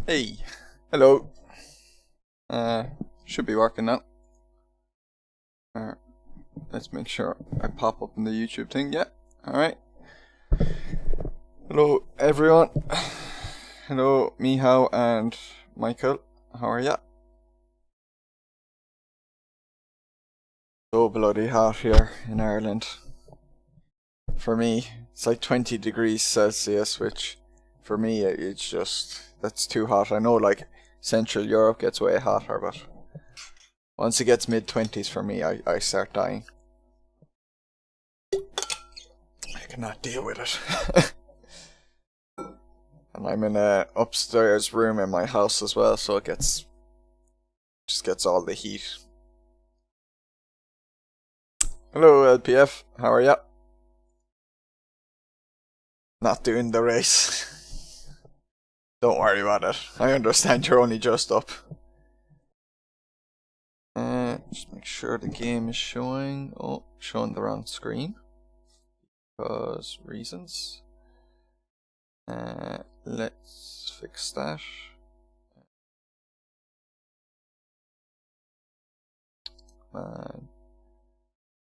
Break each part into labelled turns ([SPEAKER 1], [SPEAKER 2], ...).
[SPEAKER 1] Hey, hello. Should be working now. Let's make sure I pop up in the YouTube thing. Yeah, alright. Hello, everyone. Hello, Mihao and Michael. How are ya? So bloody hot here in Ireland. For me, it's like 20 degrees Celsius, which for me, it's just, that's too hot. I know like Central Europe gets way hotter, but once it gets mid-20s for me, I start dying. I cannot deal with it. And I'm in a upstairs room in my house as well, so it just gets all the heat. Hello LPF, how are ya? Not doing the race. Don't worry about it. I understand you're only just up. Just make sure the game is showing. Oh, showing the wrong screen. Because reasons. Let's fix that.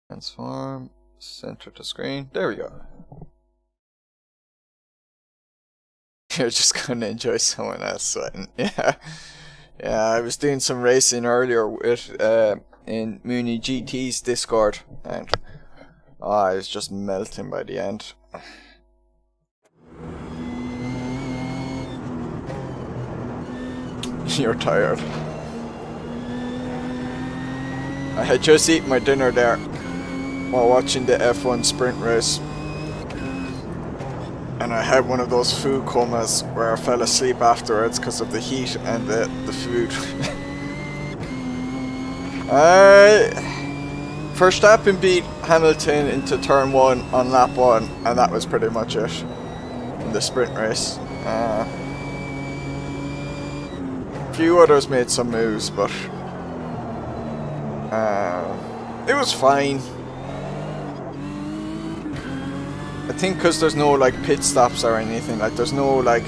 [SPEAKER 1] Transform, center to screen. There we go. You're just gonna enjoy someone else sweating. Yeah. Yeah, I was doing some racing earlier with in Muni GT's Discord, and I was just melting by the end. You're tired. I had just eaten my dinner there while watching the F1 sprint race. And I had one of those food comas where I fell asleep afterwards because of the heat and the food. Verstappen beat Hamilton into turn 1 on lap 1, and that was pretty much it in the sprint race. A few others made some moves, but it was fine. I think because there's no like pit stops or anything, like there's no like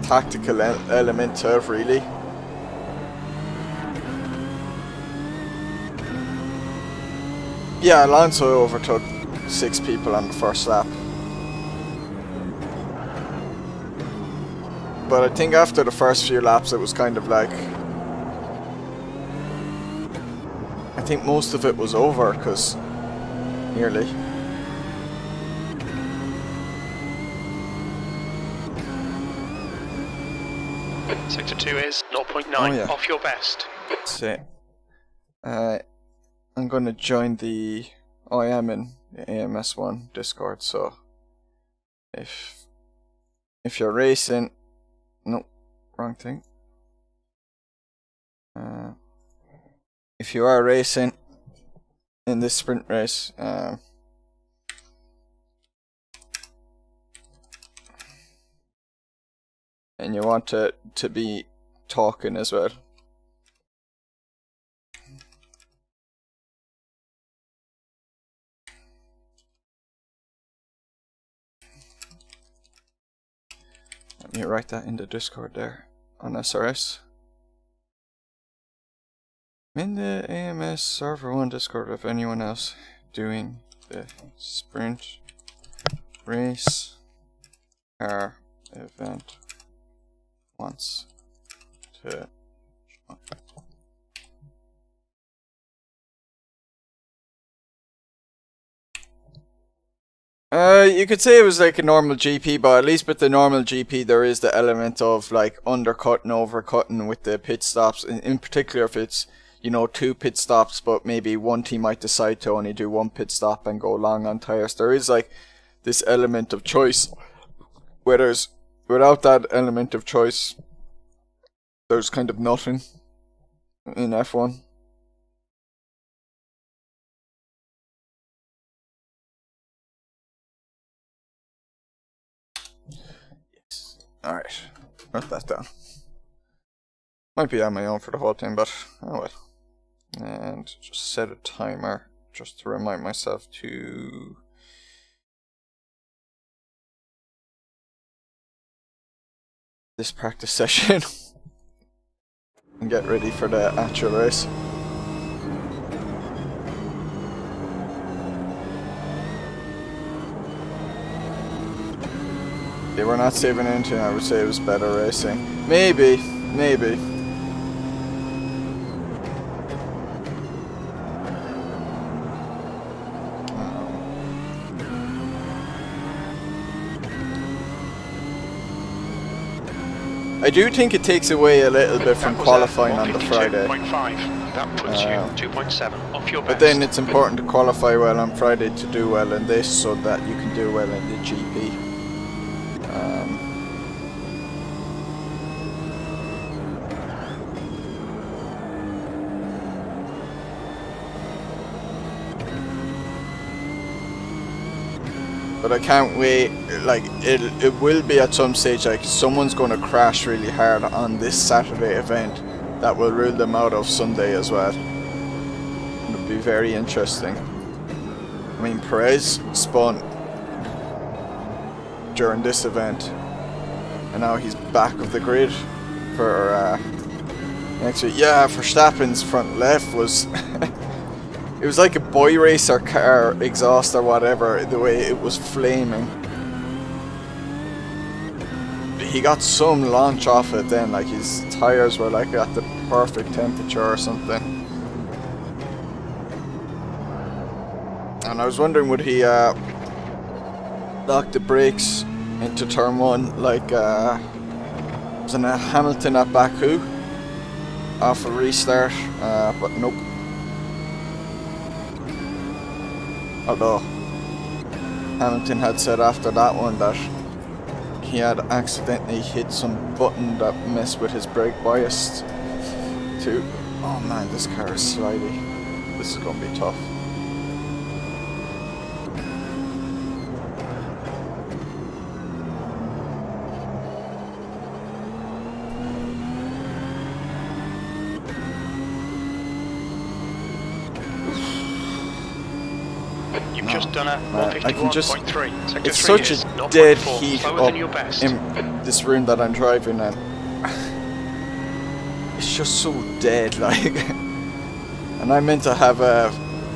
[SPEAKER 1] tactical element to it really. Yeah, Alonso overtook 6 people on the first lap. But I think after the first few laps it was kind of like, I think most of it was over because nearly.
[SPEAKER 2] Sector 2 is 0.9 off your best.
[SPEAKER 1] That's it. I'm going to join the... Oh, I am in the AMS1 Discord, so if you're racing... No, wrong thing. If you are racing in this sprint race, and you want to be talking as well, let me write that in the Discord there on SRS. I'm in the AMS server 1 Discord if anyone else doing the sprint race car event wants to join. You could say it was like a normal GP, but at least with the normal GP there is the element of like undercutting, overcutting with the pit stops, in particular if it's, you know, 2 pit stops, but maybe one team might decide to only do 1 pit stop and go long on tires. There is like this element of choice, whereas without that element of choice, there's kind of nothing in F1. Yes. Alright, write that down. Might be on my own for the whole thing, but oh well. And just set a timer just to remind myself to this practice session and get ready for the actual race. They were not saving anything. I would say it was better racing. Maybe. I do think it takes away a little bit from qualifying on the Friday.
[SPEAKER 2] That puts you 2.7 off your best.
[SPEAKER 1] But then it's important to qualify well on Friday to do well in this, so that you can do well in the GP. But I can't wait. Like it will be at some stage. Like someone's going to crash really hard on this Saturday event that will rule them out of Sunday as well. It'll be very interesting. I mean, Perez spun during this event, and now he's back of the grid for next week. Yeah, Verstappen's front left was. It was like a boy racer car exhaust or whatever, the way it was flaming. He got some launch off it then, like his tires were like at the perfect temperature or something. And I was wondering, would he lock the brakes into turn 1 like wasn't it Hamilton at Baku off a restart, but nope. Although Hamilton had said after that one that he had accidentally hit some button that messed with his brake bias too. Oh man, this car is slidey. This is going to be tough.
[SPEAKER 2] Just done a 151.3.
[SPEAKER 1] It's such a dead heat up in this room that I'm driving in. It's just so dead, like. And I'm meant to have a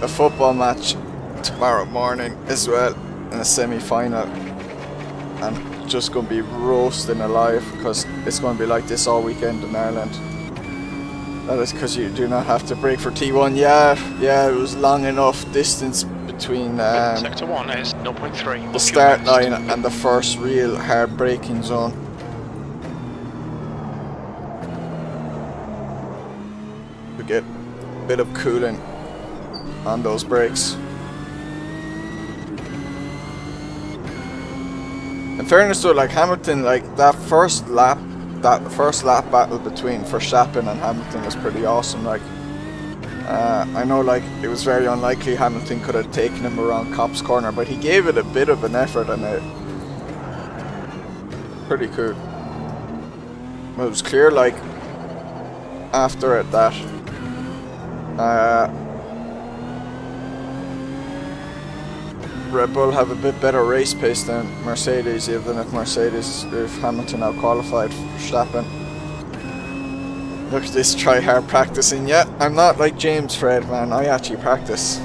[SPEAKER 1] football match tomorrow morning as well in a semi-final. I'm just going to be roasting alive because it's going to be like this all weekend in Ireland. That is because you do not have to brake for T1. Yeah, it was long enough distance between
[SPEAKER 2] Sector 1 is 0.3
[SPEAKER 1] the start line and the first real hard braking zone. We get a bit of cooling on those brakes. In fairness though, like Hamilton, like that first lap battle between Verstappen and Hamilton was pretty awesome. Like I know, like it was very unlikely Hamilton could have taken him around Copse Corner, but he gave it a bit of an effort, and it pretty cool. It was clear, like after it, that Red Bull have a bit better race pace than Mercedes, even if Hamilton out qualified for Verstappen. Look at this try-hard practicing. Yeah, I'm not like James Fred, man. I actually practice.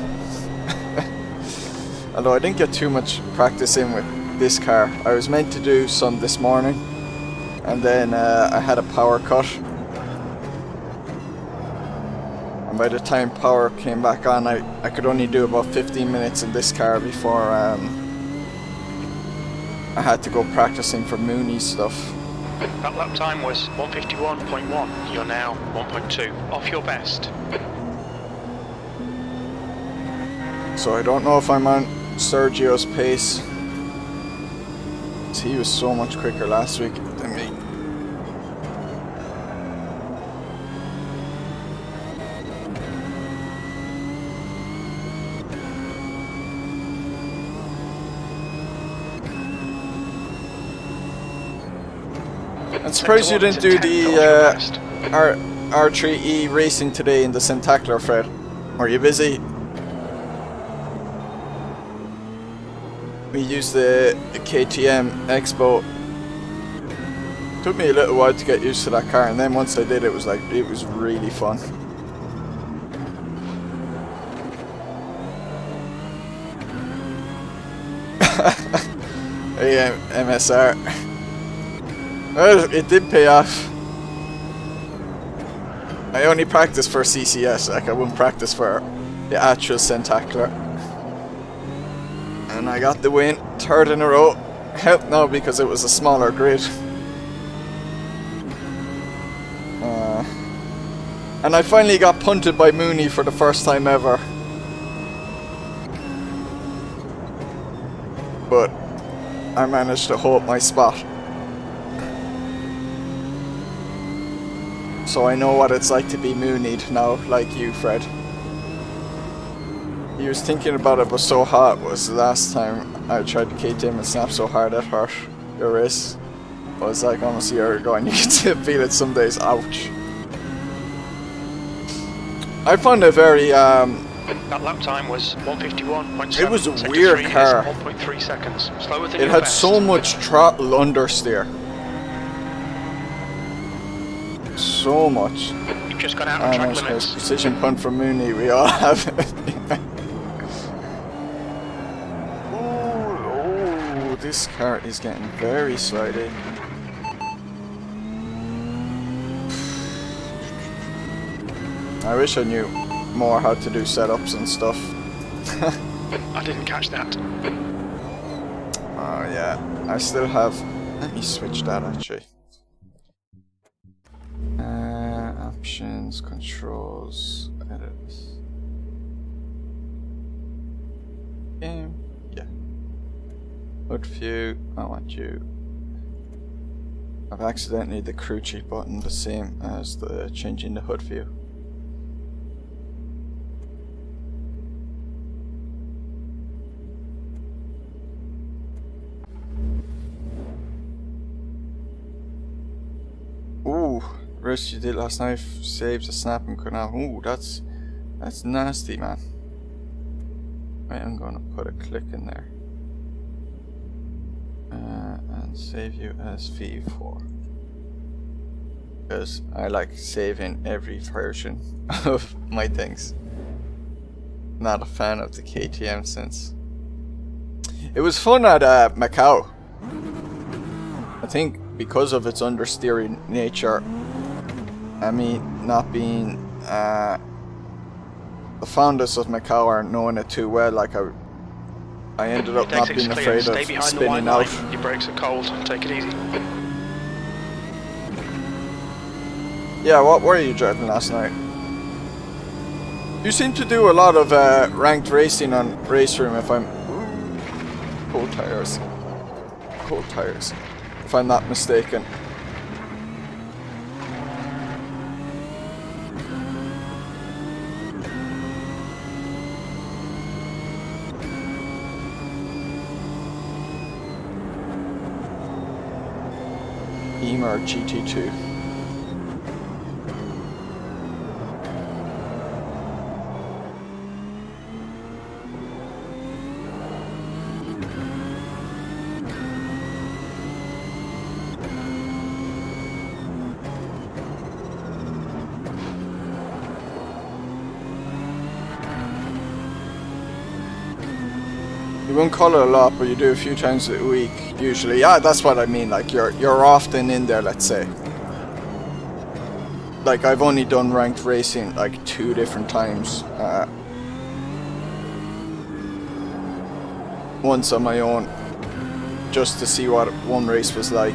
[SPEAKER 1] Although I didn't get too much practice in with this car. I was meant to do some this morning, and then I had a power cut. And by the time power came back on, I could only do about 15 minutes in this car before I had to go practicing for Mooney stuff.
[SPEAKER 2] That lap time was 151.1. You're now 1.2 off your best.
[SPEAKER 1] So I don't know if I'm on Sergio's pace. He was so much quicker last week than me. I'm surprised you didn't do the R3E racing today in the Centaclar, Fred. Were you busy? We used the KTM Expo Took me a little while to get used to that car, and then once I did, it was like, it was really fun. MSR. Well, it did pay off. I only practiced for CCS, like I wouldn't practice for the actual Centacular. And I got the win, third in a row. Helped now because it was a smaller grid. And I finally got punted by Mooney for the first time ever. But I managed to hold my spot. So I know what it's like to be Mooneyed now, like you, Fred. He was thinking about it, but so hot was the last time I tried to KTM and snap so hard it hurt your wrist. I was like almost a year ago, and you can still feel it some days. Ouch. I found it very
[SPEAKER 2] that lap time was 151.7.
[SPEAKER 1] It was a weird car.
[SPEAKER 2] 1.3 seconds. Slower than
[SPEAKER 1] It
[SPEAKER 2] your
[SPEAKER 1] had
[SPEAKER 2] best.
[SPEAKER 1] so much throttle understeer. So much.
[SPEAKER 2] You've just gone out of track limits.
[SPEAKER 1] Precision punt from Mooney, we all have it. Ooh, this car is getting very slidey. I wish I knew more how to do setups and stuff.
[SPEAKER 2] I didn't catch that.
[SPEAKER 1] Oh yeah, I still have... Let me switch that actually. Options, controls, edit. Game, yeah. Hood view, I want you. I've accidentally the crew chief button the same as the changing the hood view. Ooh, race you did last night saves a snap and canal. Ooh, that's nasty, man. Right, I'm gonna put a click in there and save you as V4 because I like saving every version of my things. Not a fan of the KTM since. It was fun at Macau. I think because of its understeering nature, I mean, not being the founders of Macau aren't knowing it too well. Like I ended up not being afraid of spinning out.
[SPEAKER 2] Your brakes are cold. Take it easy.
[SPEAKER 1] Yeah, what were you driving last night? You seem to do a lot of ranked racing on Race Room. If I'm cold tires, if I'm not mistaken. Beamer GT2. You won't call it a lot, but you do a few times a week usually. Yeah, that's what I mean. Like you're often in there, let's say. Like I've only done ranked racing like 2 different times. Once on my own, just to see what one race was like,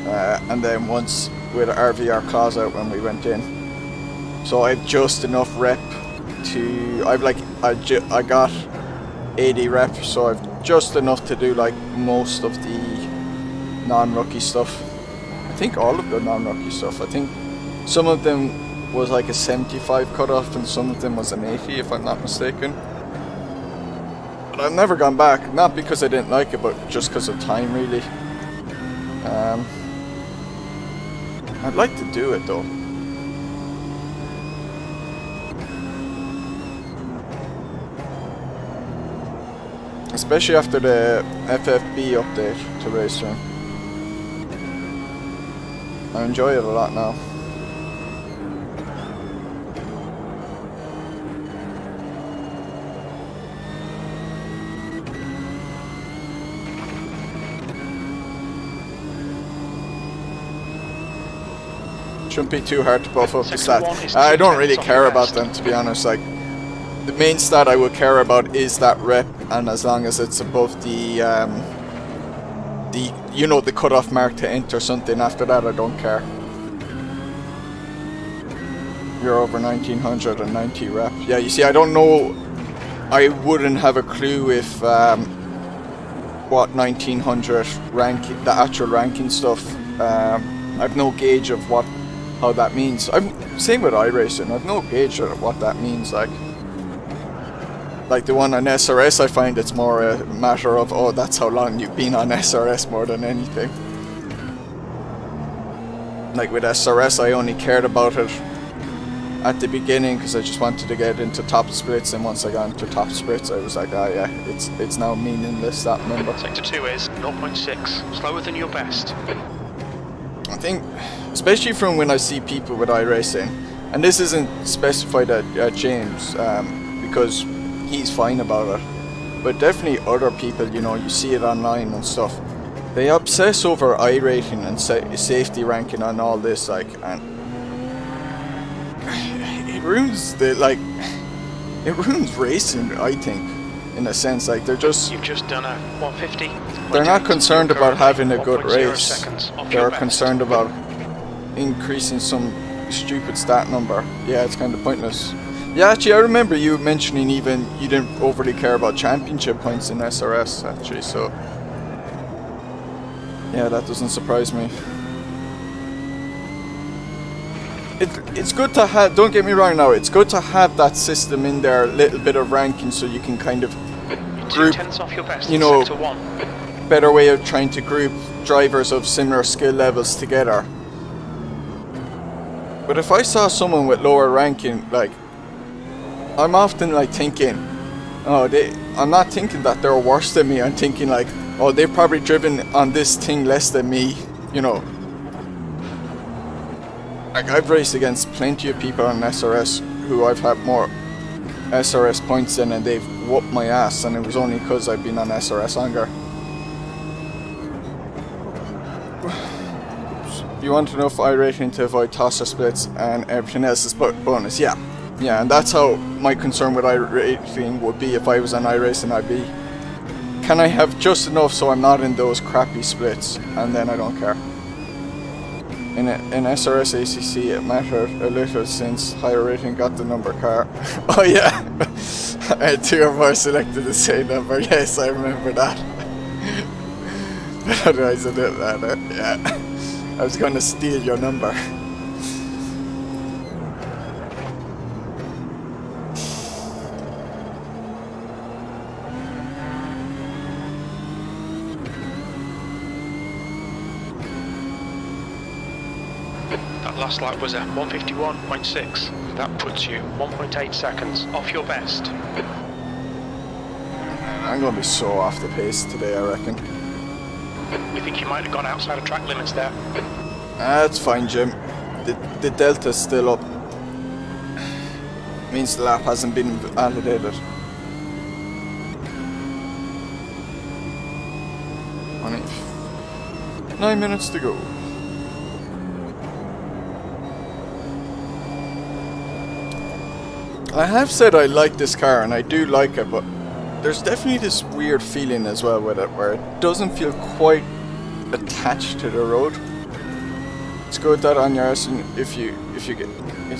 [SPEAKER 1] and then once with RVR clause out when we went in. So I've just enough rep to. I got 80 reps, so I've just enough to do like most of the non-rookie stuff. I think all of the non-rookie stuff. I think some of them was like a 75 cutoff and some of them was an 80 if I'm not mistaken. But I've never gone back, not because I didn't like it, but just because of time really. I'd like to do it though. Especially after the FFB update to Race Room. I enjoy it a lot now. Shouldn't be too hard to buff up the stats. I don't really care about them, to be honest. Like, the main stat I would care about is that rep, and as long as it's above the you know, the cutoff mark to enter something, after that I don't care. You're over 1990 rep. Yeah, you see, I don't know. I wouldn't have a clue if what 1900 ranking, the actual ranking stuff. I've no gauge of how that means. Same with iRacing. I've no gauge of what that means. Like the one on SRS, I find it's more a matter of, oh, that's how long you've been on SRS more than anything. Like with SRS, I only cared about it at the beginning because I just wanted to get into top splits, and once I got into top splits, I was like, ah, yeah, it's now meaningless, that number.
[SPEAKER 2] Sector 2 is 0.6, slower than your best.
[SPEAKER 1] I think, especially from when I see people with iRacing, and this isn't specified at James, because he's fine about it, but definitely other people, you know, you see it online and stuff, they obsess over iRating and safety ranking and all this, like, and it ruins it ruins racing, I think, in a sense. Like, they're just,
[SPEAKER 2] you've just done a 150.
[SPEAKER 1] They're not concerned about having a good race. They're concerned about increasing some stupid stat number. Yeah, it's kind of pointless. Yeah, actually, I remember you mentioning even you didn't overly care about championship points in SRS, actually, so yeah, that doesn't surprise me. It's good to have, don't get me wrong now, it's good to have that system in there, a little bit of ranking, so you can kind of group, you know, better way of trying to group drivers of similar skill levels together. But if I saw someone with lower ranking, like, I'm often like thinking, oh, I'm not thinking that they're worse than me, I'm thinking like, oh, they've probably driven on this thing less than me, you know. Like, I've raced against plenty of people on SRS who I've had more SRS points in, and they've whooped my ass, and it was only because I've been on SRS longer. You want to know if iRating to avoid tosser splits and everything else is bonus? Yeah. Yeah, and that's how my concern with iRating would be if I was on iRacing. I'd be, can I have just enough so I'm not in those crappy splits, and then I don't care. In SRS ACC it mattered a little since higher rating got the number car. Oh yeah, I had 2 or more selected the same number, yes, I remember that. But otherwise it didn't matter, yeah. I was going to steal your number.
[SPEAKER 2] That last lap was at 151.6. That puts you 1.8 seconds off your best.
[SPEAKER 1] I'm going to be so off the pace today, I reckon.
[SPEAKER 2] We think you might have gone outside of track limits there.
[SPEAKER 1] That's fine, Jim. The delta's still up. Means the lap hasn't been validated. Only 9 minutes to go. I have said I like this car, and I do like it, but there's definitely this weird feeling as well with it, where it doesn't feel quite attached to the road. It's good that on your it's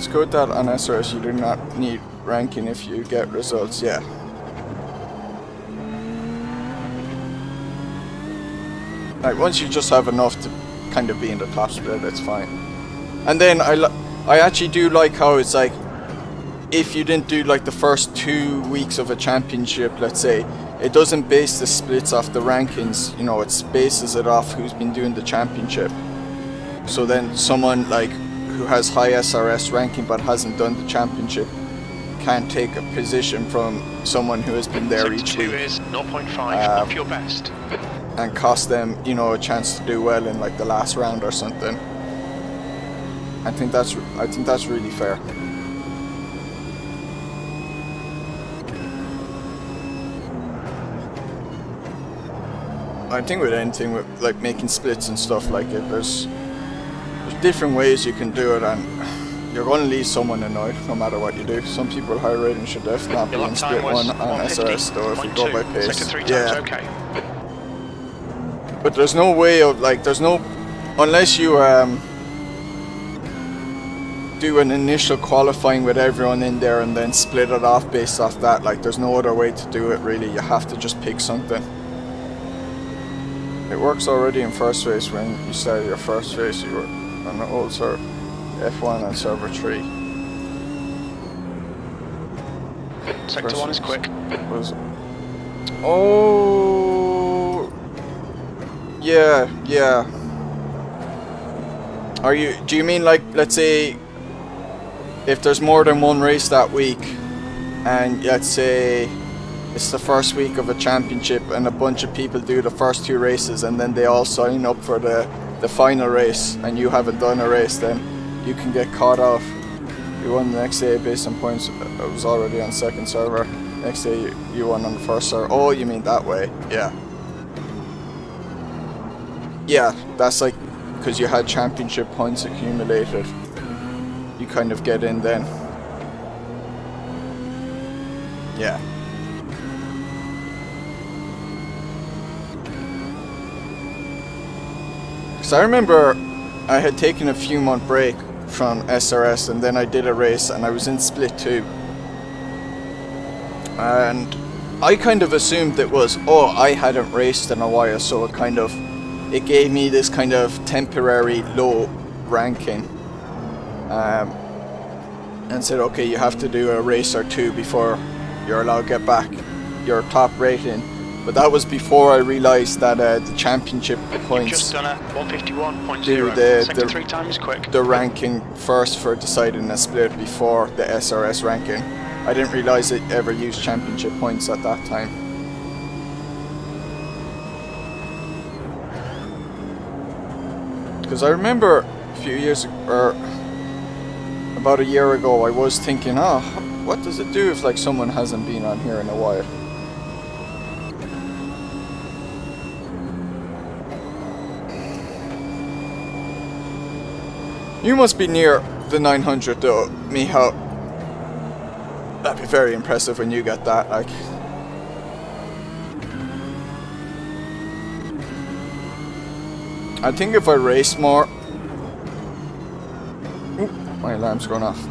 [SPEAKER 1] good that on SRS you do not need ranking if you get results. Yeah. Like, once you just have enough to kind of be in the top split, it's fine. And then I actually do like how it's like, if you didn't do like the first 2 weeks of a championship, let's say, it doesn't base the splits off the rankings, you know, it bases it off who's been doing the championship. So then someone like who has high SRS ranking but hasn't done the championship can't take a position from someone who has been there each week.
[SPEAKER 2] 2 is 0.5 off your best.
[SPEAKER 1] And cost them, you know, a chance to do well in like the last round or something. I think that's really fair. I think with anything with like making splits and stuff like it, there's different ways you can do it, and you're going to leave someone annoyed no matter what you do. Some people high rating should definitely not be in split 1 on SRS though if you go by pace. Yeah.
[SPEAKER 2] Okay.
[SPEAKER 1] But there's no way of like, there's no, unless you do an initial qualifying with everyone in there and then split it off based off that. Like there's no other way to do it really. You have to just pick something. It works already in first race. When you started your first race, you were on the old server F1 and server 3.
[SPEAKER 2] Sector 1 is quick.
[SPEAKER 1] Oh, yeah. Do you mean like, let's say, if there's more than one race that week, and let's say it's the first week of a championship and a bunch of people do the first 2 races and then they all sign up for the final race and you haven't done a race, then you can get caught off. You won the next day based on points. I was already on second server. Next day you won on the first server. Oh, you mean that way? Yeah. Yeah, that's like because you had championship points accumulated. You kind of get in then. Yeah. So I remember I had taken a few month break from SRS and then I did a race and I was in split 2. And I kind of assumed it was, oh, I hadn't raced in a while, so it gave me this kind of temporary low ranking. And said, okay, you have to do a race or 2 before you're allowed to get back your top rating. But that was before I realised that the championship points
[SPEAKER 2] just done a 151.0.
[SPEAKER 1] do
[SPEAKER 2] Sector 3 time is quick.
[SPEAKER 1] the ranking first for deciding a split before the SRS ranking. I didn't realise it ever used championship points at that time. Because I remember a few years or about a year ago, I was thinking, oh, what does it do if like someone hasn't been on here in a while? You must be near the 900 though, Miho. That'd be very impressive when you get that, like. I think if I race more... Ooh, my alarm's going off.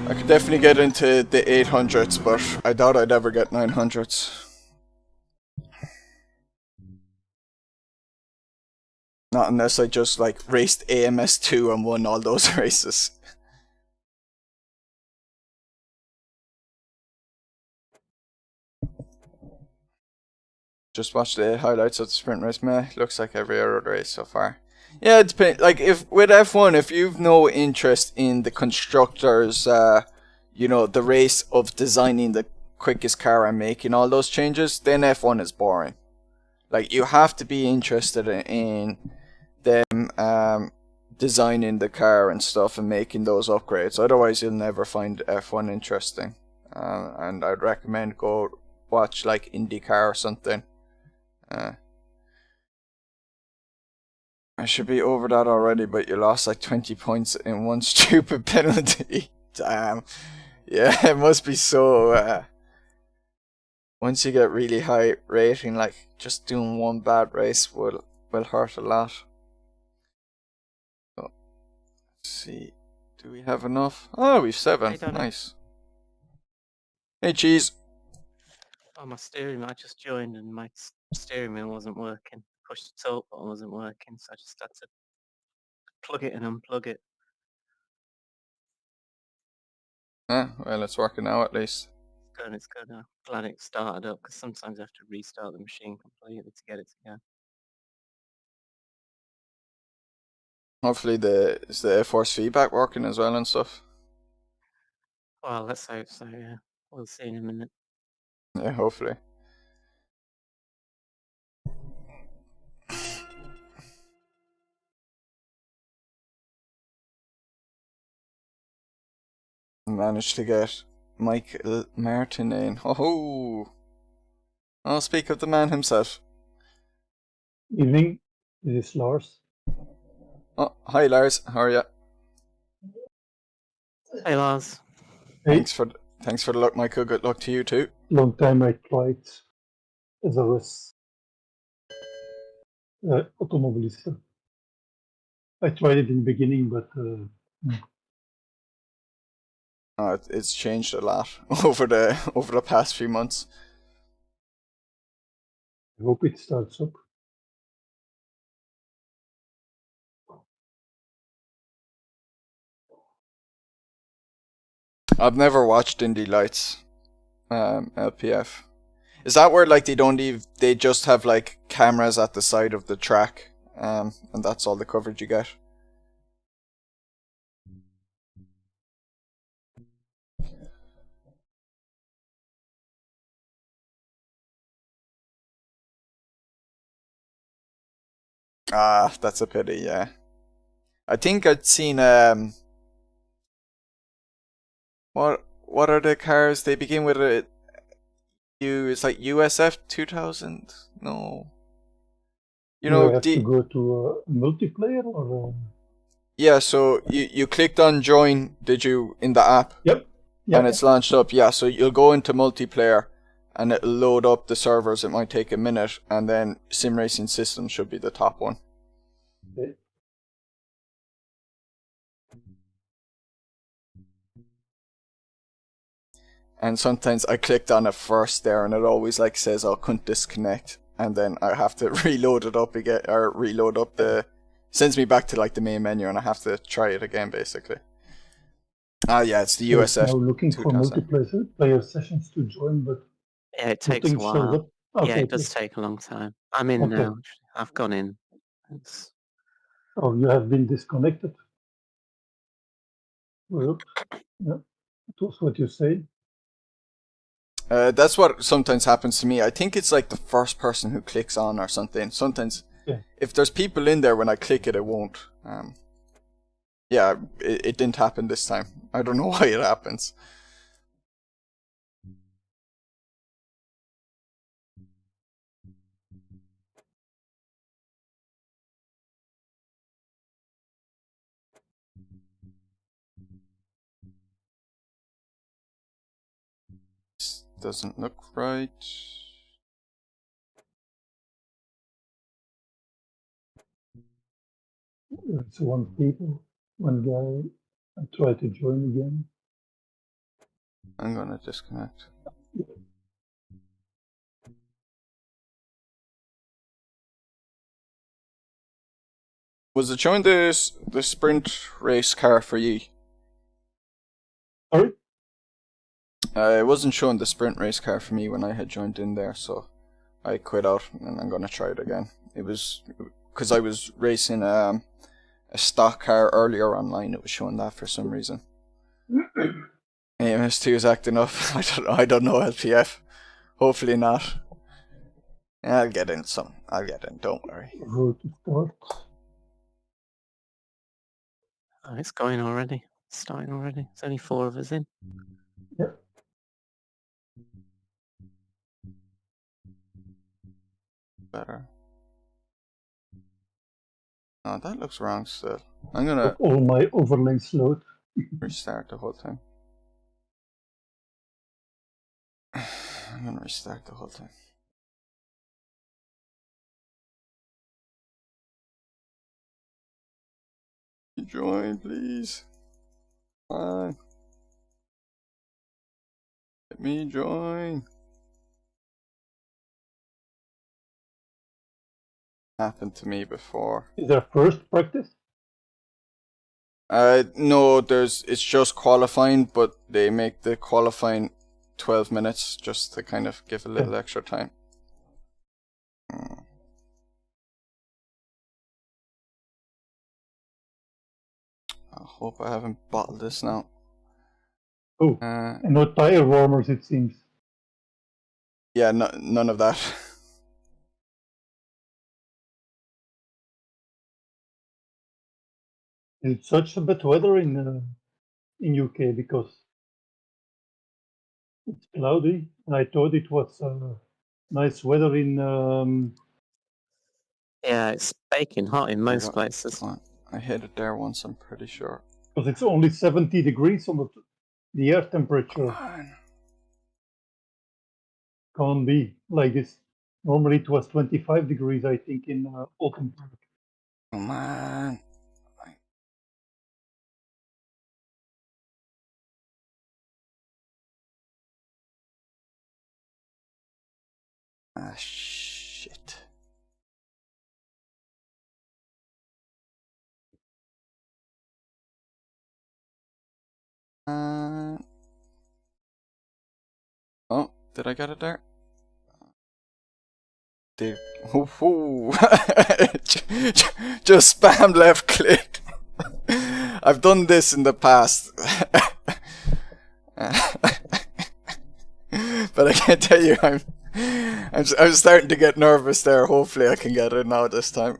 [SPEAKER 1] I could definitely get into the 800s, but I doubt I'd ever get 900s. Not unless I just like raced AMS2 and won all those races. Just watch the highlights of the sprint race, meh. Looks like every other race so far. Yeah, it depends. Like if with F1, if you've no interest in the constructors, you know, the race of designing the quickest car and making all those changes, then F1 is boring. Like you have to be interested in them designing the car and stuff and making those upgrades. Otherwise, you'll never find F1 interesting. And I'd recommend go watch like IndyCar or something. I should be over that already, but you lost like 20 points in one stupid penalty. Damn. Yeah, it must be so... once you get really high rating, like just doing one bad race will hurt a lot. So, let's see. Do we have enough? Oh, we've 7. Nice. Hey, Cheese.
[SPEAKER 3] Oh, my steering wheel, I just joined and my steering wheel wasn't working. Pushed the tilt button wasn't working, so I just had to plug it and unplug it.
[SPEAKER 1] Ah, well, it's working now at least.
[SPEAKER 3] It's good. I'm glad it started up because sometimes I have to restart the machine completely to get it to go.
[SPEAKER 1] Hopefully is the force feedback working as well and stuff.
[SPEAKER 3] Well, let's hope so, yeah. We'll see in a minute.
[SPEAKER 1] Yeah, hopefully. managed to get Michael Martin in. Oh, I'll speak of the man himself.
[SPEAKER 4] Evening, this is Lars.
[SPEAKER 1] Oh, hi Lars, how are you?
[SPEAKER 3] Hey Lars.
[SPEAKER 4] Hey,
[SPEAKER 1] Thanks for the luck, Michael. Good luck to you too.
[SPEAKER 4] long time I tried SRS Automobilista. I tried it in the beginning, but
[SPEAKER 1] It's changed a lot over the past few months.
[SPEAKER 4] I hope it starts up.
[SPEAKER 1] I've never watched Indy Lights, LPF. Is that where like they just have like cameras at the side of the track, and that's all the coverage you get? Ah, that's a pity. Yeah, I think I'd seen what are the cars? They begin with a U. It's like USF 2000. No, you
[SPEAKER 4] Do
[SPEAKER 1] know
[SPEAKER 4] I have to go to a multiplayer or?
[SPEAKER 1] Yeah, so you clicked on join, did you, in the app?
[SPEAKER 4] Yep.
[SPEAKER 1] And it's launched up. Yeah, so you'll go into multiplayer and it'll load up the servers. It might take a minute, and then Sim Racing Systems should be the top one.
[SPEAKER 4] Okay.
[SPEAKER 1] And sometimes I clicked on it first there, and it always like says, "Oh, couldn't disconnect," and then I have to reload it up again, or reload up sends me back to like the main menu, and I have to try it again basically. Ah, yeah, it's the
[SPEAKER 4] So it's
[SPEAKER 1] USF.
[SPEAKER 4] now looking for
[SPEAKER 1] 2000.
[SPEAKER 4] multiplayer sessions to join, but
[SPEAKER 3] Yeah, it takes a
[SPEAKER 4] nothing shows
[SPEAKER 3] while.
[SPEAKER 4] up. Okay,
[SPEAKER 3] Yeah, it does take a long time. I'm in
[SPEAKER 4] Okay.
[SPEAKER 3] now. I've gone in. It's...
[SPEAKER 4] Oh, you have been disconnected. Well, yeah, that was what you say.
[SPEAKER 1] That's what sometimes happens to me. I think it's like the first person who clicks on or something. Sometimes,
[SPEAKER 4] Yeah.
[SPEAKER 1] if there's people in there when I click it, it won't. Yeah, it didn't happen this time. I don't know why it happens. This doesn't look right.
[SPEAKER 4] It's one guy. I try to join again.
[SPEAKER 1] I'm gonna disconnect. Was it showing the sprint race car for you?
[SPEAKER 4] Sorry?
[SPEAKER 1] It wasn't showing the sprint race car for me when I had joined in there, so I quit out and I'm gonna try it again. It was because I was racing a stock car earlier online. It was showing that for some reason. AMS2 is acting up. I don't know LPF. Hopefully not. I'll get in some. I'll get in. Don't worry.
[SPEAKER 4] Road to start.
[SPEAKER 3] Oh, it's going already. It's starting already. There's only 4 of us in.
[SPEAKER 4] Yeah.
[SPEAKER 1] Better. Oh, that looks wrong still. I'm gonna
[SPEAKER 4] All my overlays load.
[SPEAKER 1] restart the whole thing. I'm gonna restart the whole thing. Join, please. Come on. Let me join. Happened to me before.
[SPEAKER 4] Is there first practice?
[SPEAKER 1] No, it's just qualifying, but they make the qualifying 12 minutes just to kind of give a little extra time. I hope I haven't bottled this now.
[SPEAKER 4] Oh, and no tire warmers, it seems.
[SPEAKER 1] Yeah, none of that.
[SPEAKER 4] It's such a bad weather in UK because It's cloudy, and I thought it was nice weather in.
[SPEAKER 3] Yeah, it's baking hot in most
[SPEAKER 1] got-
[SPEAKER 3] places.
[SPEAKER 1] I hit it there once, I'm pretty sure.
[SPEAKER 4] Because it's only 70 degrees on the air temperature. Can't be like this. Normally it was 25 degrees, I think, in Oultan.
[SPEAKER 1] Come on. Ah, shit. Oh, did I get it there? Dude. Just spam left click. I've done this in the past. But I can't tell you, I'm starting to get nervous there. Hopefully I can get it now this time.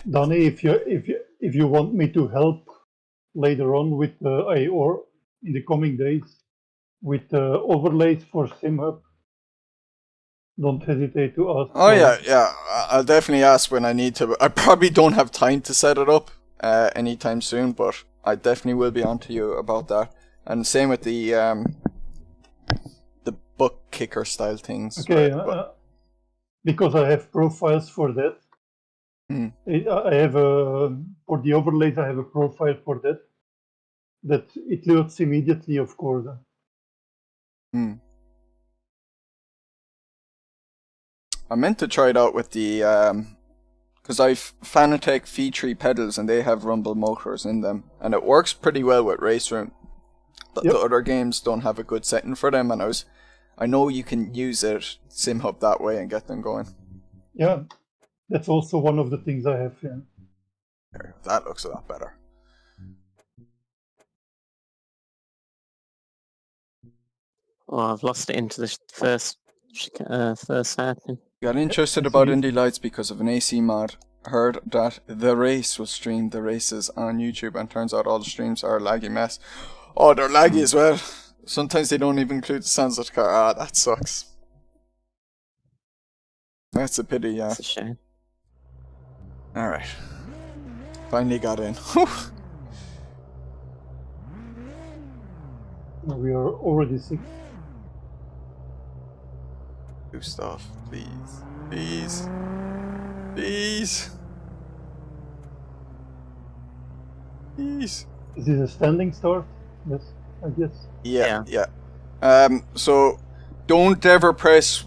[SPEAKER 4] Danny, if you want me to help later on with or in the coming days with overlays for SimHub, don't hesitate to ask.
[SPEAKER 1] Oh yeah, I'll definitely ask when I need to. I probably don't have time to set it up anytime soon, but I definitely will be on to you about that. And same with the butt kicker style things.
[SPEAKER 4] Okay,
[SPEAKER 1] right?
[SPEAKER 4] because I have profiles for that. I have for the overlays. I have a profile for that. That it loads immediately, of course.
[SPEAKER 1] I meant to try it out with the because I've Fanatec V3 pedals and they have rumble motors in them, and it works pretty well with Race Room. But the other games don't have a good setting for them, and I know you can use it SimHub that way and get them going.
[SPEAKER 4] Yeah, that's also one of the things I have. Yeah.
[SPEAKER 1] That looks a lot better.
[SPEAKER 3] Oh, I've lost it into the first hairpin.
[SPEAKER 1] Got interested about Indy Lights because of an AC mod. Heard that the race was streamed, the races on YouTube, and turns out all the streams are a laggy mess. Oh, they're laggy as well. Sometimes they don't even include the sounds of the car. Ah, that sucks. That's a pity, yeah.
[SPEAKER 3] That's a shame.
[SPEAKER 1] Alright. Finally got in.
[SPEAKER 4] We are already 6.
[SPEAKER 1] Do stuff, please. Please. Please. Please.
[SPEAKER 4] Is this a standing start? Yes, I guess.
[SPEAKER 1] Yeah. So don't ever press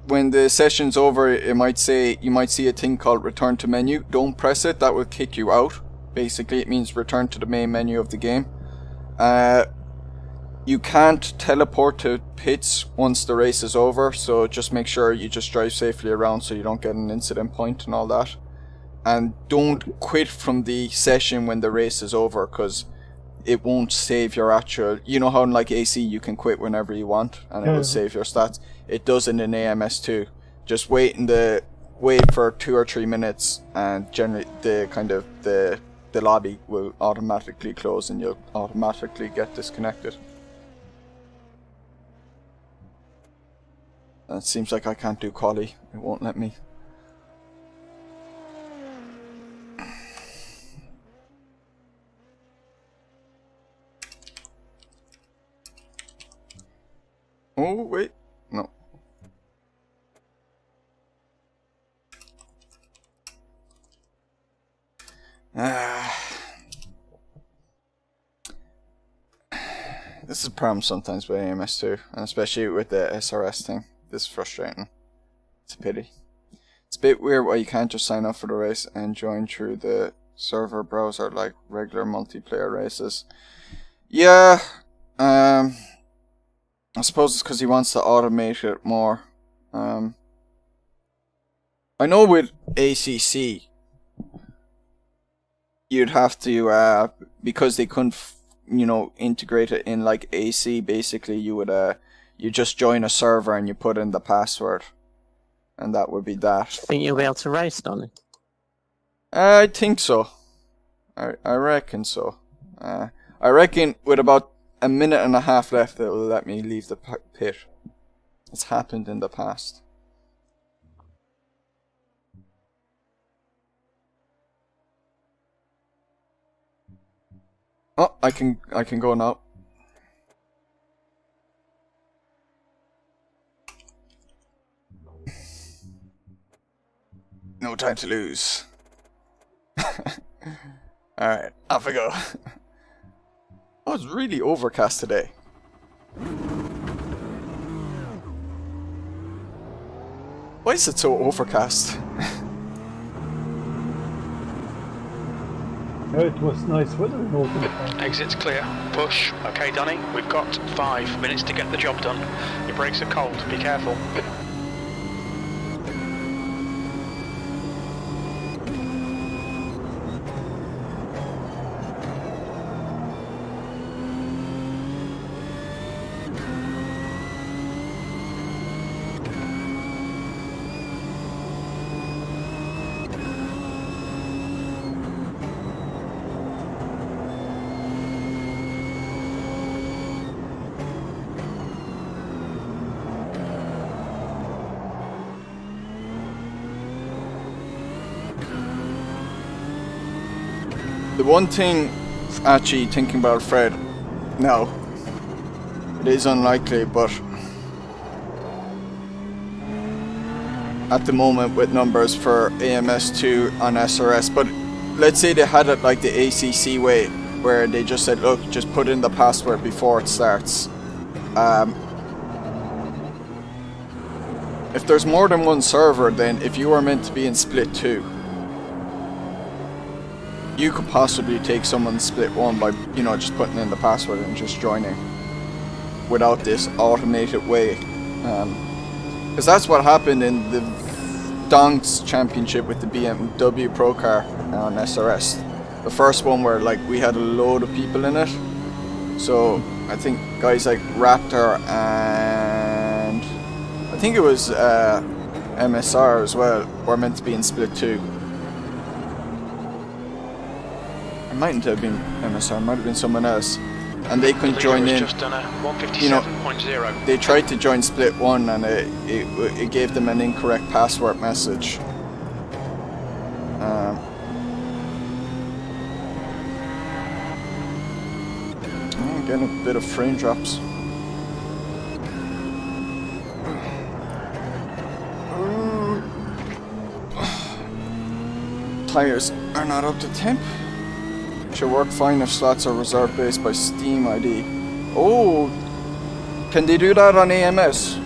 [SPEAKER 1] when the session's over. You might see a thing called return to menu. Don't press it, that will kick you out. Basically it means return to the main menu of the game. You can't teleport to pits once the race is over, so just make sure you just drive safely around so you don't get an incident point and all that. And don't quit from the session when the race is over, because it won't save your actual... You know how in like AC you can quit whenever you want and it will save your stats? It doesn't in AMS2. Just wait for 2 or 3 minutes, and generally the lobby will automatically close and you'll automatically get disconnected. It seems like I can't do quali. It won't let me. Oh, wait. No. This is a problem sometimes with AMS2, and especially with the SRS thing. This is frustrating. It's a pity. It's a bit weird why you can't just sign up for the race and join through the server browser like regular multiplayer races. Yeah, I suppose it's because he wants to automate it more. I know with ACC, you'd have to, because they couldn't, integrate it in like AC, basically you would, you just join a server and you put in the password. And that would be that.
[SPEAKER 3] Think you'll be able to race on it?
[SPEAKER 1] I think so. I reckon so. I reckon with about a minute and a half left that will let me leave the pit. It's happened in the past. Oh, I can go now. No time to lose. Alright, off I go. Oh, it's really overcast today. Why is it so overcast?
[SPEAKER 4] Yeah, it was nice weather in Oultan.
[SPEAKER 2] Exit's clear. Push. Okay, Danny, we've got 5 minutes to get the job done. Your brakes are cold. Be careful.
[SPEAKER 1] The one thing, actually thinking about Fred, now, it is unlikely, but at the moment with numbers for AMS2 on SRS, but let's say they had it like the ACC way, where they just said, look, just put in the password before it starts. If there's more than one server, then if you are meant to be in split 2, you could possibly take someone's split 1 by, you know, just putting in the password and just joining without this automated way. Because that's what happened in the Donks Championship with the BMW Pro car on SRS. The first one where like we had a load of people in it. So I think guys like Raptor and I think it was MSR as well were meant to be in split 2. It mightn't have been MSR, it might have been someone else. And they couldn't join in.
[SPEAKER 2] Just done a 157.0.
[SPEAKER 1] You know, they tried to join split 1 and it gave them an incorrect password message. I'm getting a bit of frame drops. Tires are not up to temp. Should work fine if slots are reserved based by Steam ID. Oh, can they do that on AMS?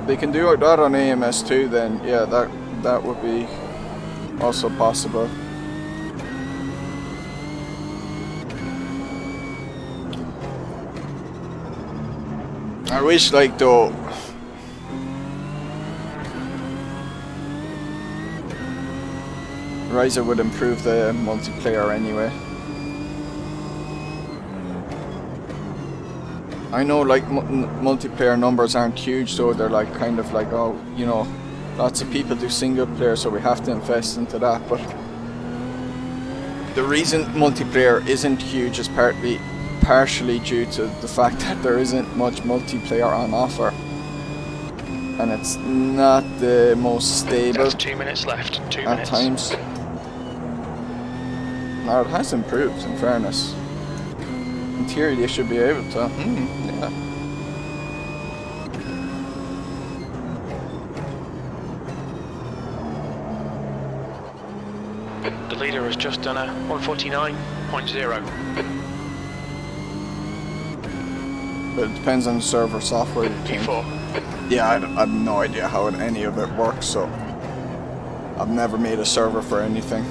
[SPEAKER 1] They can do that on AMS too, then yeah, that would be also possible. I wish, like, though, Riser would improve the multiplayer anyway. I know, like, multiplayer numbers aren't huge, so they're like kind of like, oh, you know, lots of people do single player, so we have to invest into that. But the reason multiplayer isn't huge is partially due to the fact that there isn't much multiplayer on offer, and it's not the most stable.
[SPEAKER 2] That's 2 minutes left. 2 minutes.
[SPEAKER 1] At times. Now it has improved, in fairness. In theory, they should be able to. Yeah.
[SPEAKER 2] The leader has just done a 149.0.
[SPEAKER 1] But it depends on the server software.
[SPEAKER 2] P4.
[SPEAKER 1] Yeah, I have no idea how any of it works, so I've never made a server for anything.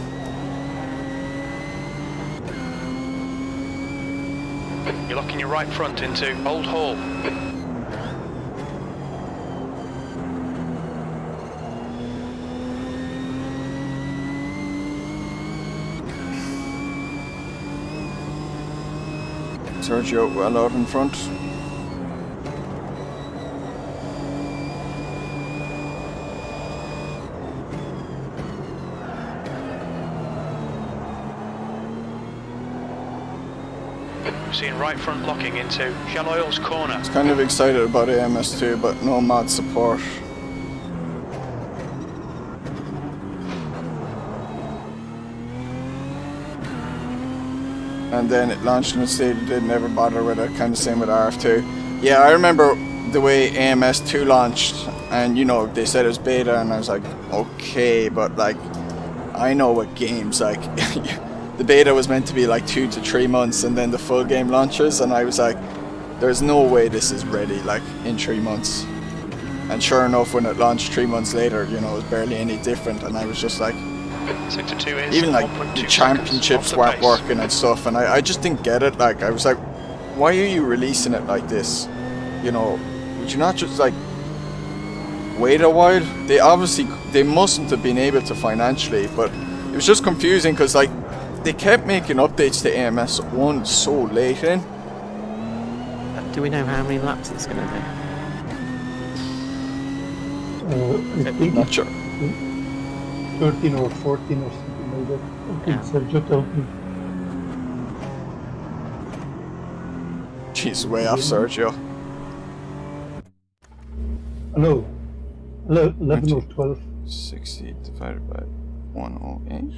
[SPEAKER 2] You're locking your right front into Old Hall.
[SPEAKER 1] Sergio well out in front.
[SPEAKER 2] We're seeing right front locking into Shell Oil's corner.
[SPEAKER 1] Kind of excited about AMS2, but no mod support. And then it launched and it stayed, did never bother with it, kind of same with RF2. Yeah, I remember the way AMS2 launched, and you know, they said it was beta, and I was like, okay, but like, I know what games, like, the beta was meant to be like 2 to 3 months, and then the full game launches, and I was like, there's no way this is ready, like, in 3 months. And sure enough, when it launched 3 months later, you know, it was barely any different, and I was just like,
[SPEAKER 2] Sector 2 is
[SPEAKER 1] even like the championships weren't working and stuff, and I just didn't get it. Like, I was like, why are you releasing it like this? You know, would you not just like wait a while? They mustn't have been able to financially, but it was just confusing because like they kept making updates to AMS1 so late in.
[SPEAKER 3] Do we know how many laps it's going to do?
[SPEAKER 4] I think
[SPEAKER 1] Not
[SPEAKER 4] it's
[SPEAKER 1] sure.
[SPEAKER 4] 13 or 14 or something like that. I think
[SPEAKER 3] Yeah.
[SPEAKER 4] Sergio told me.
[SPEAKER 1] Jeez, way off Sergio.
[SPEAKER 4] No, 11 or 12.
[SPEAKER 1] 60 divided by 108.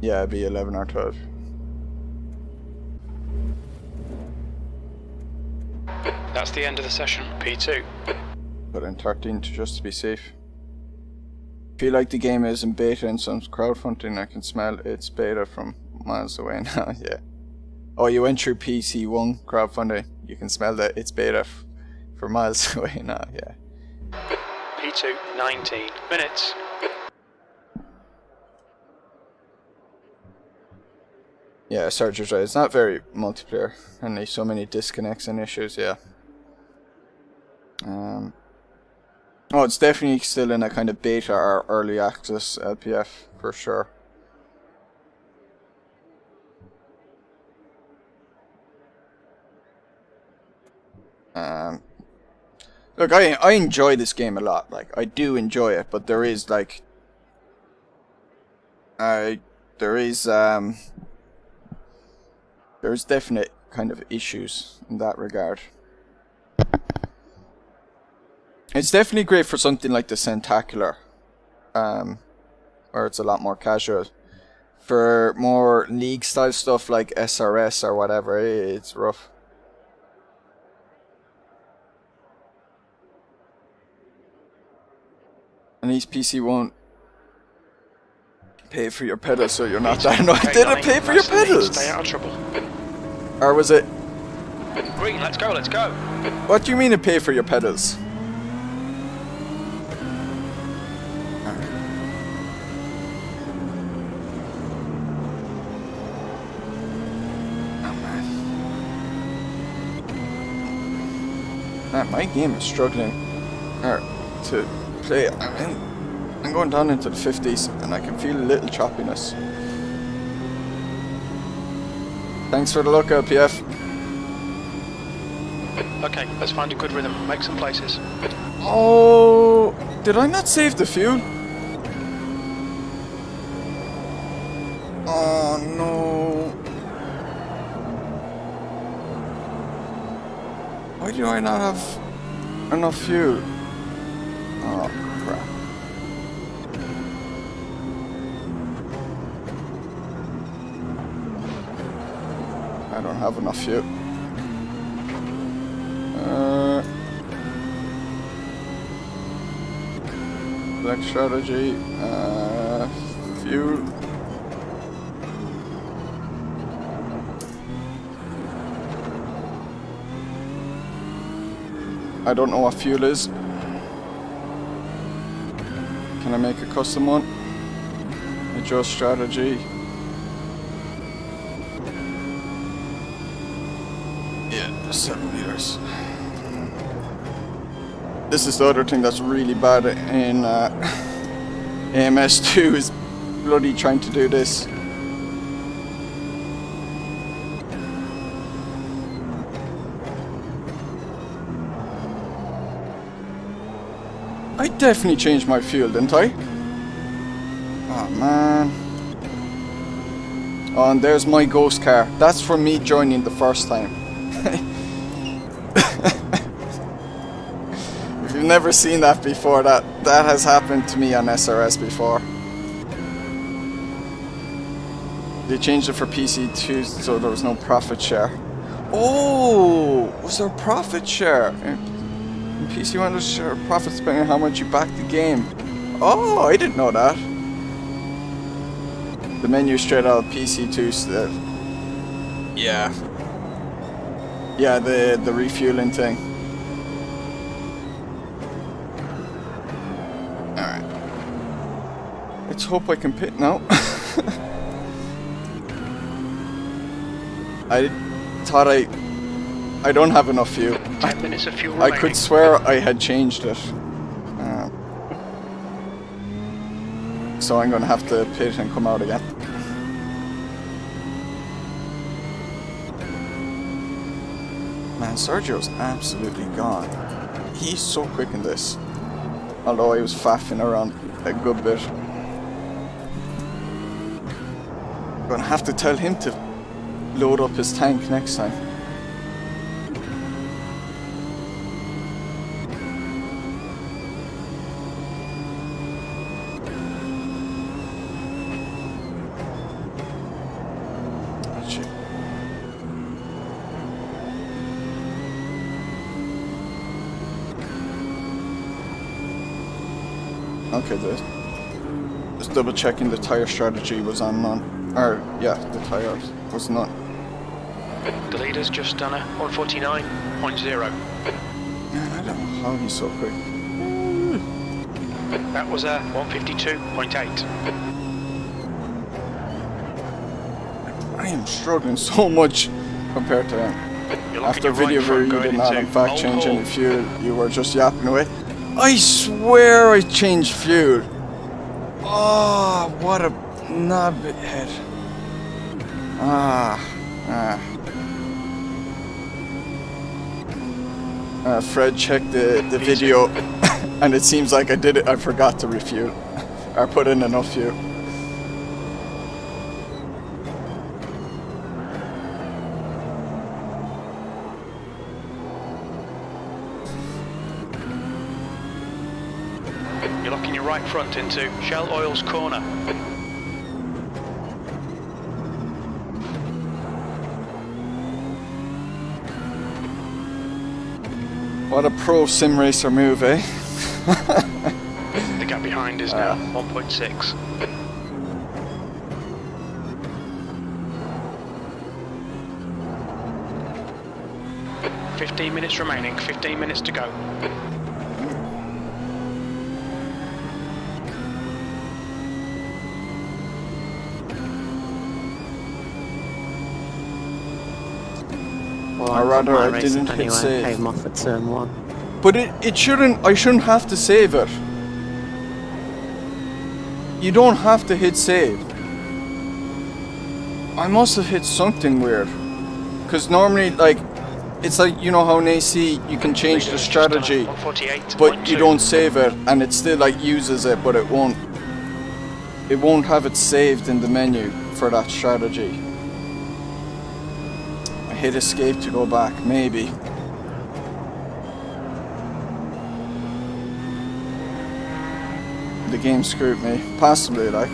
[SPEAKER 1] Yeah, it'd be 11 or 12.
[SPEAKER 2] That's the end of the session, P2.
[SPEAKER 1] Put in 13 just to be safe. Feel like the game is in beta and some crowdfunding. I can smell its beta from miles away now. Yeah. Oh, you went through PC1 crowdfunding. You can smell that it's beta for miles away now. Yeah.
[SPEAKER 2] P2, 19 minutes.
[SPEAKER 1] Yeah, Sergio's right. It's not very multiplayer, and there's so many disconnects and issues. Yeah. Oh, it's definitely still in a kind of beta or early access LPF for sure. Look, I enjoy this game a lot. Like, I do enjoy it, but there is like, there's definite kind of issues in that regard. It's definitely great for something like the Centacular, where it's a lot more casual. For more league style stuff like SRS or whatever, it's rough. And these PC won't pay for your pedals, so you're not that annoyed. Did it pay for your pedals?
[SPEAKER 2] Stay out of trouble.
[SPEAKER 1] Or was it...
[SPEAKER 2] Green, let's go, let's go.
[SPEAKER 1] What do you mean it pay for your pedals? Man, my game is struggling to play. I'm going down into the 50s and I can feel a little choppiness. Thanks for the look, LPF.
[SPEAKER 2] Okay, let's find a good rhythm, make some places.
[SPEAKER 1] Oh, did I not save the fuel? Oh no. Why do I not have enough fuel? Oh crap. I don't have enough fuel. Black strategy, fuel. I don't know what fuel is. Can I make a custom one? Adjust strategy. Yeah, 7 liters. This is the other thing that's really bad in AMS2 is bloody trying to do this. I definitely changed my fuel, didn't I? Oh man. Oh, and there's my ghost car. That's from me joining the first time. If you've never seen that before, that has happened to me on SRS before. They changed it for PC2 so there was no profit share. Oh, was there a profit share? In PC1 there's share profit depending on how much you back the game. Oh, I didn't know that. The menu straight out of PC2 still. Yeah. Yeah, the refueling thing. Alright. Let's hope I can pit now. I thought I don't have enough fuel.
[SPEAKER 2] 10 minutes of fuel
[SPEAKER 1] I
[SPEAKER 2] remaining.
[SPEAKER 1] could swear I had changed it. So I'm gonna have to pit and come out again. Man, Sergio's absolutely gone. He's so quick in this. Although he was faffing around a good bit. I'm gonna have to tell him to load up his tank next time. Okay, just double checking the tire strategy was on none. Or, yeah, the tires was none.
[SPEAKER 2] The leader's just done a 149.0.
[SPEAKER 1] Man, I don't know how he's so quick.
[SPEAKER 2] That was a 152.8.
[SPEAKER 1] I am struggling so much compared to him.
[SPEAKER 2] You're
[SPEAKER 1] After
[SPEAKER 2] looking
[SPEAKER 1] video
[SPEAKER 2] right
[SPEAKER 1] where
[SPEAKER 2] front
[SPEAKER 1] you
[SPEAKER 2] going
[SPEAKER 1] did not
[SPEAKER 2] into
[SPEAKER 1] in fact
[SPEAKER 2] Old
[SPEAKER 1] change
[SPEAKER 2] Hall.
[SPEAKER 1] any fuel, you were just yapping away. I swear I changed fuel. Oh, what a knobhead. Fred checked the video and it seems like I forgot to refuel. Or put in enough fuel.
[SPEAKER 2] You're locking your right front into Shell Oil's corner.
[SPEAKER 1] What a pro sim racer move, eh?
[SPEAKER 2] The gap behind is now 1.6. $15 minutes remaining, 15 minutes to go.
[SPEAKER 3] Well,
[SPEAKER 1] Or rather,
[SPEAKER 3] my
[SPEAKER 1] I
[SPEAKER 3] race
[SPEAKER 1] didn't hit
[SPEAKER 3] anyway,
[SPEAKER 1] save.
[SPEAKER 3] came off at turn 1.
[SPEAKER 1] But I shouldn't have to save it. You don't have to hit save. I must have hit something weird. Because normally, like, it's like, you know how in AC you can change the strategy, but you don't save it, and it still, like, uses it, but it won't have it saved in the menu for that strategy. I hit escape to go back, maybe. The game screwed me, possibly, like.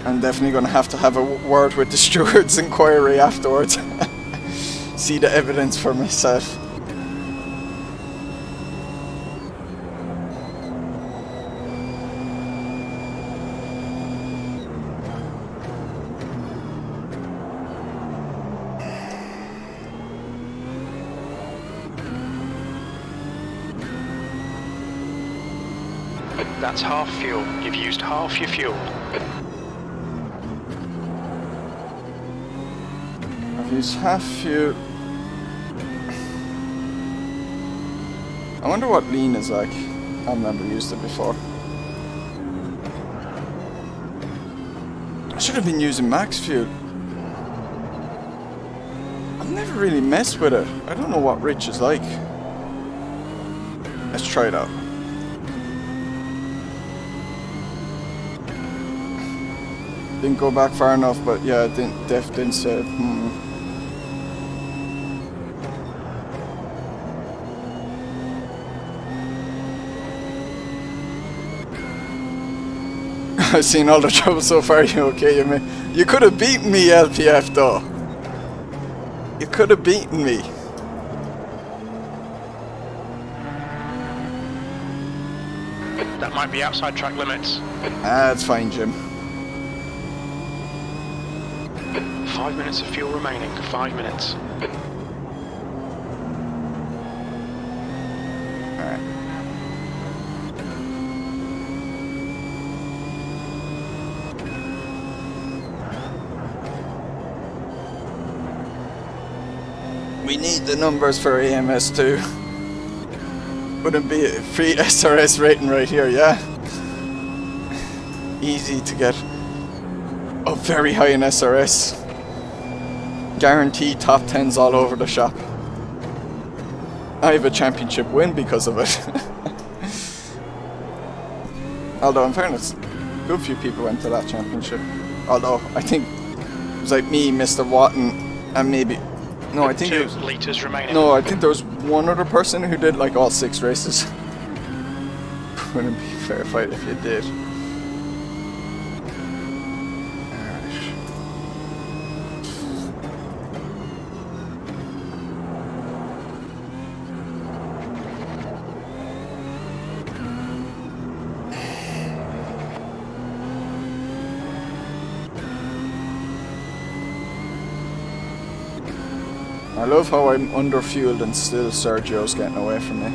[SPEAKER 1] I'm definitely gonna have to have a word with the steward's inquiry afterwards. See the evidence for myself.
[SPEAKER 2] That's half fuel. You've used half your fuel.
[SPEAKER 1] I've used half fuel. I wonder what lean is like. I've never used it before. I should have been using max fuel. I've never really messed with it. I don't know what rich is like. Let's try it out. Didn't go back far enough, but yeah, Def didn't say. I've seen all the trouble so far. You okay? You could have beaten me, LPF, though. You could have beaten me.
[SPEAKER 2] That might be outside track limits.
[SPEAKER 1] Ah, it's fine, Jim.
[SPEAKER 2] 5 minutes of fuel remaining. 5 minutes.
[SPEAKER 1] Alright. We need the numbers for AMS2. Wouldn't be a free SRS rating right here, yeah? Easy to get up very high in SRS. Guaranteed top 10s all over the shop. I have a championship win because of it. Although in fairness, a good few people went to that championship. Although I think it was like me, Mr. Watton, and maybe no, I think
[SPEAKER 2] 2 litres remaining.
[SPEAKER 1] no, I think there was one other person who did like all 6 races. Wouldn't be a fair fight if you did. I love how I'm under-fueled and still Sergio's getting away from me.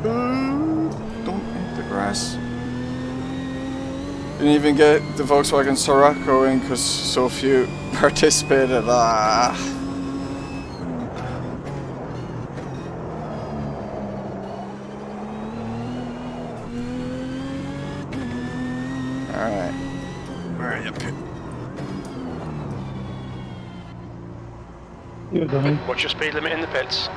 [SPEAKER 1] Don't hit the grass. Didn't even get the Volkswagen Scirocco in because so few participated. Ah. Alright. Where are you?
[SPEAKER 4] You're done.
[SPEAKER 2] What's your speed limit in the pits?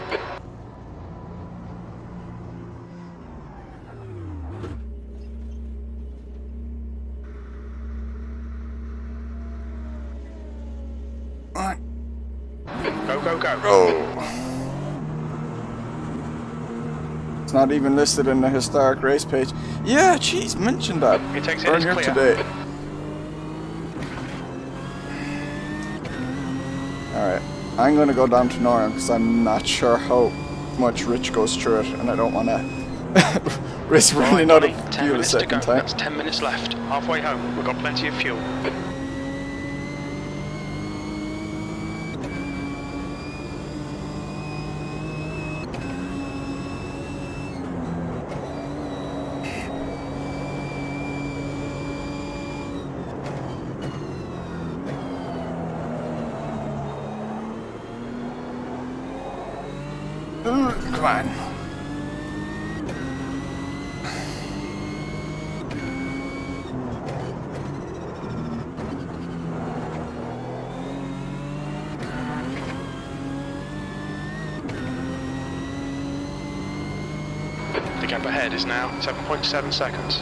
[SPEAKER 2] Go, go, go.
[SPEAKER 1] Oh. It's not even listed in the historic race page. Yeah, jeez, mentioned that
[SPEAKER 2] It takes it
[SPEAKER 1] earlier
[SPEAKER 2] as clear.
[SPEAKER 1] today. Alright, I'm gonna go down to Norham because I'm not sure how much Rich goes through it and I don't want to risk running out of
[SPEAKER 2] 10
[SPEAKER 1] fuel a
[SPEAKER 2] minutes to
[SPEAKER 1] second
[SPEAKER 2] go.
[SPEAKER 1] time.
[SPEAKER 2] That's 10 minutes left. Halfway home, we've got plenty of fuel.
[SPEAKER 1] Come on.
[SPEAKER 2] The gap ahead is now 7.7 seconds.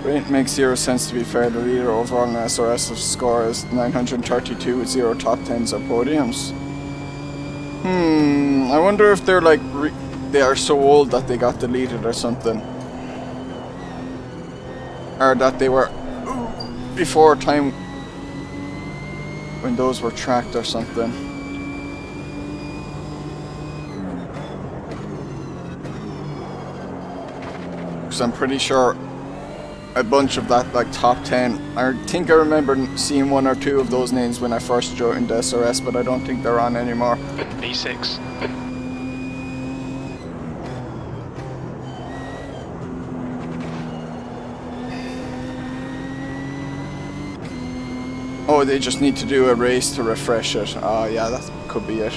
[SPEAKER 1] It makes zero sense to be fair. The leader overall in SRS score is 932 with 0 top 10s or podiums. I wonder if they're like they are so old that they got deleted or something, or that they were before time when those were tracked or something. Because I'm pretty sure a bunch of that, like top 10, I think I remember seeing 1 or 2 of those names when I first joined SRS, but I don't think they're on anymore.
[SPEAKER 2] V6.
[SPEAKER 1] Oh, they just need to do a race to refresh it. Oh yeah, that could be it.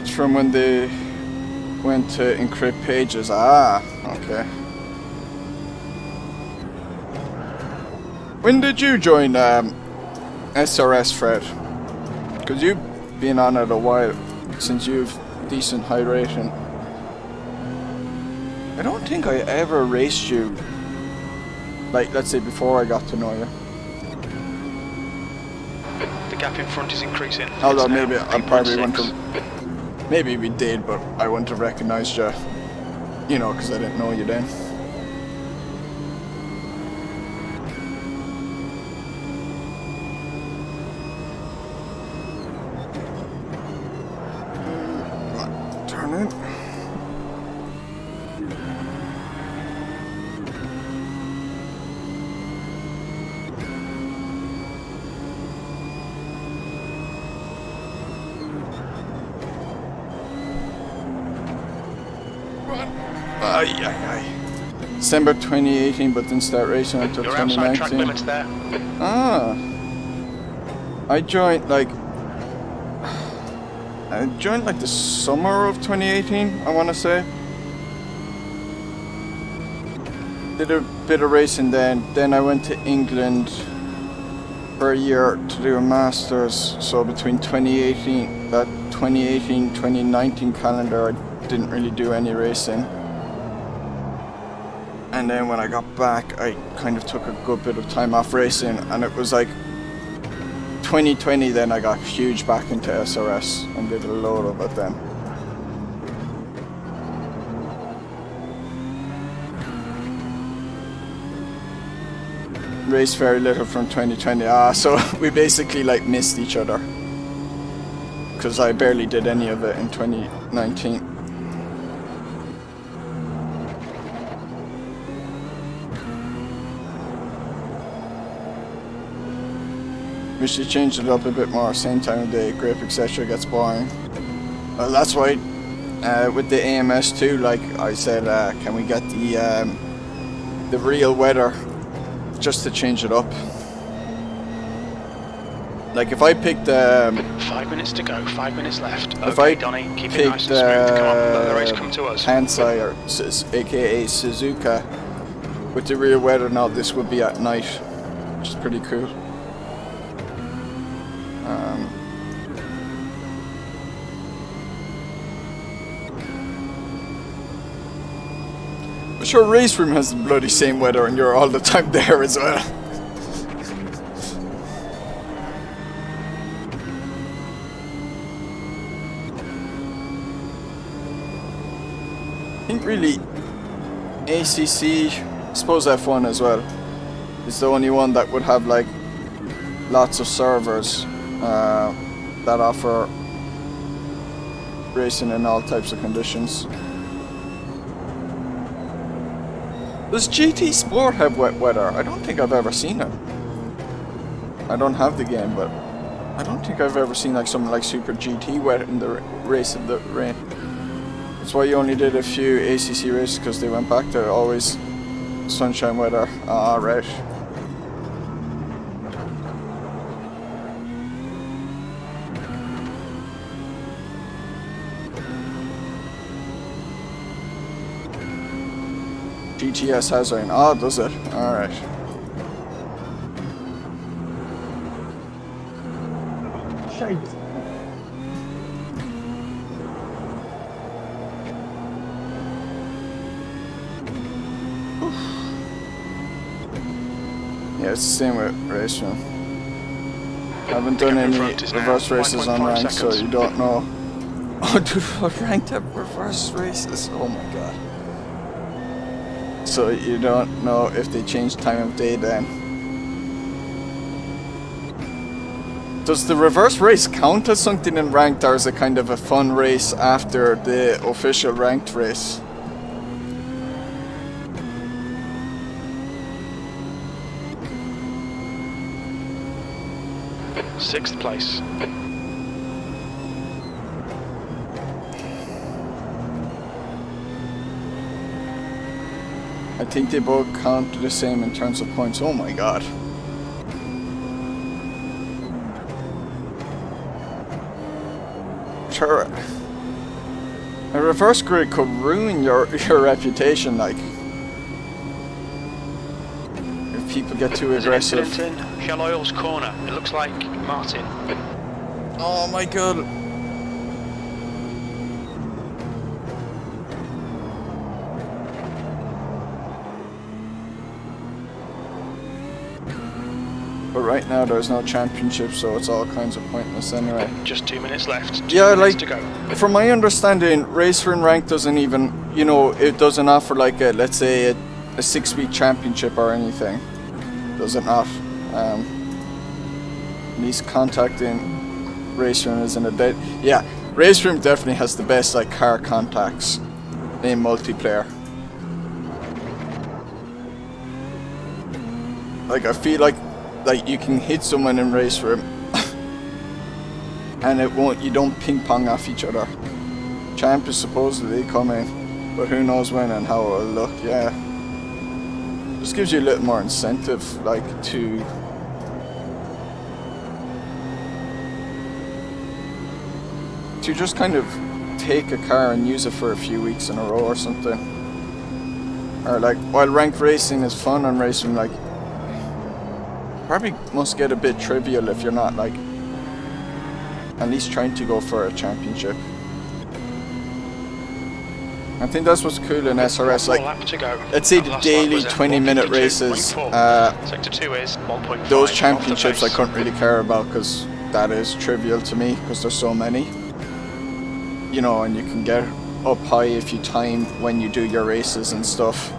[SPEAKER 1] It's from when they went to encrypt pages. Ah, okay. When did you join SRS, Fred? Because you've been on it a while, since you've decent high rating. I don't think I ever raced you, like, let's say before I got to know you.
[SPEAKER 2] The gap in front is increasing.
[SPEAKER 1] Although
[SPEAKER 2] It's now
[SPEAKER 1] maybe I probably
[SPEAKER 2] 8.6.
[SPEAKER 1] wouldn't have, maybe we did, but I wouldn't have recognised you, you know, because I didn't know you then. Turn it. December 2018, but didn't start racing until
[SPEAKER 2] You're outside track
[SPEAKER 1] 2019.
[SPEAKER 2] limits there.
[SPEAKER 1] Ah, I joined like the summer of 2018. I want to say. Did a bit of racing then. Then I went to England for a year to do a masters. So between 2018-2019 calendar, I didn't really do any racing. And then when I got back, I kind of took a good bit of time off racing, and it was like 2020 then I got huge back into SRS and did a load of it then. Raced very little from 2020, so we basically like missed each other. Because I barely did any of it in 2019. We should change it up a bit more, same time of day, grip etc. gets boring. Well, that's why with the AMS2, like I said, can we get the real weather just to change it up? Like if I picked
[SPEAKER 2] 5 minutes to go, 5 minutes left.
[SPEAKER 1] If
[SPEAKER 2] Okay,
[SPEAKER 1] I
[SPEAKER 2] Donny, keep it
[SPEAKER 1] picked
[SPEAKER 2] nice and smooth. Come on, let the race come to us.
[SPEAKER 1] Kansai, or aka Suzuka, with the real weather now, this would be at night, which is pretty cool. But sure, Race Room has the bloody same weather and you're all the time there as well. I think really ACC, I suppose F1 as well, is the only one that would have like lots of servers that offer racing in all types of conditions. Does GT Sport have wet weather? I don't think I've ever seen it. I don't have the game, but I don't think I've ever seen like something like Super GT wet in the race in the rain. That's why you only did a few ACC races, because they went back to always sunshine weather. Ah, right. GTS has rain. Ah, does it? Alright.
[SPEAKER 4] Shite.
[SPEAKER 1] Yeah, it's the same with race room. Haven't done any reverse races on ranked, so you don't know. Oh, dude, I ranked at reverse races. Oh my god. So you don't know if they change time of day then. Does the reverse race count as something in ranked, or is it kind of a fun race after the official ranked race?
[SPEAKER 2] Sixth place.
[SPEAKER 1] I think they both count the same in terms of points. Oh my god. Sure. A reverse grid could ruin your reputation, like, if people get too
[SPEAKER 2] There's an
[SPEAKER 1] aggressive.
[SPEAKER 2] incident in Shell Oil's corner. It looks like Martin.
[SPEAKER 1] Oh my god. But right now there's no championship, so it's all kinds of pointless anyway.
[SPEAKER 2] Just 2 minutes left.
[SPEAKER 1] Yeah,
[SPEAKER 2] 2 minutes
[SPEAKER 1] like,
[SPEAKER 2] to go.
[SPEAKER 1] from my understanding, Racer and Rank doesn't even, you know, it doesn't offer like a, let's say, a 6-week championship or anything. Does it not? At least contacting Raceroom isn't a bit. Yeah, Raceroom definitely has the best like car contacts in multiplayer. Like I feel like you can hit someone in Raceroom and it won't. You don't ping pong off each other. Champ is supposedly coming, but who knows when and how it'll look. Yeah. Just gives you a little more incentive, like, to just kind of take a car and use it for a few weeks in a row or something. Or like, while ranked racing is fun on racing, like, probably must get a bit trivial if you're not like at least trying to go for a championship. I think that's what's cool in SRS, like, let's say the daily 20-minute races, those championships I couldn't really care about because that is trivial to me because there's so many. You know, and you can get up high if you time when you do your races and stuff.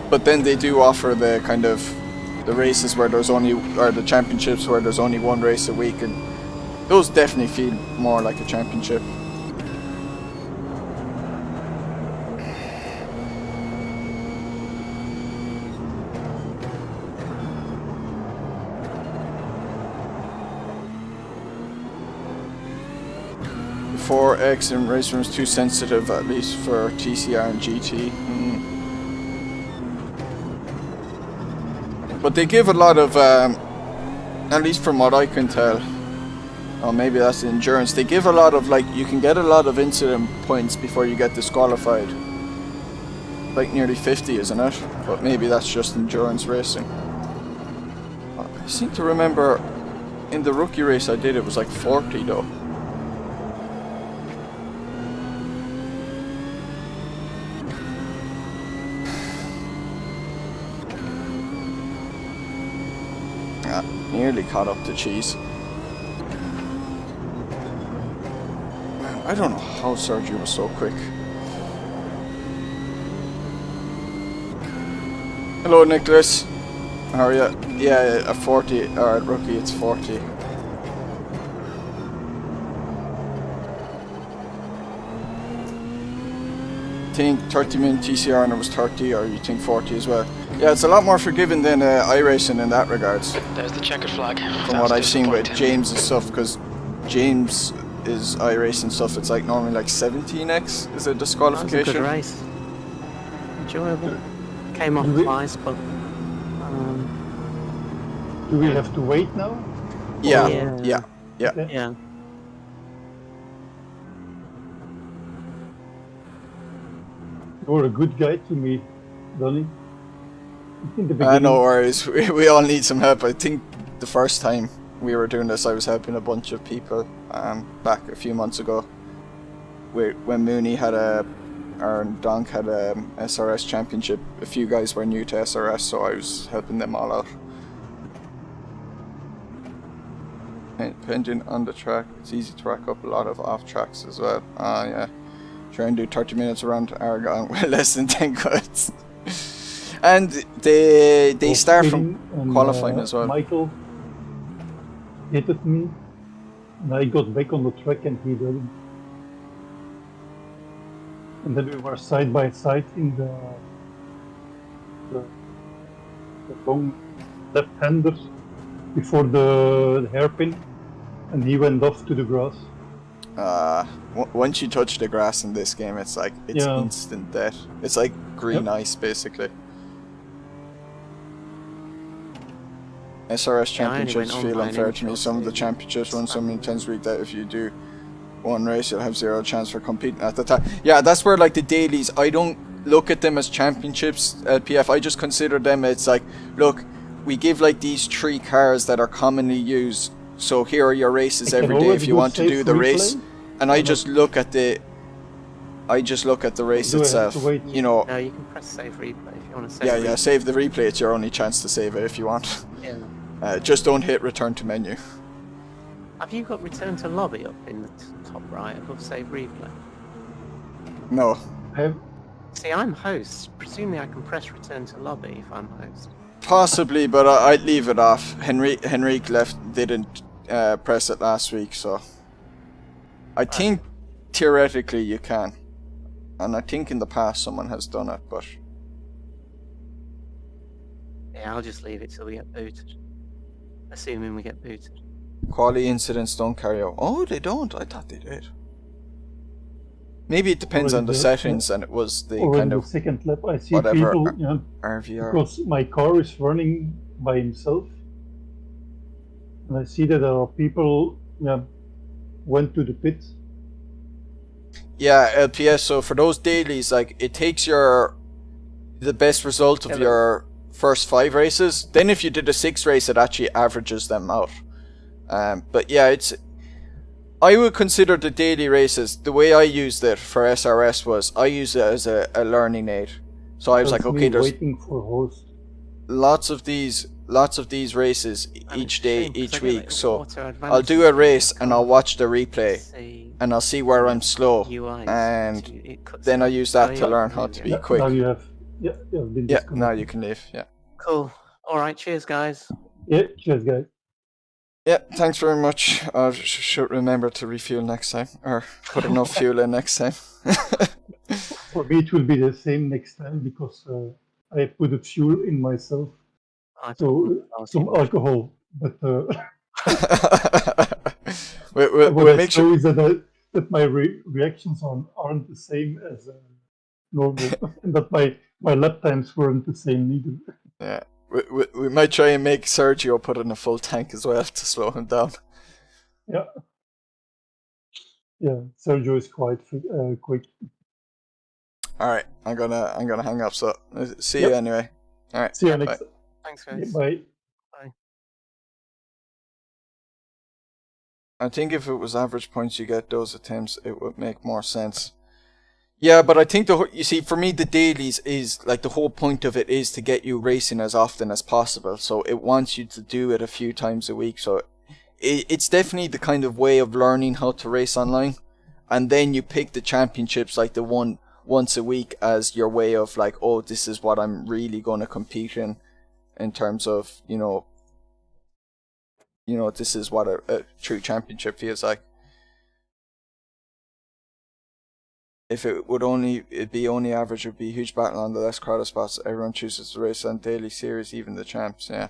[SPEAKER 1] But then they do offer the kind of the races where there's only, or the championships where there's only one race a week, and those definitely feel more like a championship. Four X in race room is too sensitive, at least for TCR and GT. But they give a lot of, at least from what I can tell, or maybe that's the endurance, they give a lot of, like, you can get a lot of incident points before you get disqualified. Like nearly 50, isn't it? But maybe that's just endurance racing. I seem to remember in the rookie race I did, it was like 40 though. Nearly caught up to cheese. I don't know how Sergio was so quick. Hello Nicholas, how are you? Yeah, a 40, or at rookie it's 40. I think 30-minute TCR and it was 30, or you think 40 as well? Yeah, it's a lot more forgiving than iRacing in that regards.
[SPEAKER 2] There's the checkered flag.
[SPEAKER 1] From what I've seen with James and stuff, because James is iRacing stuff, it's like normally like 17x is a disqualification.
[SPEAKER 3] That was a good race. Enjoyable. Came off twice, but
[SPEAKER 4] do we have to wait now?
[SPEAKER 1] Yeah,
[SPEAKER 3] Yeah.
[SPEAKER 1] yeah.
[SPEAKER 4] You're a good guy to me, Donny.
[SPEAKER 1] No worries, we all need some help. I think the first time we were doing this I was helping a bunch of people back a few months ago when Mooney had or Donk had a SRS championship. A few guys were new to SRS, so I was helping them all out. Depending on the track, it's easy to rack up a lot of off tracks as well. Yeah, try and do 30 minutes around Aragon with less than 10 cuts. And they start from qualifying as well.
[SPEAKER 4] Michael hit at me, and I got back on the track and he didn't. And then we were side by side in the long left-handers before the hairpin, and he went off to the grass.
[SPEAKER 1] Once you touch the grass in this game, it's like, it's instant death. It's like green ice, basically. SRS championships feel unfair to me. Some of the championships run so many intense week that if you do one race, you'll have zero chance for competing at the time. Yeah, that's where like the dailies, I don't look at them as championships, LPF. I just consider them, it's like, look, we give like these 3 cars that are commonly used, so here are your races every day if you want to do the race. And I just look at the race itself. You know.
[SPEAKER 3] No, you can press save replay if you want to save.
[SPEAKER 1] Yeah, save the replay. It's your only chance to save it if you want.
[SPEAKER 3] Yeah.
[SPEAKER 1] Just don't hit return to menu.
[SPEAKER 3] Have you got return to lobby up in the top right above save replay?
[SPEAKER 1] No.
[SPEAKER 3] See, I'm host. Presumably I can press return to lobby if I'm host.
[SPEAKER 1] Possibly, but I'd leave it off. Henrique didn't press it last week, so I think theoretically you can, and I think in the past someone has done it, but
[SPEAKER 3] yeah, I'll just leave it till we get booted. Assuming we get booted.
[SPEAKER 1] quality incidents don't carry out. Oh, they don't. I thought they did. Maybe it depends on the settings, and it was the kind of
[SPEAKER 4] second lap. I see
[SPEAKER 1] whatever
[SPEAKER 4] people,
[SPEAKER 1] RVR.
[SPEAKER 4] because my car is running by himself, and I see that there are people went to the pit.
[SPEAKER 1] Yeah, LPS. So for those dailies, like it takes the best result of your first 5 races. Then if you did a 6th race, it actually averages them out. But yeah, I would consider the daily races, the way I used it for SRS was, I used it as a learning aid. So I was like, okay, there's
[SPEAKER 4] waiting for host.
[SPEAKER 1] lots of these races each day, each week. So I'll do a race and I'll watch the replay and I'll see where I'm slow, and then I use that to learn how to be quick.
[SPEAKER 4] Now you have,
[SPEAKER 1] now you can leave. Yeah.
[SPEAKER 3] Cool. All right. Cheers, guys.
[SPEAKER 4] Yeah, cheers, guys.
[SPEAKER 1] Yeah, thanks very much. I should remember to refuel next time, or put enough fuel in next time.
[SPEAKER 4] For me, it will be the same next time because I put the fuel in myself. So some alcohol, but
[SPEAKER 1] we'll make sure
[SPEAKER 4] is that my reactions aren't the same as normal, and that my lap times weren't the same neither.
[SPEAKER 1] Yeah. We might try and make Sergio put in a full tank as well to slow him down.
[SPEAKER 4] Yeah. Yeah, Sergio is quite quick.
[SPEAKER 1] All right, I'm gonna hang up. So see you anyway. All right.
[SPEAKER 4] See you next.
[SPEAKER 3] Thanks, guys.
[SPEAKER 4] Bye.
[SPEAKER 3] Bye.
[SPEAKER 1] I think if it was average points you get those attempts, it would make more sense. Yeah, but I think you see, for me, the dailies is like the whole point of it is to get you racing as often as possible. So it wants you to do it a few times a week. So it's definitely the kind of way of learning how to race online. And then you pick the championships, like the one once a week, as your way of like, oh, this is what I'm really going to compete in terms of, this is what a true championship feels like. If it'd be only average, it would be a huge battle on the less crowded spots. Everyone chooses to race on daily series, even the champs, yeah.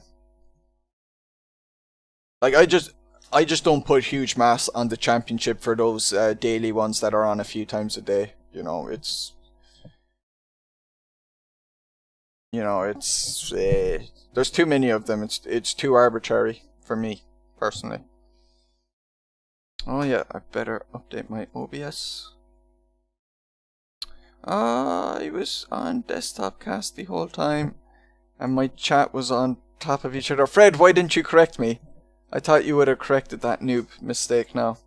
[SPEAKER 1] Like, I just don't put huge mass on the championship for those daily ones that are on a few times a day. There's too many of them. It's too arbitrary for me, personally. Oh yeah, I better update my OBS. I was on desktop cast the whole time, and my chat was on top of each other. Fred, why didn't you correct me? I thought you would have corrected that noob mistake now.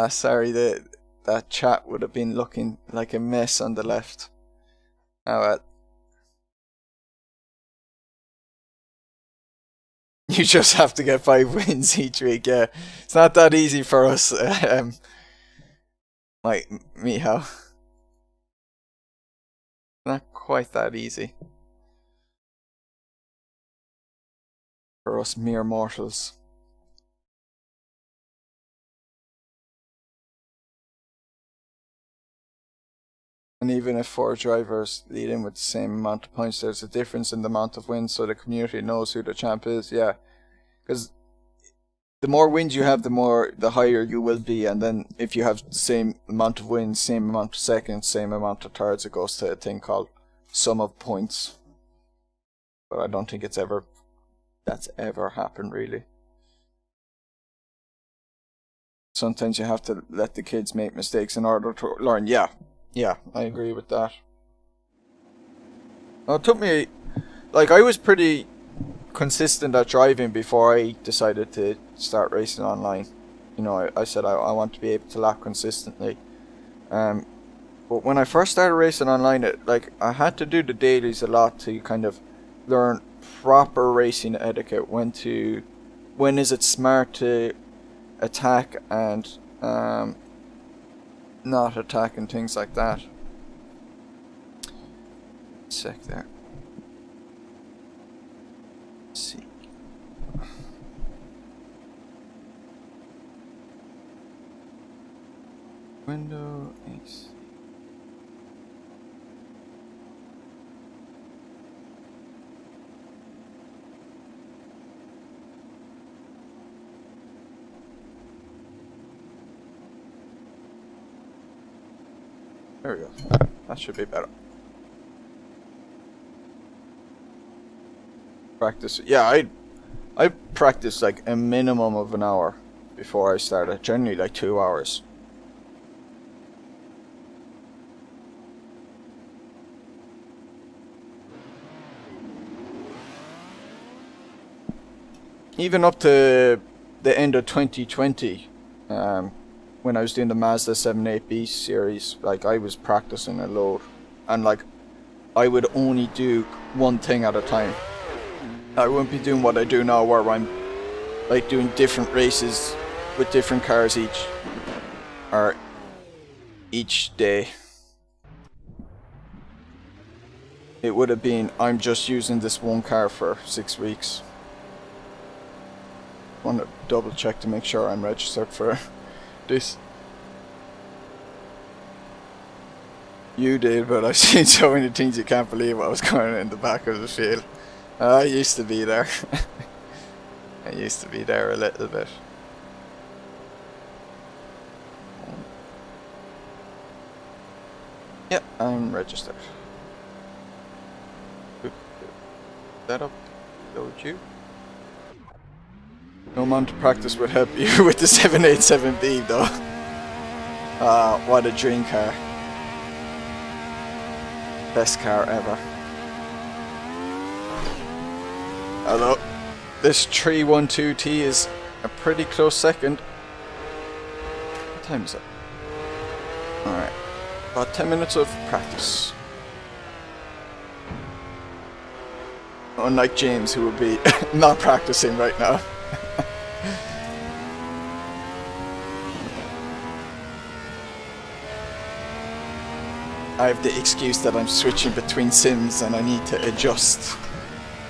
[SPEAKER 1] Sorry, that chat would have been looking like a mess on the left. Oh well. You just have to get 5 wins each week, yeah. It's not that easy for us. Like, Miho. Not quite that easy. For us mere mortals. And even if 4 drivers lead in with the same amount of points, there's a difference in the amount of wins, so the community knows who the champ is, yeah. Because the more wins you have, the higher you will be, and then if you have the same amount of wins, same amount of seconds, same amount of thirds, it goes to a thing called sum of points. But I don't think that's ever happened really. sometimes you have to let the kids make mistakes in order to learn. Yeah, I agree with that. Well, it took me, like, I was pretty consistent at driving before I decided to start racing online. You know, I said I want to be able to lap consistently. But when I first started racing online, I had to do the dailies a lot to kind of learn proper racing etiquette. When is it smart to attack and not attack and things like that. Sec there. Let's see. Window AC. There we go. That should be better. Practice. Yeah, I practiced like a minimum of an hour before I started. Generally like 2 hours. Even up to the end of 2020, when I was doing the Mazda 7.8B series, like I was practicing a load, and like I would only do one thing at a time. I wouldn't be doing what I do now, where I'm like doing different races with different cars each day. It would have been, I'm just using this one car for 6 weeks. Want to double check to make sure I'm registered for this. You did, but I've seen so many things you can't believe what was going in the back of the field. I used to be there. I used to be there a little bit. Yep, I'm registered. Setup, load you. No amount of practice would help you with the 787B though. What a dream car. Best car ever. Although this 312T is a pretty close second. What time is it? Alright. About 10 minutes of practice. Unlike James, who will be not practicing right now. I have the excuse that I'm switching between sims and I need to adjust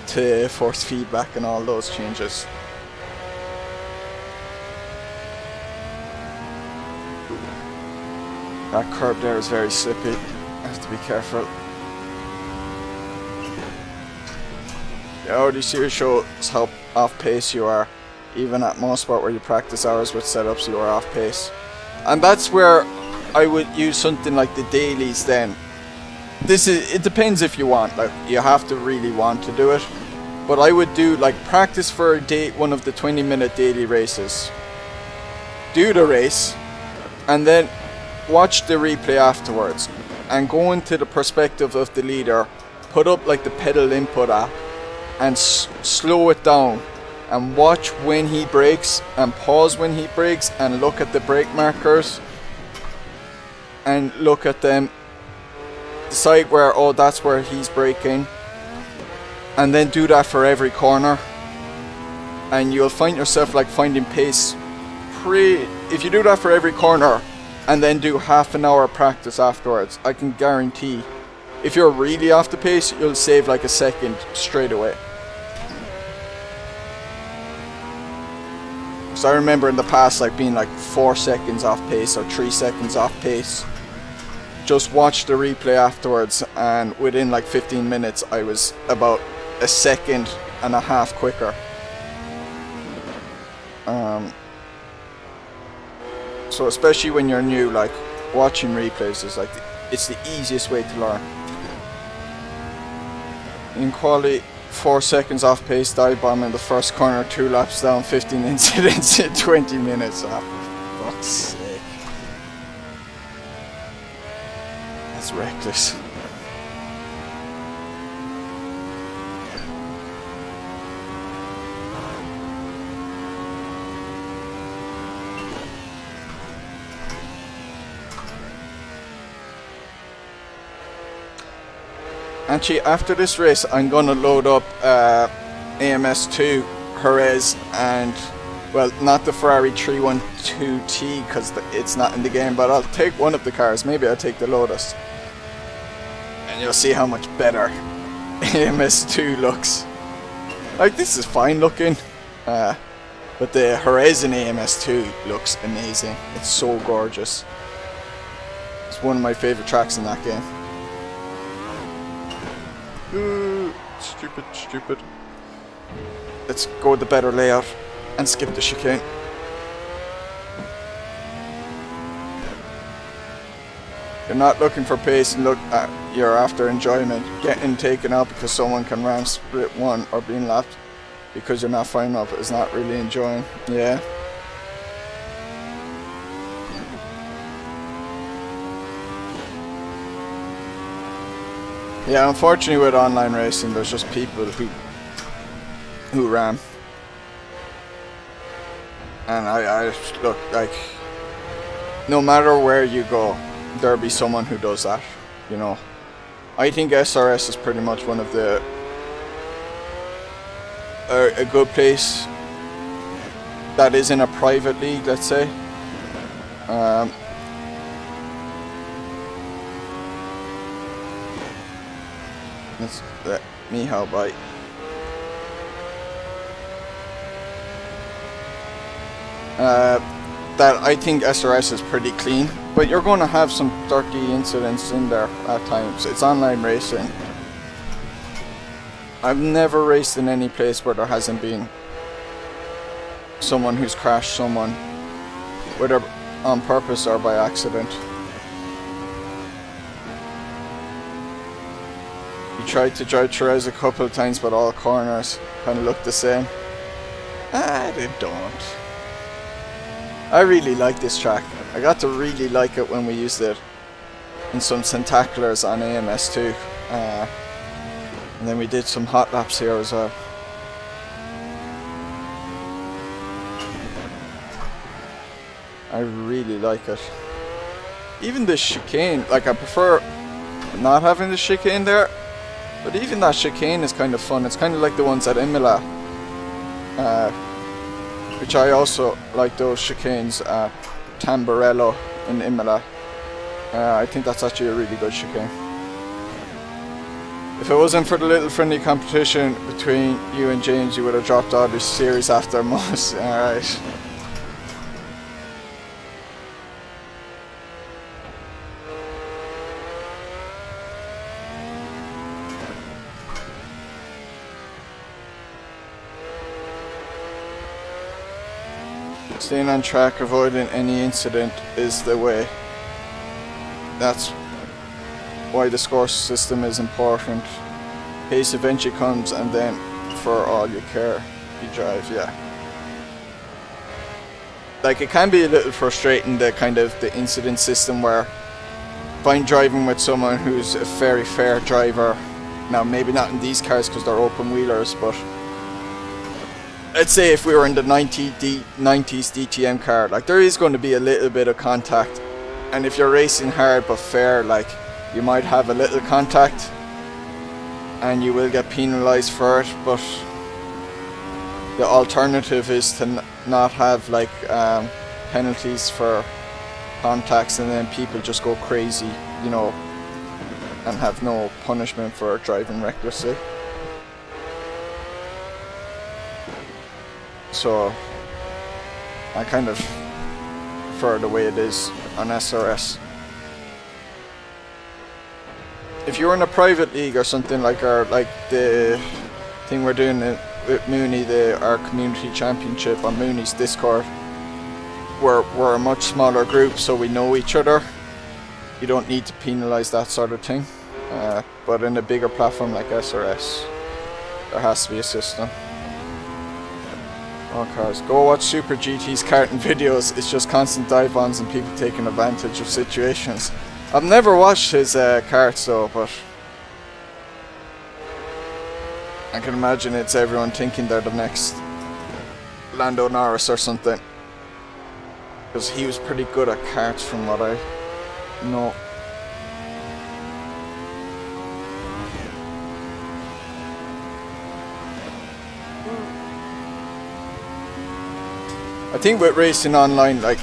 [SPEAKER 1] to force feedback and all those changes. That curb there is very slippy. I have to be careful. The Audi series shows how off pace you are. Even at Motorsport where you practice hours with setups, you are off pace. And that's where I would use something like the dailies then. It depends if you want, like you have to really want to do it. But I would do like practice for a day, one of the 20-minute daily races. Do the race and then watch the replay afterwards and go into the perspective of the leader, put up like the pedal input app and slow it down and watch when he brakes and pause when he brakes and look at the brake markers and look at them, decide where, oh, that's where he's braking, and then do that for every corner, and you'll find yourself like finding pace if you do that for every corner and then do half an hour practice afterwards, I can guarantee if you're really off the pace, you'll save like a second straight away. So I remember in the past like being like 4 seconds off pace or 3 seconds off pace. Just watch the replay afterwards and within like 15 minutes I was about a second and a half quicker. So especially when you're new, like watching replays is like it's the easiest way to learn. In quali, 4 seconds off pace, dive bomb in the first corner, 2 laps down, 15 incidents in 20 minutes. Fuck's God's sake. That's reckless. Actually, after this race, I'm gonna load up AMS2, Jerez, and well, not the Ferrari312T because it's not in the game, but I'll take one of the cars. Maybe I'll take the Lotus, and you'll see how much better AMS2 looks. Like, this is fine looking, but the Jerez in AMS2 looks amazing. It's so gorgeous. It's one of my favorite tracks in that game. Stupid. Let's go with the better layout and skip the chicane. You're not looking for pace, and you're after enjoyment. Getting taken out because someone can ram split one or being lapped because you're not fine enough is not really enjoying. Yeah. Yeah, unfortunately with online racing, there's just people who ram. And I look, like, no matter where you go, there'll be someone who does that, you know. I think SRS is pretty much one of the a good place that is in a private league, let's say. Let's let me how by. That I think SRS is pretty clean, but you're going to have some dirty incidents in there at times. It's online racing. I've never raced in any place where there hasn't been someone who's crashed someone, whether on purpose or by accident. You tried to drive Jerez a couple of times, but all corners kind of look the same. They don't. I really like this track. I got to really like it when we used it in some Centaculars on AMS2. And then we did some hot laps here as well. I really like it. Even the chicane, like, I prefer not having the chicane there, but even that chicane is kind of fun. It's kind of like the ones at Imola, which I also like those chicanes at Tamburello in Imola. I think that's actually a really good chicane. If it wasn't for the little friendly competition between you and James, you would have dropped out of this series after most. Alright. Staying on track, avoiding any incident is the way. That's why the score system is important. Pace eventually comes, and then for all you care, you drive, yeah. Like, it can be a little frustrating, the kind of the incident system where if I'm driving with someone who's a very fair driver, now maybe not in these cars because they're open wheelers, but let's say if we were in the 90s DTM car, like, there is going to be a little bit of contact, and if you're racing hard but fair, like, you might have a little contact and you will get penalized for it. But the alternative is to not have, like, penalties for contacts, and then people just go crazy, you know, and have no punishment for driving recklessly. So I kind of prefer the way it is on SRS. If you're in a private league or something like the thing we're doing with Mooney, our community championship on Mooney's Discord, we're a much smaller group, so we know each other. You don't need to penalise that sort of thing. But in a bigger platform like SRS, there has to be a system. All cars. Go watch Super GT's karting videos. It's just constant dive bombs and people taking advantage of situations. I've never watched his karts though, but I can imagine it's everyone thinking they're the next Lando Norris or something. Because he was pretty good at karts from what I know. I think with racing online, like,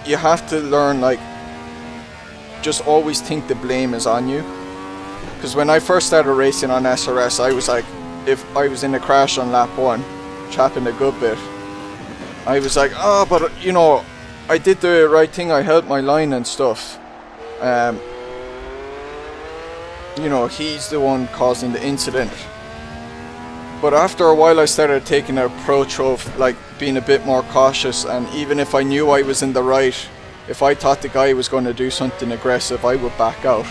[SPEAKER 1] you have to learn, like, just always think the blame is on you. Because when I first started racing on SRS, I was like, if I was in a crash on lap 1, chapping a good bit, I was like, oh, but, you know, I did the right thing, I held my line and stuff. You know, he's the one causing the incident. But after a while I started taking an approach of like being a bit more cautious, and even if I knew I was in the right, if I thought the guy was going to do something aggressive, I would back out.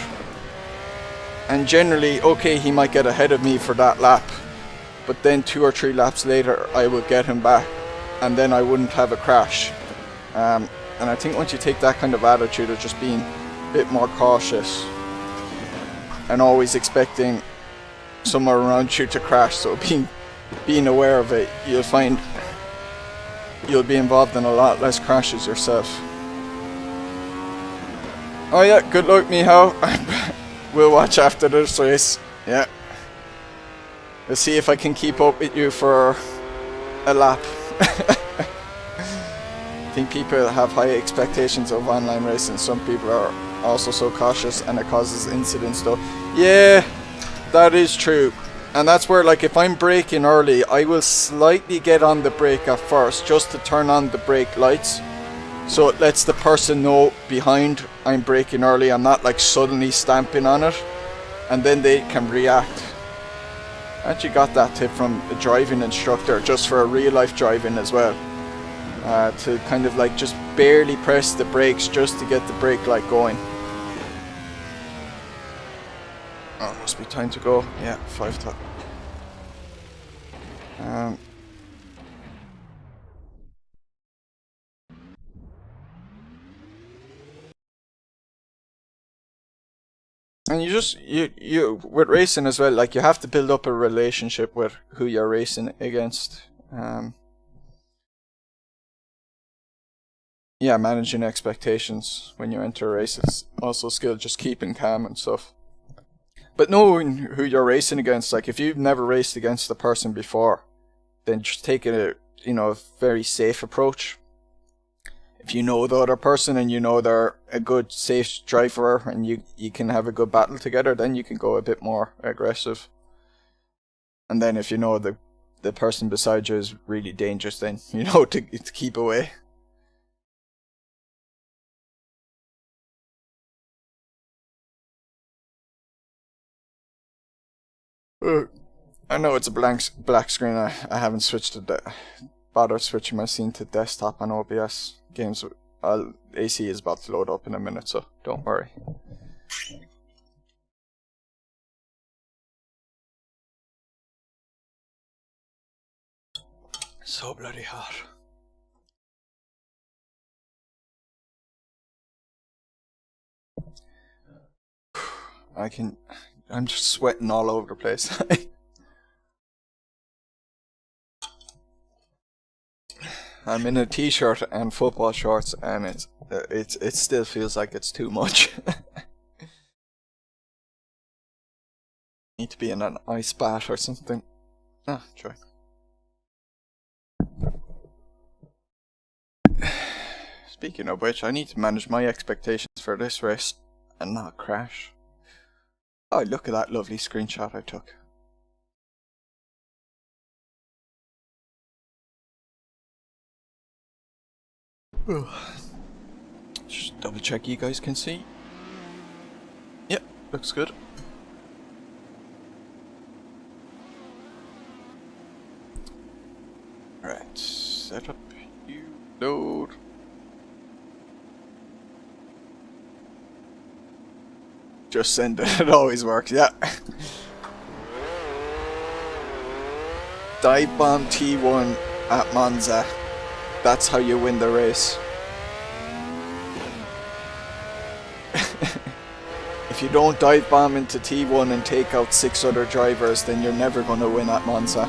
[SPEAKER 1] And generally, okay, he might get ahead of me for that lap, but then 2 or 3 laps later I would get him back, and then I wouldn't have a crash. And I think once you take that kind of attitude of just being a bit more cautious and always expecting somewhere around you to crash, so being aware of it, you'll find you'll be involved in a lot less crashes yourself. Oh yeah, good luck Miho. We'll watch after this race. Yeah, we'll see if I can keep up with you for a lap. I think people have high expectations of online racing. Some people are also so cautious and it causes incidents though. Yeah, that is true. And that's where, like, if I'm braking early, I will slightly get on the brake at first just to turn on the brake lights, so it lets the person know behind I'm braking early. I'm not like suddenly stamping on it, and then they can react. I actually got that tip from a driving instructor just for a real life driving as well, to kind of like just barely press the brakes just to get the brake light going. Oh, must be time to go. Yeah, 5 o'clock. And you with racing as well, like, you have to build up a relationship with who you're racing against. Yeah, managing expectations when you enter a race is also a skill, just keeping calm and stuff. But knowing who you're racing against, like if you've never raced against the person before, then just take a very safe approach. If you know the other person and you know they're a good safe driver and you can have a good battle together, then you can go a bit more aggressive. And then if you know the person beside you is really dangerous, then you know to keep away. I know it's a black screen. I haven't switched bothered switching my scene to desktop on OBS. Games AC is about to load up in a minute, so don't worry. So bloody hot. I'm just sweating all over the place. I'm in a t-shirt and football shorts, and it still feels like it's too much. Need to be in an ice bath or something. Ah, try. Speaking of which, I need to manage my expectations for this race and not crash. Oh, look at that lovely screenshot I took. Just double check you guys can see. Yep, looks good. Right, set up, you load. Just send it, it always works, yeah. Dive Bomb T1 at Monza. That's how you win the race. If you don't dive bomb into T1 and take out 6 other drivers, then you're never going to win at Monza.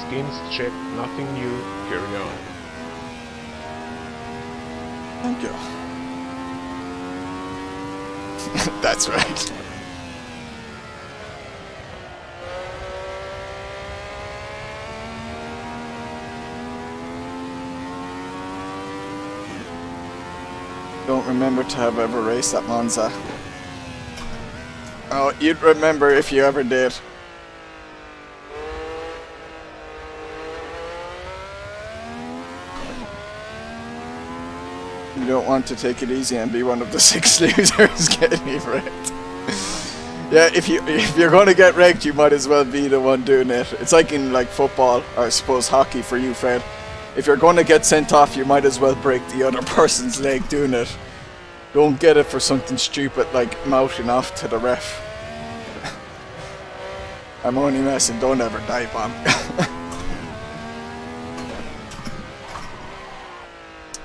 [SPEAKER 5] Skins check, nothing new, carry on.
[SPEAKER 1] Thank you. That's right. Don't remember to have ever raced at Monza. Oh, you'd remember if you ever did. You don't want to take it easy and be one of the 6 losers getting wrecked. Yeah, if you're gonna get wrecked, you might as well be the one doing it. It's like in like football, or I suppose hockey for you, Fred. If you're gonna get sent off, you might as well break the other person's leg doing it. Don't get it for something stupid like mouthing off to the ref. I'm only messing, don't ever dive bomb.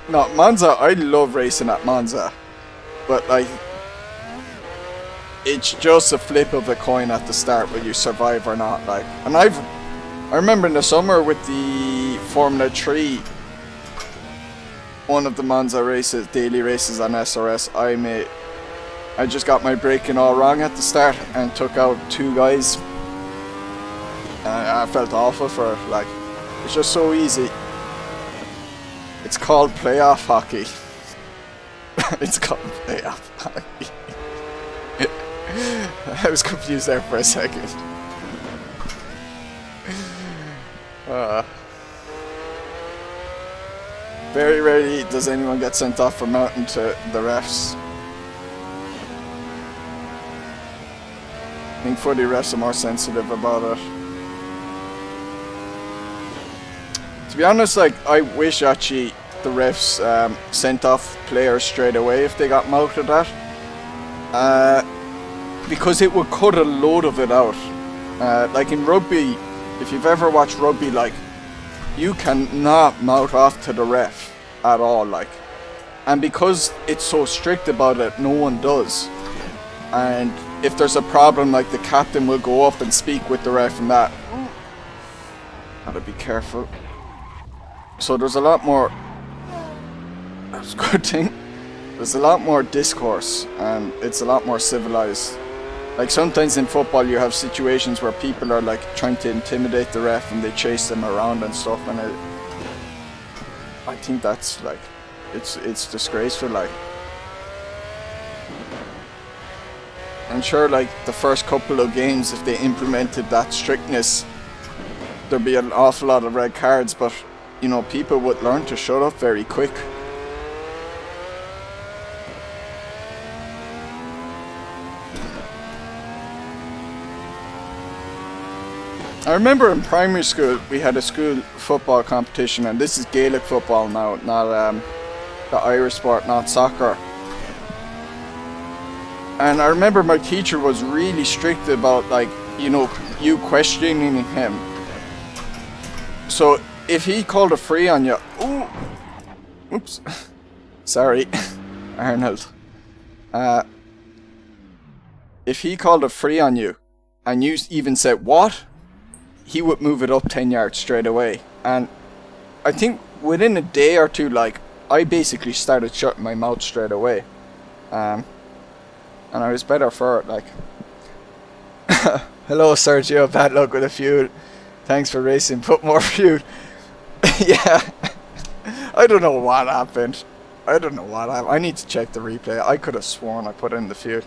[SPEAKER 1] No, Monza, I love racing at Monza, but like, it's just a flip of a coin at the start whether you survive or not. Like, and I remember in the summer with the Formula 3, one of the Monza races, daily races on SRS, I just got my braking all wrong at the start and took out 2 guys. I felt awful for it. Like, it's just so easy. It's called playoff hockey. It's called playoff hockey. I was confused there for a second. Very rarely does anyone get sent off for mounting to the refs. I think footy refs are more sensitive about it. To be honest, like, I wish actually the refs sent off players straight away if they got mouthed at. Because it would cut a load of it out. Like in rugby, if you've ever watched rugby, like, you cannot mouth off to the ref at all, like. And because it's so strict about it, no one does. And if there's a problem, like, the captain will go up and speak with the ref and that. Gotta be careful. So there's a lot more, that's a good thing, there's a lot more discourse and it's a lot more civilized. Like sometimes in football you have situations where people are like trying to intimidate the ref and they chase them around and stuff, and I think that's like, it's disgraceful. Like, I'm sure like the first couple of games, if they implemented that strictness, there'd be an awful lot of red cards, but you know, people would learn to shut up very quick. I remember in primary school we had a school football competition, and this is Gaelic football now, not the Irish sport, not soccer. And I remember my teacher was really strict about, like, you know, you questioning him. So if he called a free on you, ooh, oops, sorry, Arnold. If he called a free on you, and you even said what, he would move it up 10 yards straight away. And I think within a day or two, like, I basically started shutting my mouth straight away. And I was better for it, like. Hello, Sergio, bad luck with the fuel. Thanks for racing, put more fuel. Yeah. I don't know what happened. I need to check the replay. I could have sworn I put in the fuel.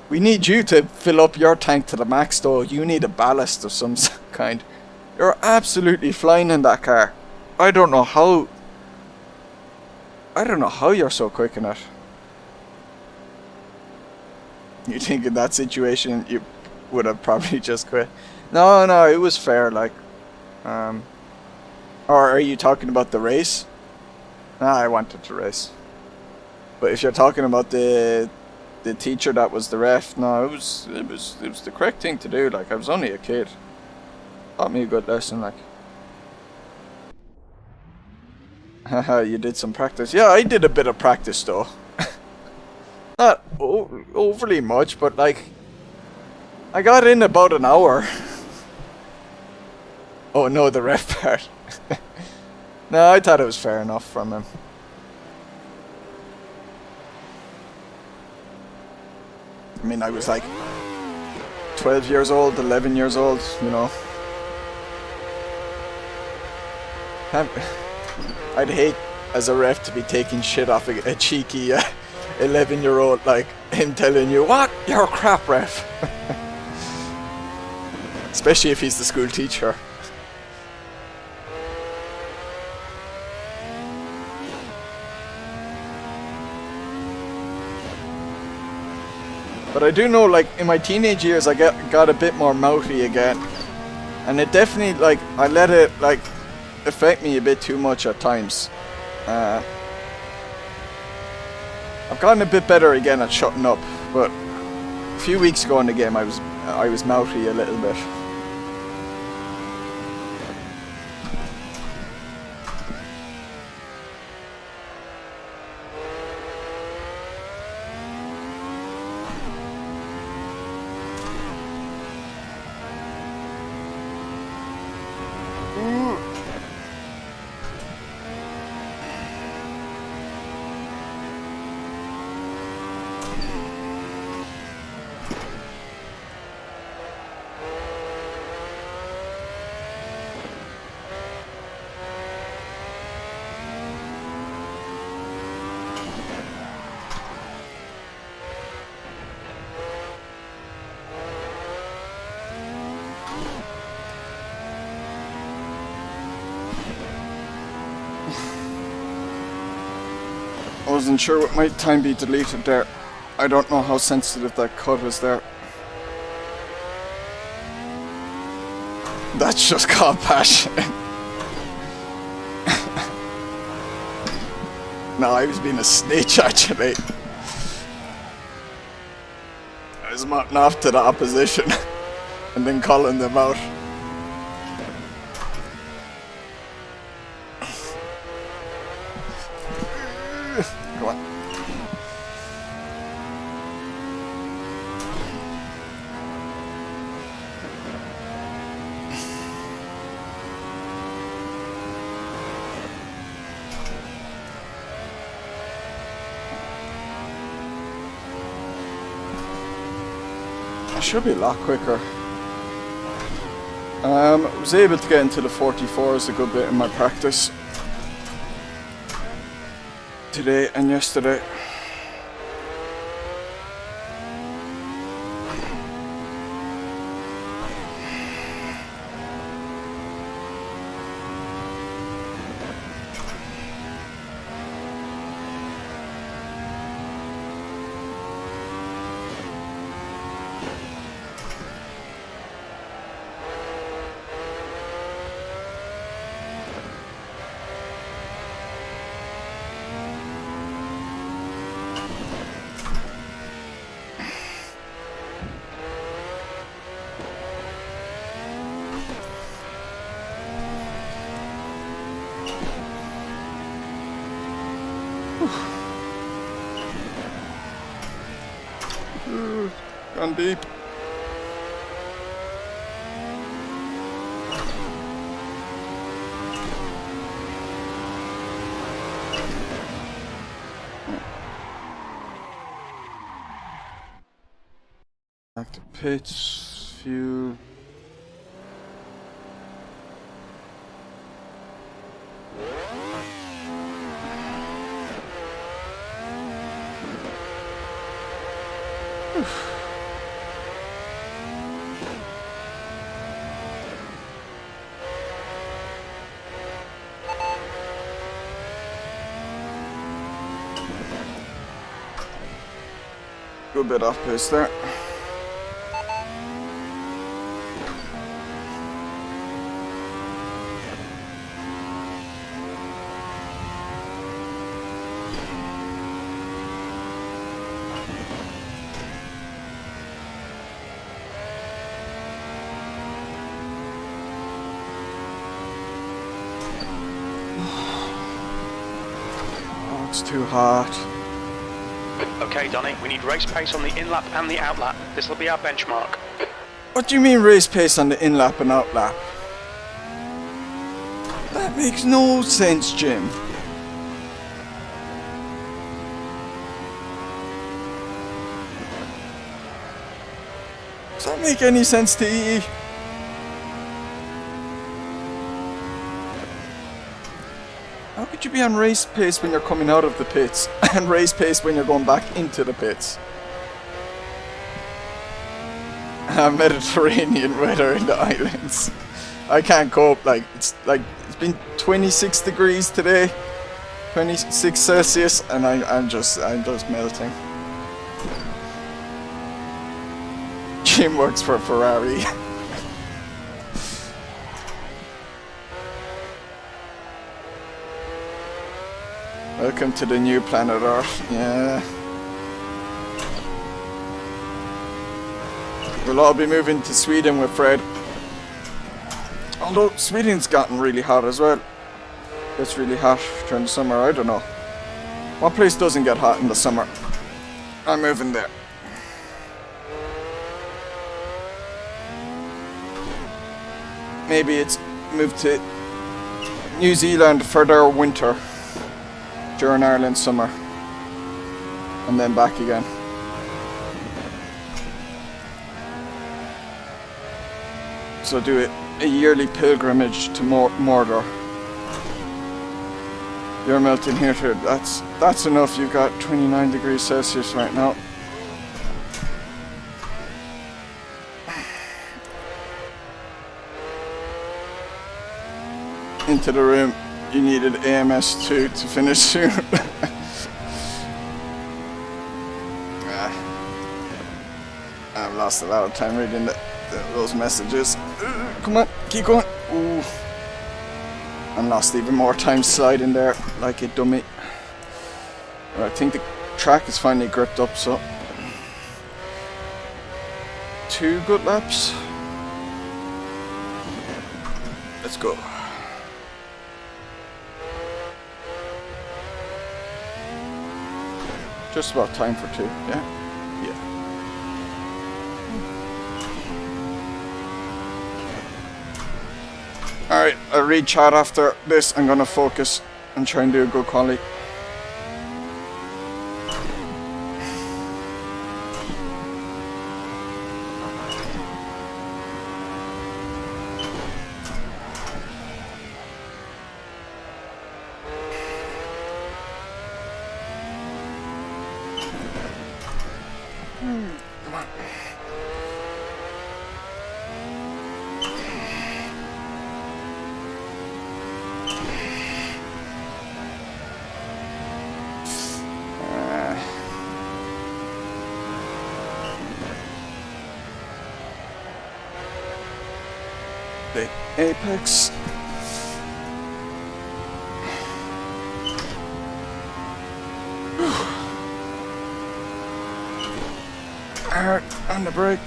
[SPEAKER 1] We need you to fill up your tank to the max though. You need a ballast of some kind. You're absolutely flying in that car. I don't know how you're so quick in it. You think in that situation you would have probably just quit? No, it was fair, like. Or are you talking about the race? Nah, I wanted to race. But if you're talking about the the teacher that was the ref. No, it was the correct thing to do. Like, I was only a kid. Taught me a good lesson, like. Haha, you did some practice. Yeah, I did a bit of practice though. Not overly much, but like, I got in about an hour. Oh no, the ref part. No, I thought it was fair enough from him. I mean, I was like 12 years old, 11 years old, you know. I'd hate as a ref to be taking shit off a cheeky 11-year-old, like him telling you, "What? You're a crap ref." Especially if he's the school teacher. But I do know, like, in my teenage years, I got a bit more mouthy again. And it definitely, like, I let it, like, affect me a bit too much at times. I've gotten a bit better again at shutting up, but a few weeks ago in the game I was mouthy a little bit. I wasn't sure what might time be deleted there. I don't know how sensitive that cut was there. That's just called passion. No, I was being a snitch actually. I was mutting off to the opposition and then calling them out. Come on. I should be a lot quicker. I was able to get into the 44s a good bit in my practice today and yesterday. Gone deep. Back to pits, fuel. Good bit off pace there. Oh, it's too hot.
[SPEAKER 2] Okay, Donny, we need race pace on the in-lap and the out-lap. This will be our benchmark.
[SPEAKER 1] What do you mean race pace on the in-lap and out-lap? That makes no sense, Jim. Does that make any sense to EE? How could you be on race pace when you're coming out of the pits and race pace when you're going back into the pits? Mediterranean weather in the islands. I can't cope. Like it's been 26 degrees today, 26 Celsius, and I'm just melting. Jim works for Ferrari. Welcome to the new planet Earth. Yeah. We'll all be moving to Sweden with Fred. Although Sweden's gotten really hot as well. It's really hot during the summer, I don't know. What place doesn't get hot in the summer? I'm moving there. Maybe it's moved to New Zealand for their winter during Ireland's summer. And then back again. So do it. A yearly pilgrimage to Mordor. You're melting here too. That's enough. You've got 29 degrees Celsius right now. Into the room. You needed AMS2 to finish soon. I've lost a lot of time reading those messages. Come on, keep going. Ooh. And lost even more time sliding there like a dummy. But I think the track is finally gripped up, so 2 good laps. Let's go. Just about time for 2, yeah? Yeah. Alright, I'll read chat after this. I'm gonna focus and try and do a good quality. Come on. The apex. Hard on the brake.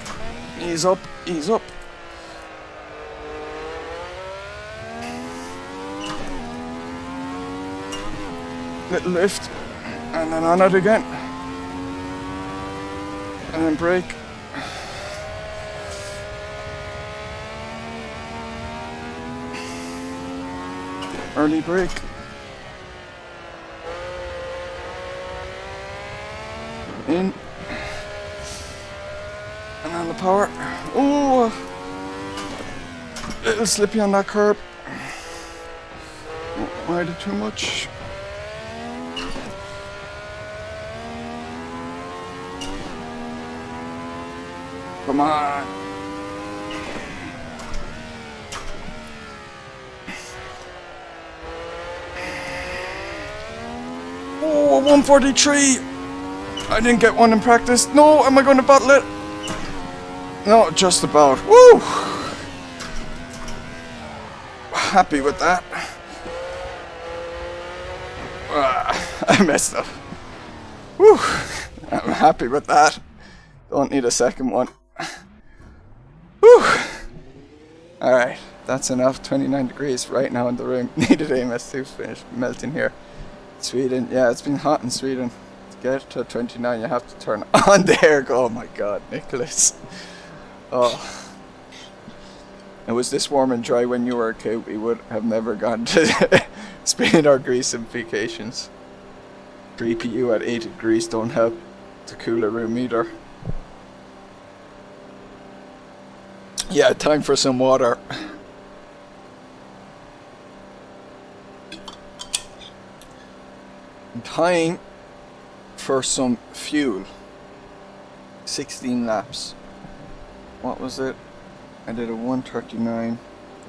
[SPEAKER 1] Ease up, ease up. Little lift, and then on it again. And then brake. Early brake. In. And on the power. Oh! Little slippy on that curb. Don't ride it too much. Come on. Oh, 143. I didn't get one in practice. No, am I going to bottle it? No, just about. Woo! Happy with that. I messed up. Woo! I'm happy with that. Don't need a second one. Woo! Alright, That's enough. 29 degrees right now in the room. Needed AMS2 finish melting here. Sweden, yeah, it's been hot in Sweden. To get to 29, you have to turn on the air. Oh my god, Nicholas. Oh. It was this warm and dry when you were a kid, we would have never gone to Spain or Greece in vacations. 3PU at 80 degrees don't help to cool a room either. Yeah, time for some water. Time for some fuel. 16 laps. What was it? I did a 139.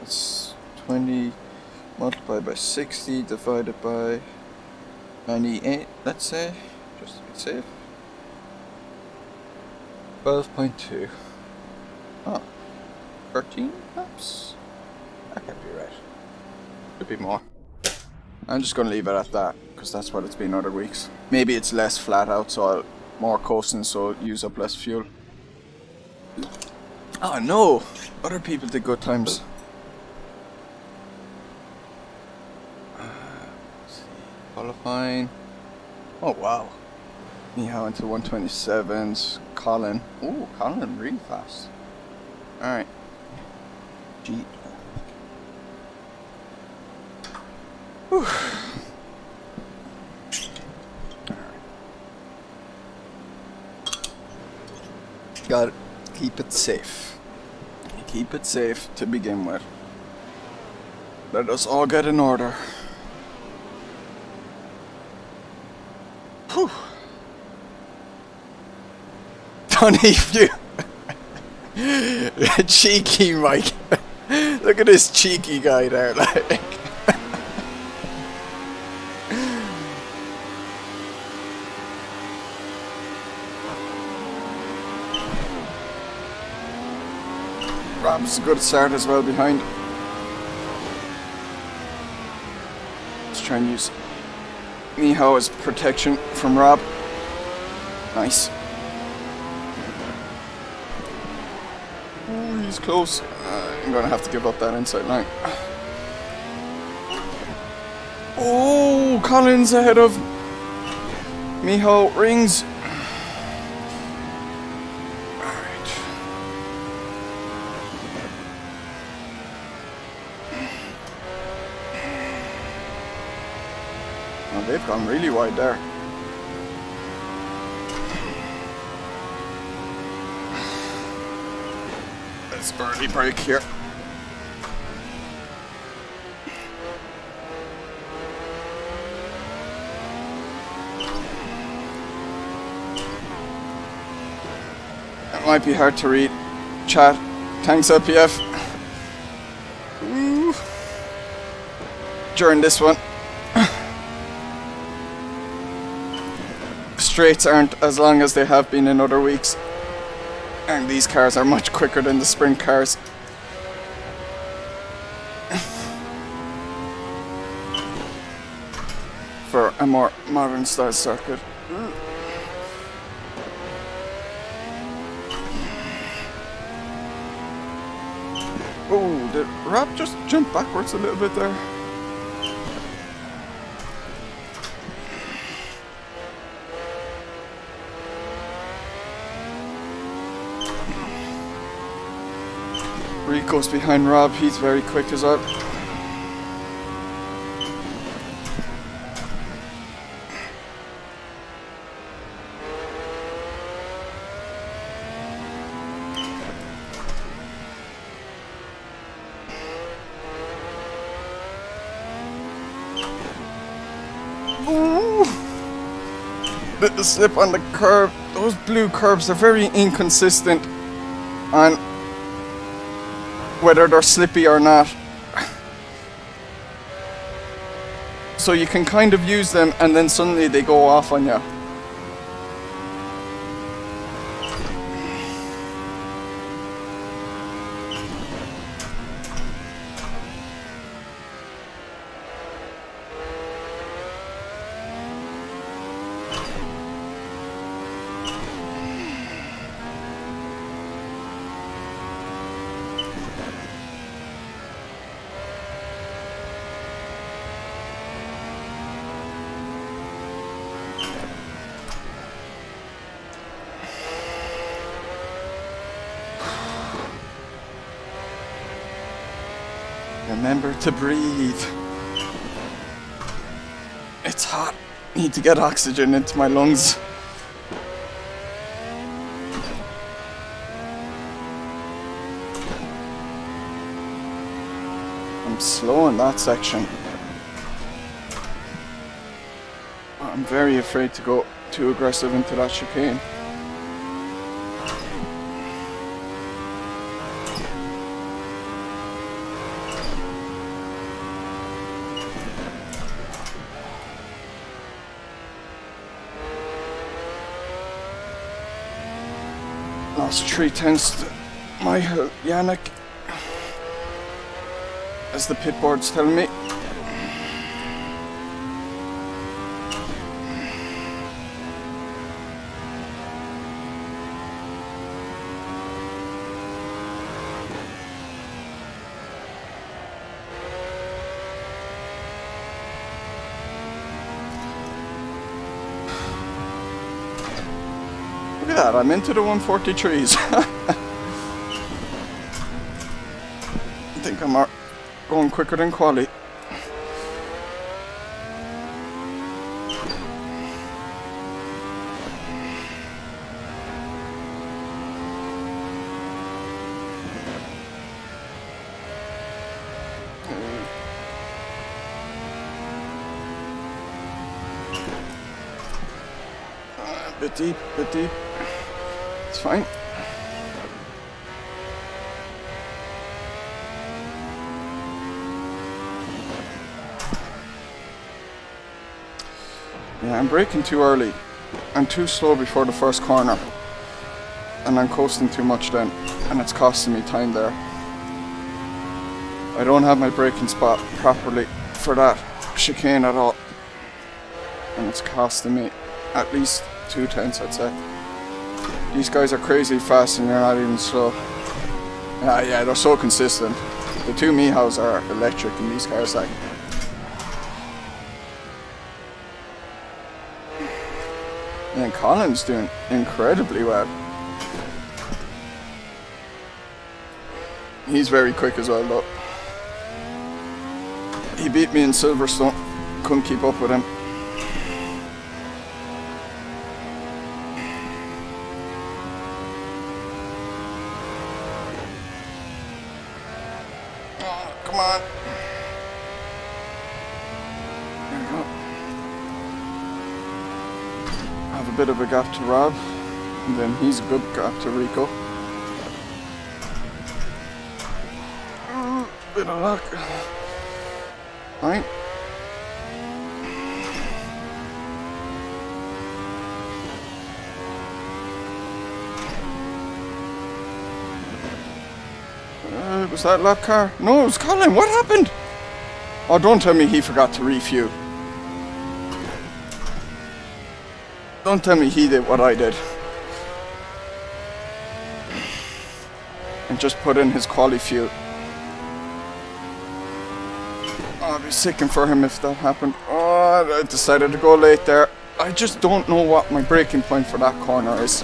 [SPEAKER 1] That's 20 multiplied by 60 divided by 98, let's say, just to be safe. 12.2. Oh, 13 laps? That can't be right. Could be more. I'm just going to leave it at that, because that's what it's been other weeks. Maybe it's less flat out, so I'll more coasting, so I'll use up less fuel. Oh no! Other people did good times. Let's see. Qualifying. Oh wow. Anyhow, into 127s. Colin. Ooh, Colin really fast. Alright. G. Whew. Gotta keep it safe. Keep it safe to begin with. Let us all get in order. Whew. Don't you. Cheeky Mike. Look at this cheeky guy there, like. Rob's a good start as well behind. Let's try and use Miho as protection from Rob. Nice. Oh, he's close. I'm gonna have to give up that inside line. Oh, Collins ahead of Miho. Rings. They've gone really wide there. Let's early break here. It might be hard to read. Chat. Thanks, LPF. Ooh. During this one. Straights aren't as long as they have been in other weeks, and these cars are much quicker than the sprint cars. For a more modern style circuit. Oh, did Rob just jump backwards a little bit there? Rico's behind Rob, he's very quick as well. Ooh. The slip on the curb, those blue curbs are very inconsistent on whether they're slippy or not. So you can kind of use them and then suddenly they go off on you. Remember to breathe. It's hot. Need to get oxygen into my lungs. I'm slow in that section. I'm very afraid to go too aggressive into that chicane. Lost 3/10 to Michael Yannick, as the pit board's telling me. Look at that, I'm into the 143s. I think I'm going quicker than quali. Bit deep, bit deep. It's fine. Yeah, I'm braking too early. I'm too slow before the first corner. And I'm coasting too much then. And it's costing me time there. I don't have my braking spot properly for that chicane at all. And it's costing me at least 2/10, I'd say. These guys are crazy fast and they're not even slow. Yeah, they're so consistent. The two Mihaw's are electric in these cars, like. And then Colin's doing incredibly well. He's very quick as well, though. He beat me in Silverstone. Couldn't keep up with him. Come on. There we go. Have a bit of a gap to Rob, and then he's a good gap to Rico. Bit of luck. Right. Was that lap car? No, it was Colin. What happened? Oh, don't tell me he forgot to refuel. Don't tell me he did what I did. And just put in his quali fuel. Oh, I'd be sicking for him if that happened. Oh, I decided to go late there. I just don't know what my braking point for that corner is.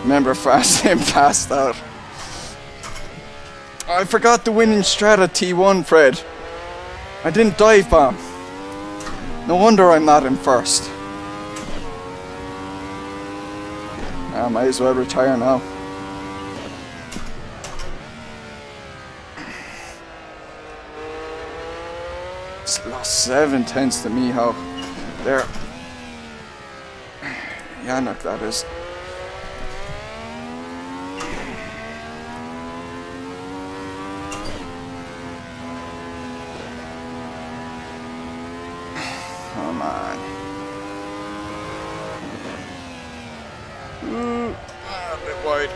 [SPEAKER 1] Remember, fast in, fast out. I forgot the winning strat at T1, Fred. I didn't dive bomb. No wonder I'm not in first. I might as well retire now. It's lost 7/10 to Miho. There. Yannick, that is. Come on. A bit wide.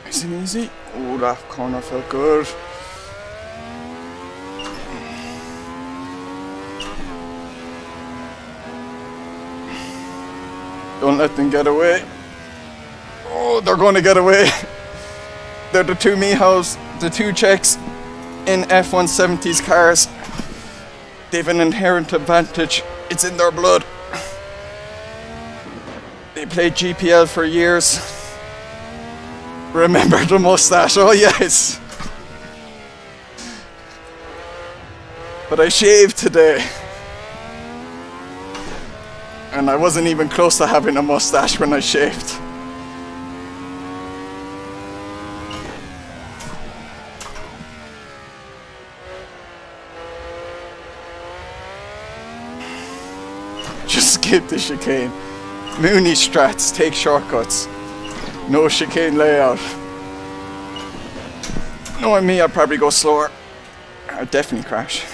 [SPEAKER 1] Nice and easy. Oh, that corner felt good. Don't let them get away. Oh, they're going to get away. They're the two Mihos, the two Czechs in F-170's cars. They've an inherent advantage. It's in their blood. They played GPL for years. Remember the mustache? Oh yes. But I shaved today. And I wasn't even close to having a mustache when I shaved. Just skip the chicane. Mooney strats, take shortcuts. No chicane layout. Knowing me, I'd probably go slower. I'd definitely crash.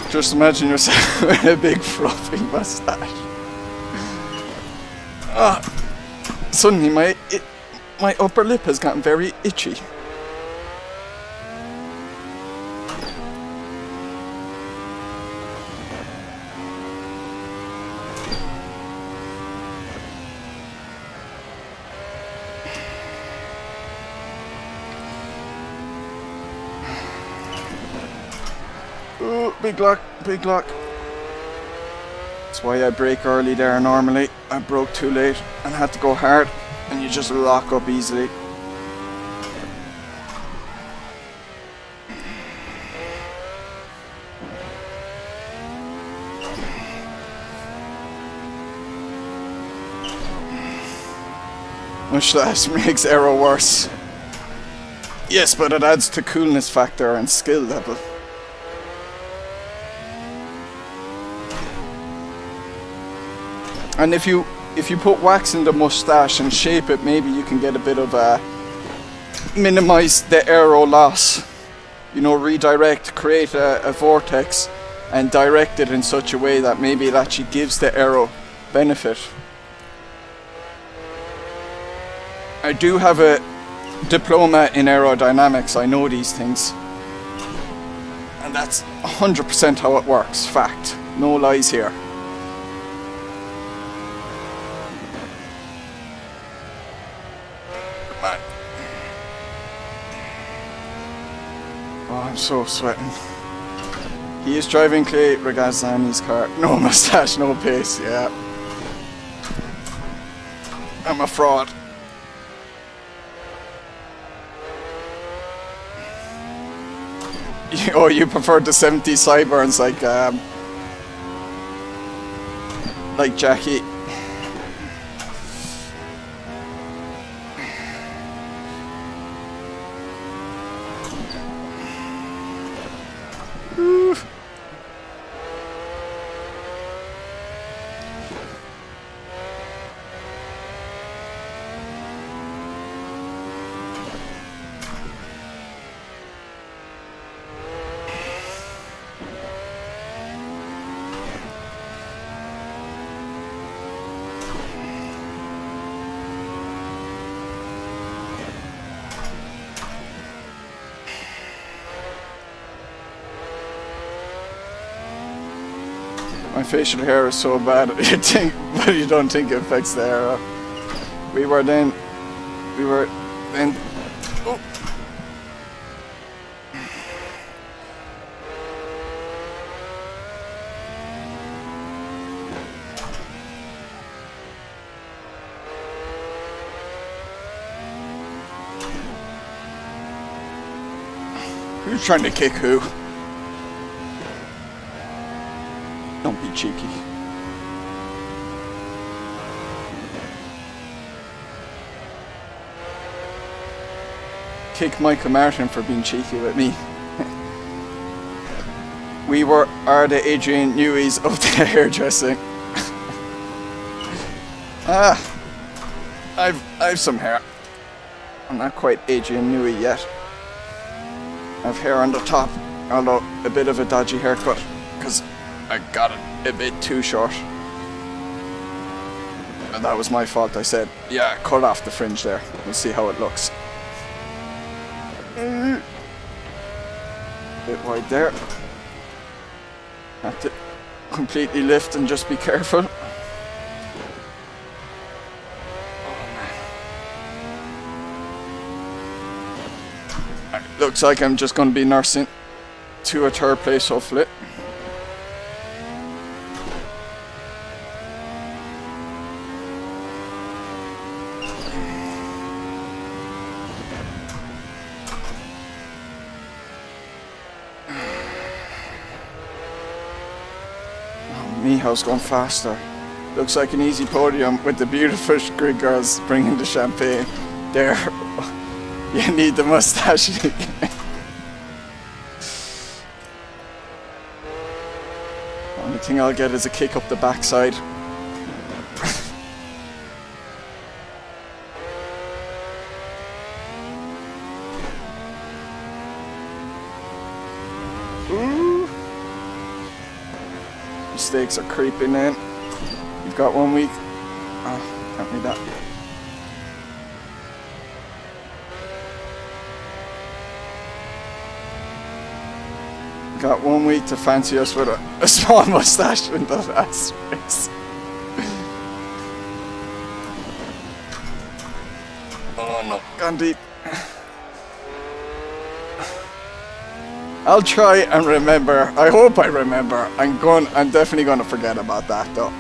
[SPEAKER 1] Just imagine yourself with a big fluffy mustache. Ah, suddenly my upper lip has gotten very itchy. Ooh, big lock, big lock. That's why I brake early there normally. I broke too late and had to go hard, and you just lock up easily. Mustache makes aero worse. Yes, but it adds to coolness factor and skill level. And if you put wax in the mustache and shape it, maybe you can get a bit of minimize the aero loss. You know, redirect, create a vortex and direct it in such a way that maybe it actually gives the aero benefit. I do have a diploma in aerodynamics, I know these things. And that's 100% how it works, fact. No lies here. Oh, I'm so sweating. He is driving Clay Regazzani's car. No mustache, no pace, yeah. I'm a fraud. Oh, you prefer the 70s sideburns like Jackie. My facial hair is so bad, but you don't think it affects the hair. We were then. Oh. Who's trying to kick who? Don't be cheeky. Kick Michael Martin for being cheeky with me. We are the Adrian Neweys of the hairdressing. Ah, I've some hair. I'm not quite Adrian Newey yet. I have hair on the top, although a bit of a dodgy haircut, because I got it a bit too short. And that was my fault. I said, yeah, cut off the fringe there. We'll see how it looks. Bit wide there. Have to completely lift and just be careful. Looks like I'm just going to be nursing to a third place, hopefully. Oh, Miho's going faster. Looks like an easy podium with the beautiful grid girls bringing the champagne. There. You need the mustache. Only thing I'll get is a kick up the backside. Ooh. Mistakes are creeping in. You've got 1 week. Oh, can't read that. Got 1 week to fancy us with a small mustache in the last race. Oh no, gone deep. I'll try and remember. I hope I remember. I'm definitely gonna forget about that though.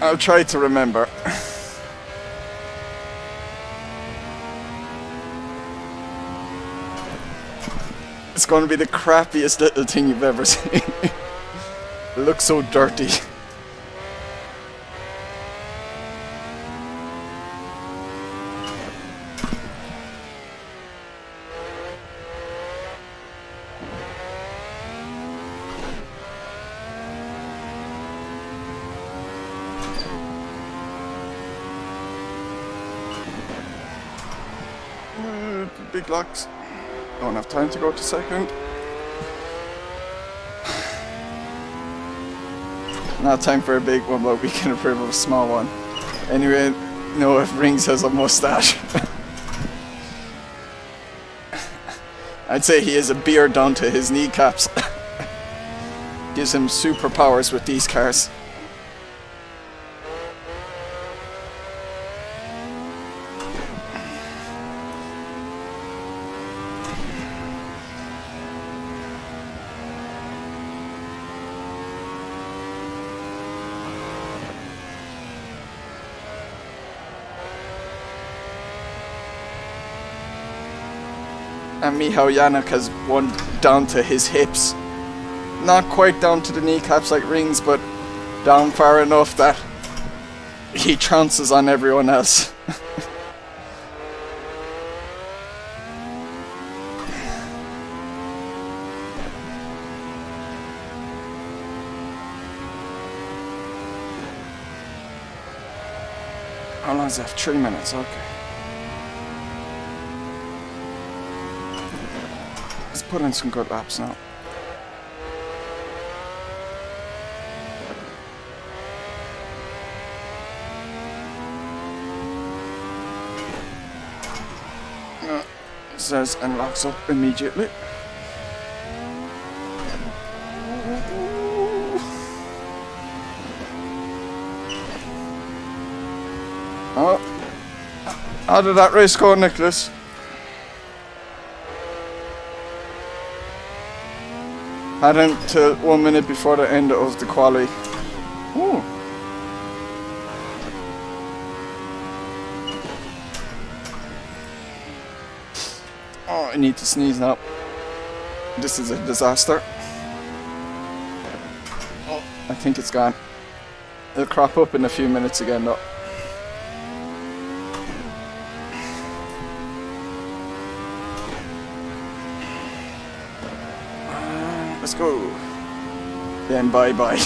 [SPEAKER 1] I'll try to remember. It's going to be the crappiest little thing you've ever seen. It looks so dirty. Big locks. Don't have time to go to second. Not time for a big one, but we can approve of a small one. Anyway, no, if Rings has a mustache. I'd say he has a beard down to his kneecaps. Gives him superpowers with these cars. And Michał Janek has one down to his hips. Not quite down to the kneecaps like Rings, but down far enough that he trounces on everyone else. How long is that? 3 minutes, okay. Let's put in some good laps now. It says and locks up immediately. Oh, how did that race go, Nicholas? Had him till 1 minute before the end of the quali. Ooh. Oh, I need to sneeze now. This is a disaster. Oh, I think it's gone. It'll crop up in a few minutes again though. Let's go. Then bye-bye.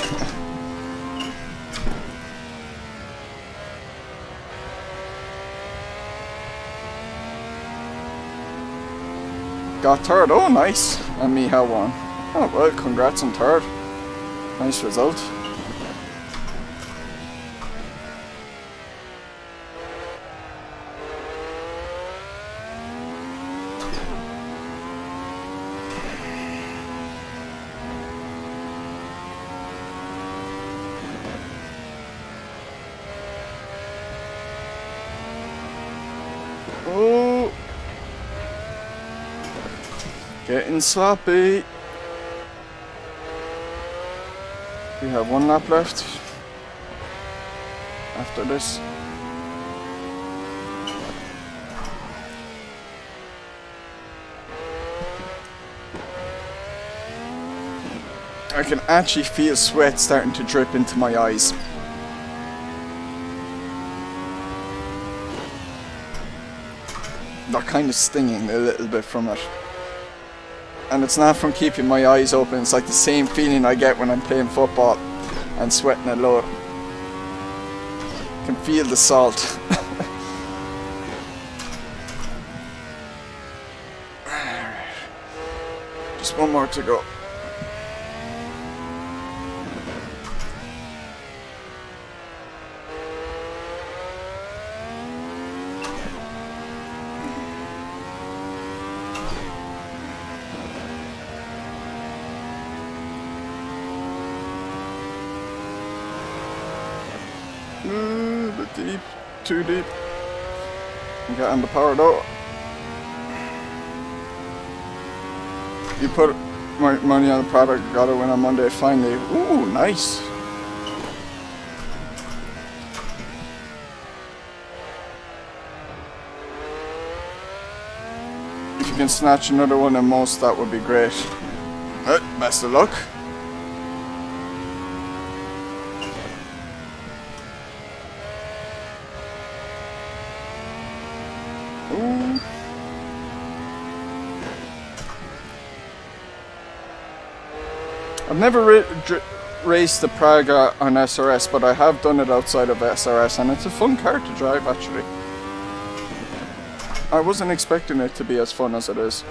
[SPEAKER 1] got third. Oh, nice. And Miha won. Oh, well, congrats on third. Nice result. Oh, getting sloppy. We have one lap left after this. I can actually feel sweat starting to drip into my eyes. They're kind of stinging a little bit from it. And it's not from keeping my eyes open, it's like the same feeling I get when I'm playing football and sweating a lot. I can feel the salt. Just one more to go. A bit deep, too deep. I'm getting the power though. You put money on the product, got to win on Monday finally. Ooh, nice. If you can snatch another one at most, that would be great. Best of luck. Ooh. I've never raced the Praga on SRS, but I have done it outside of SRS, and it's a fun car to drive actually. I wasn't expecting it to be as fun as it is.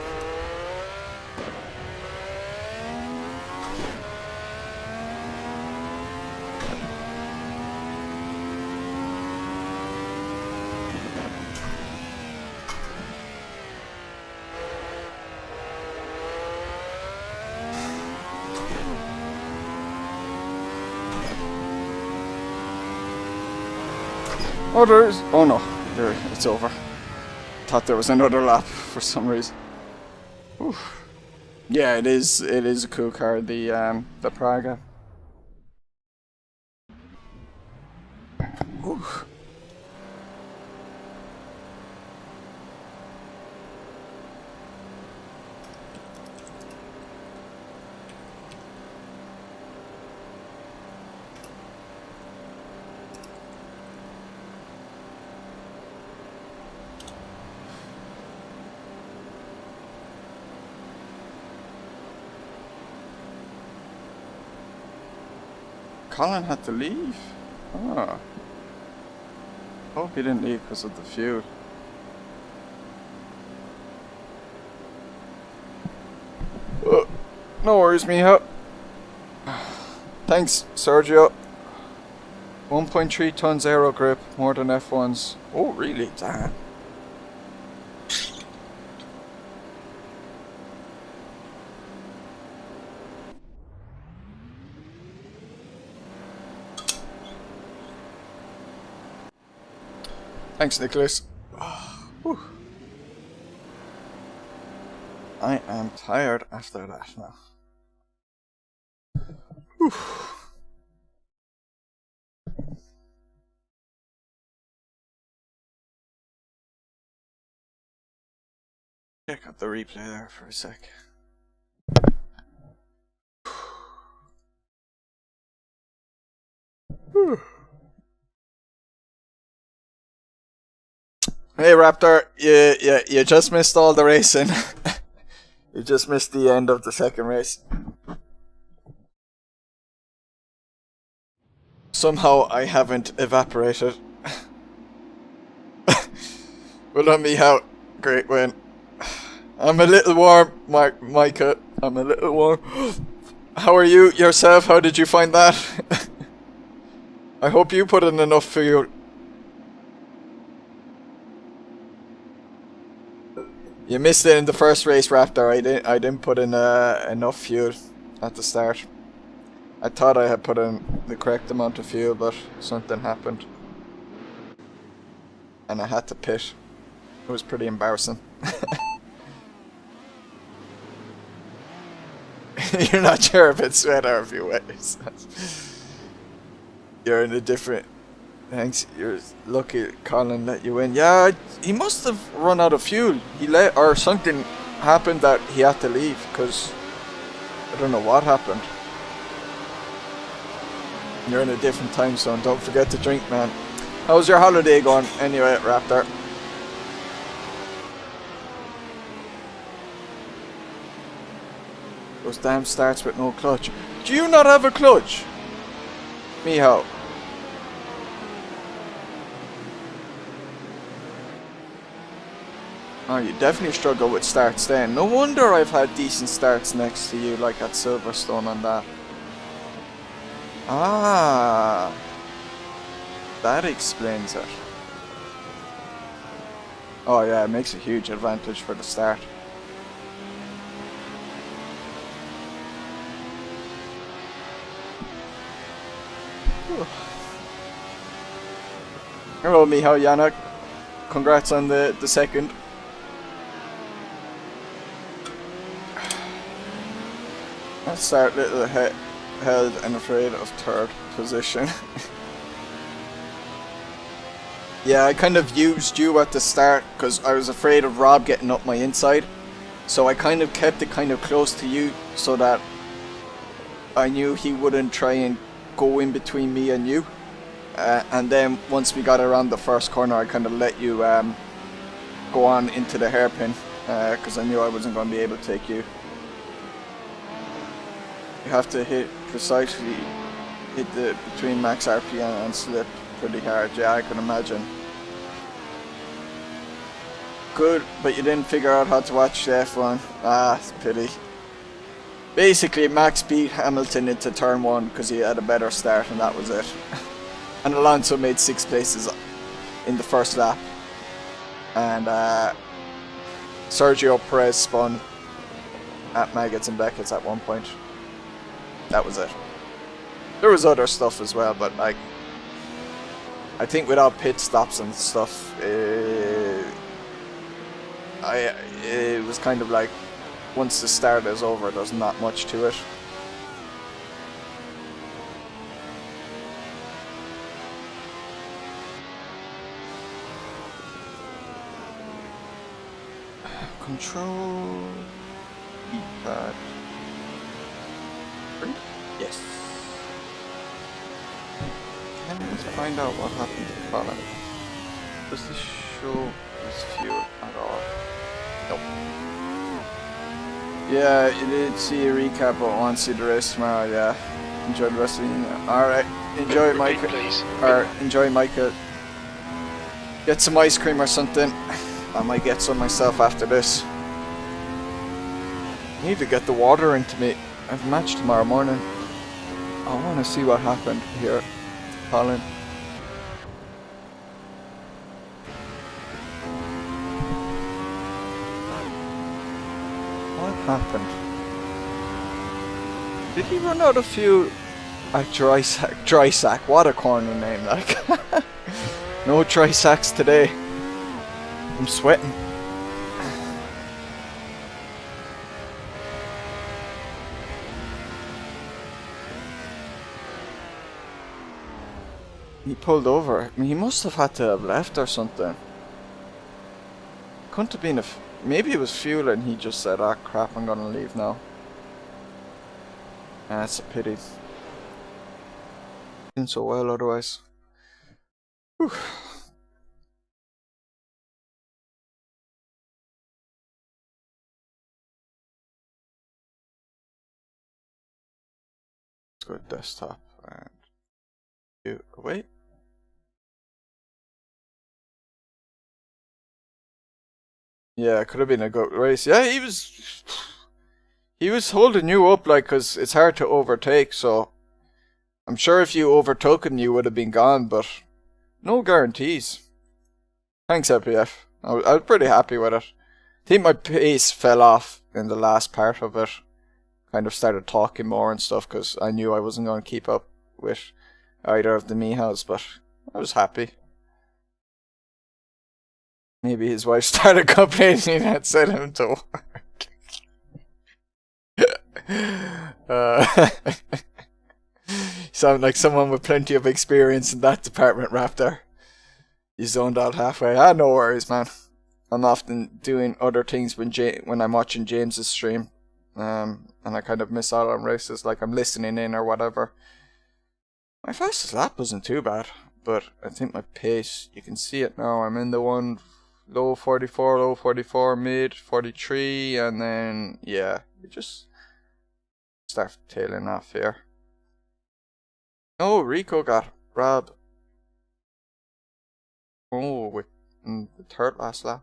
[SPEAKER 1] Oh, there is. Oh no, there. It's over. Thought there was another lap for some reason. Oof. Yeah, it is. It is a cool car. The Praga. Oof. Colin had to leave? Ah. Hope he didn't leave because of the fuel. No worries, Miha. Thanks, Sergio. 1.3 tons aero grip, more than F1's. Oh, really? Damn. Thanks, Nicholas. Oh, I am tired after that now. Whew. Check out the replay there for a sec. Whew. Hey Raptor, you just missed all the racing. You just missed the end of the second race. Somehow I haven't evaporated. Well done, Michał. Great win. I'm a little warm, Micah. I'm a little warm. How are you yourself? How did you find that? I hope you put in enough fuel. You missed it in the first race, Raptor. I didn't put in enough fuel at the start. I thought I had put in the correct amount of fuel, but something happened. And I had to pit. It was pretty embarrassing. You're not sure if it's wet or if you wet. You're in a different... Thanks, you're lucky Colin let you in. Yeah, he must have run out of fuel. Or something happened that he had to leave, because I don't know what happened. You're in a different time zone. Don't forget to drink, man. How's your holiday going anyway, Raptor? Those damn starts with no clutch. Do you not have a clutch? Meow. Oh, you definitely struggle with starts then. No wonder I've had decent starts next to you, like at Silverstone and that. Ah, that explains it. Oh yeah, it makes a huge advantage for the start. Hello, Michał Janak. Congrats on the second. Let's start little held and afraid of third position. Yeah, I kind of used you at the start because I was afraid of Rob getting up my inside. So I kind of kept it kind of close to you so that I knew he wouldn't try and go in between me and you. And then once we got around the first corner, I kind of let you go on into the hairpin because I knew I wasn't going to be able to take you. You have to hit precisely, hit the between max RPM and slip pretty hard. Yeah, I can imagine. Good, but you didn't figure out how to watch the F1. Ah, it's a pity. Basically, Max beat Hamilton into turn 1 because he had a better start, and that was it. And Alonso made 6 places in the first lap. And Sergio Perez spun at Maggots and Beckett's at one point. That was it. There was other stuff as well, but like, I think without pit stops and stuff, it was kind of like, once the start is over, there's not much to it. Control E-pad. Yes. Can we find out what happened to Colin? Does this show his fuel at all? Nope. Yeah, you did see a recap, but I want to see the race tomorrow, yeah. Enjoy the rest of the evening. Alright, enjoy Micah. Or enjoy Micah. Get some ice cream or something. I might get some myself after this. I need to get the water into me. I have a match tomorrow morning. I want to see what happened here, Colin. What happened? Did he run out of fuel at Drysack? Drysack, what a corner name, like. No Drysacks today. I'm sweating. He pulled over. I mean, he must have had to have left or something. Couldn't have been a... Maybe it was fuel and he just said, ah crap, I'm gonna leave now. That's a pity. Doing so well otherwise. Whew. Let's go to desktop and wait. Yeah, it could have been a good race. Yeah, he was holding you up, like, because it's hard to overtake, so I'm sure if you overtook him, you would have been gone, but no guarantees. Thanks, FPF. I was pretty happy with it. I think my pace fell off in the last part of it. Kind of started talking more and stuff because I knew I wasn't going to keep up with either of the Mihas, but I was happy. Maybe his wife started complaining and sent him to work. Sound like someone with plenty of experience in that department, Raptor. You zoned out halfway. Ah, no worries, man. I'm often doing other things when I'm watching James's stream, and I kind of miss out on races, like I'm listening in or whatever. My fastest lap wasn't too bad, but I think my pace, you can see it now. I'm in the one low 44, mid 43, and then yeah, you just start tailing off here. Oh, Rico got robbed. Oh, with the third last lap.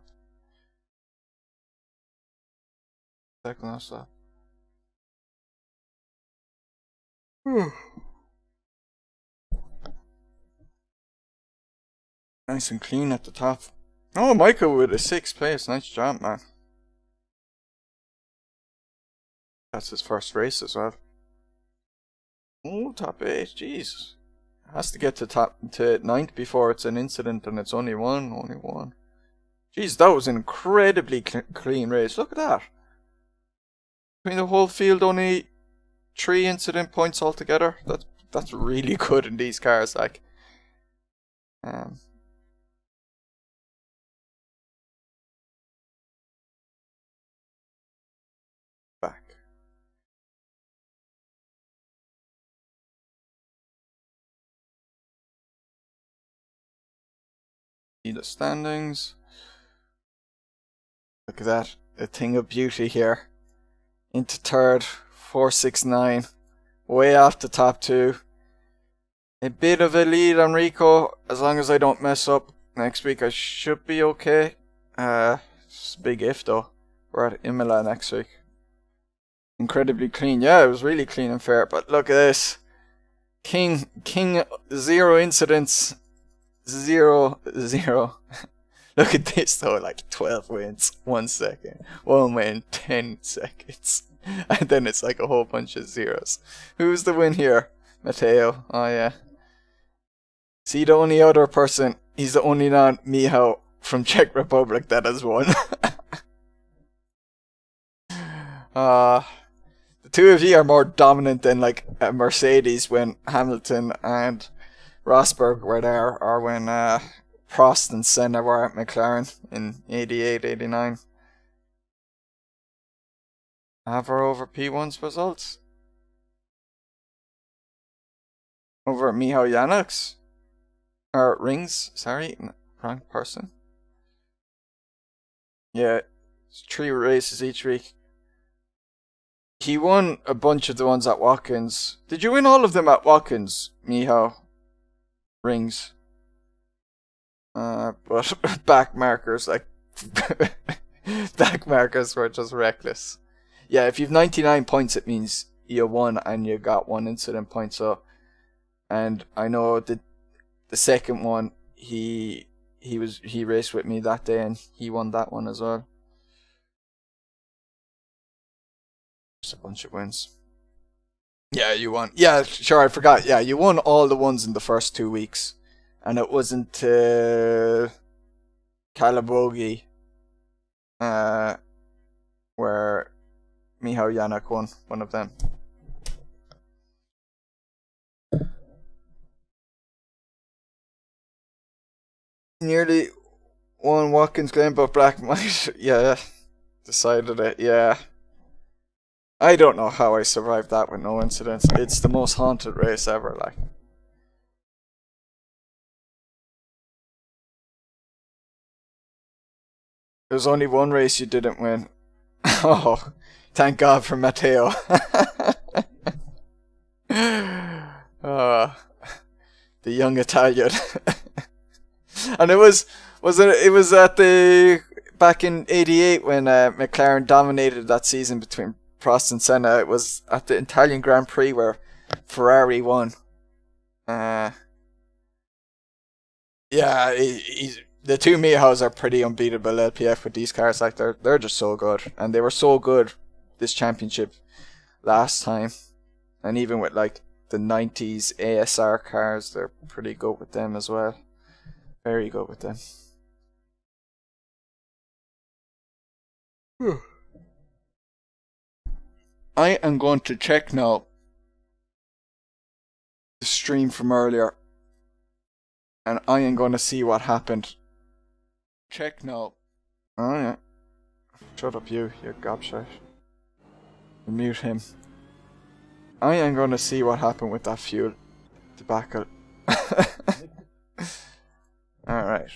[SPEAKER 1] Second last lap. Nice and clean at the top. Oh, Michael with a 6th place. Nice job, man. That's his first race as well. Oh, top 8. Jeez. Has to get to 9th before it's an incident, and it's only one. Jeez, that was an incredibly clean race. Look at that. Between the whole field, only 3 incident points altogether. That's really good in these cars, like. Back. See the standings. Look at that, a thing of beauty here. Into 3rd, 469, way off the top 2. A bit of a lead on Rico, as long as I don't mess up next week. I should be okay. It's a big if though. We're at Imola next week. Incredibly clean. Yeah, it was really clean and fair. But look at this. King 0 incidents. 0. Look at this though, like 12 wins, 1 second. 1 win, 10 seconds. And then it's like a whole bunch of zeros. Who's the win here? Matteo. Oh yeah. See, the only other person, he's the only non-Michał from Czech Republic that has won. The two of you are more dominant than like a Mercedes when Hamilton and Rosberg were there, or when Prost and Senna were at McLaren in 88, 89. Have her over P1's results. Over Michał Januk's. Or Rings, sorry, wrong person. Yeah, it's 3 races each week. He won a bunch of the ones at Watkins. Did you win all of them at Watkins, Michał? Rings. But back markers, like back markers were just reckless. Yeah, if you've 99 points, it means you won and you got 1 incident point. So, and I know the second one, he raced with me that day and he won that one as well. Just a bunch of wins. Yeah, you won. Yeah, sure, I forgot. Yeah, you won all the ones in the first 2 weeks. And it wasn't Kalabogi where Michał Janak won one of them. Nearly won Watkins Glen, but Black might, yeah, decided it, yeah. I don't know how I survived that with no incidents. It's the most haunted race ever, like. There's only one race you didn't win. Oh, thank God for Matteo. The young Italian. And it was at the back in '88 when McLaren dominated that season between Prost and Senna. It was at the Italian Grand Prix where Ferrari won. Yeah, the two Mihas are pretty unbeatable LPF with these cars. Like they're just so good, and they were so good this championship last time, and even with like the '90s ASR cars, they're pretty good with them as well. Very good with them. I am going to check now the stream from earlier, and I am going to see what happened. Check now. Oh yeah. Shut up you gobshite. Mute him. I am going to see what happened with that fuel debacle. Alright.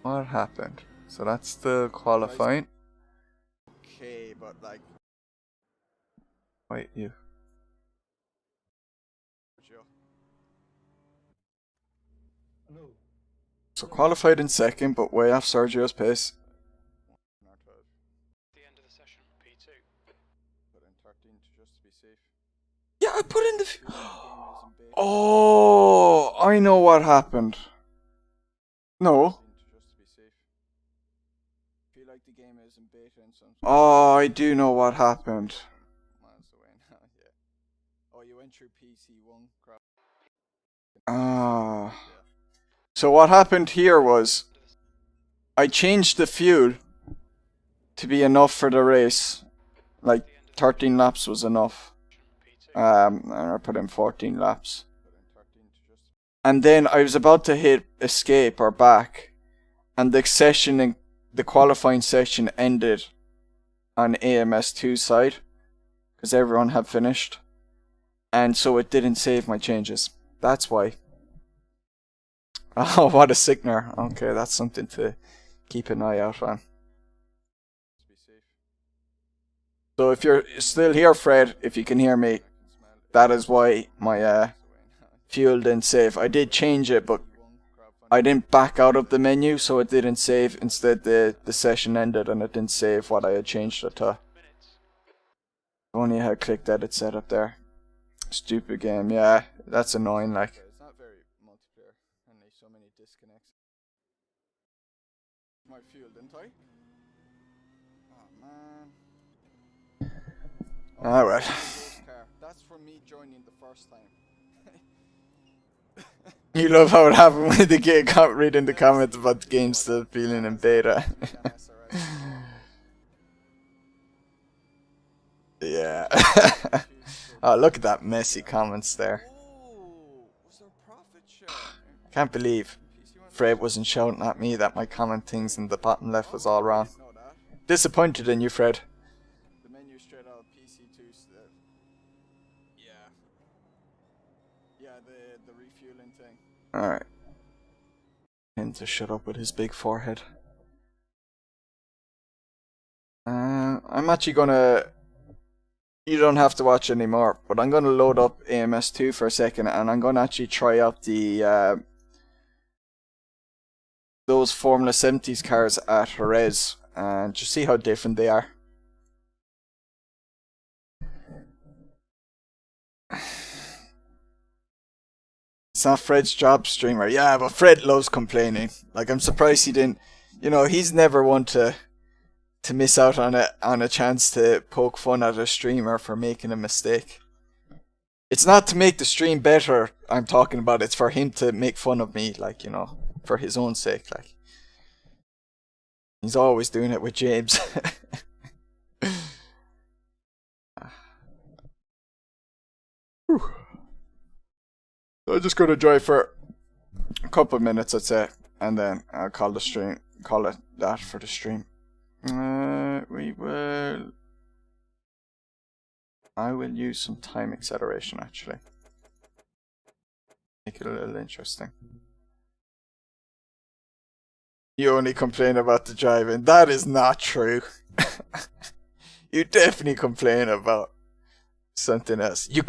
[SPEAKER 1] What happened? So that's the qualifying. Okay, but like... Wait, you. So qualified in second, but way off Sergio's pace.
[SPEAKER 2] The end of the session, P2.
[SPEAKER 1] Put in 13 just to be safe. Yeah, I put in the... Oh, I know what happened. No. Oh, I do know what happened. Oh, you went through PC1. Ah. So what happened here was I changed the fuel to be enough for the race. Like 13 laps was enough. And I put in 14 laps. And then I was about to hit escape or back, and the qualifying session ended on AMS2 side because everyone had finished, and so it didn't save my changes. That's why. Oh, what a sickener. Okay, that's something to keep an eye out on. So if you're still here, Fred, if you can hear me, that is why my fuel didn't save. I did change it, but I didn't back out of the menu, so it didn't save. Instead, the session ended and it didn't save what I had changed it to. Only had clicked edit setup there. Stupid game, yeah, that's annoying. Like, it's not very multiplayer, and there's so many disconnects. My fuel, didn't I? Oh man. Alright. That's for me joining the first time. You love how it happened when the game can't read in the comments about the game still feeling in beta. Yeah. Oh, look at that messy comments there. Can't believe Fred wasn't shouting at me that my comment things in the bottom left was all wrong. Disappointed in you, Fred. The menu straight out PC2. Yeah, the refueling thing. Alright. Him to shut up with his big forehead. I'm actually gonna... You don't have to watch anymore, but I'm gonna load up AMS2 for a second, and I'm gonna actually try out the those Formula 70s cars at Jerez, and just see how different they are. It's not Fred's job, streamer. Yeah, but Fred loves complaining. Like, I'm surprised he didn't... You know, he's never one to miss out on a chance to poke fun at a streamer for making a mistake. It's not to make the stream better I'm talking about. It's for him to make fun of me, like, you know, for his own sake. Like, he's always doing it with James. I'm just gonna drive for a couple of minutes, I'd say, and then I'll call it that for the stream. I will use some time acceleration, actually. Make it a little interesting. You only complain about the driving. That is not true. You definitely complain about something else. You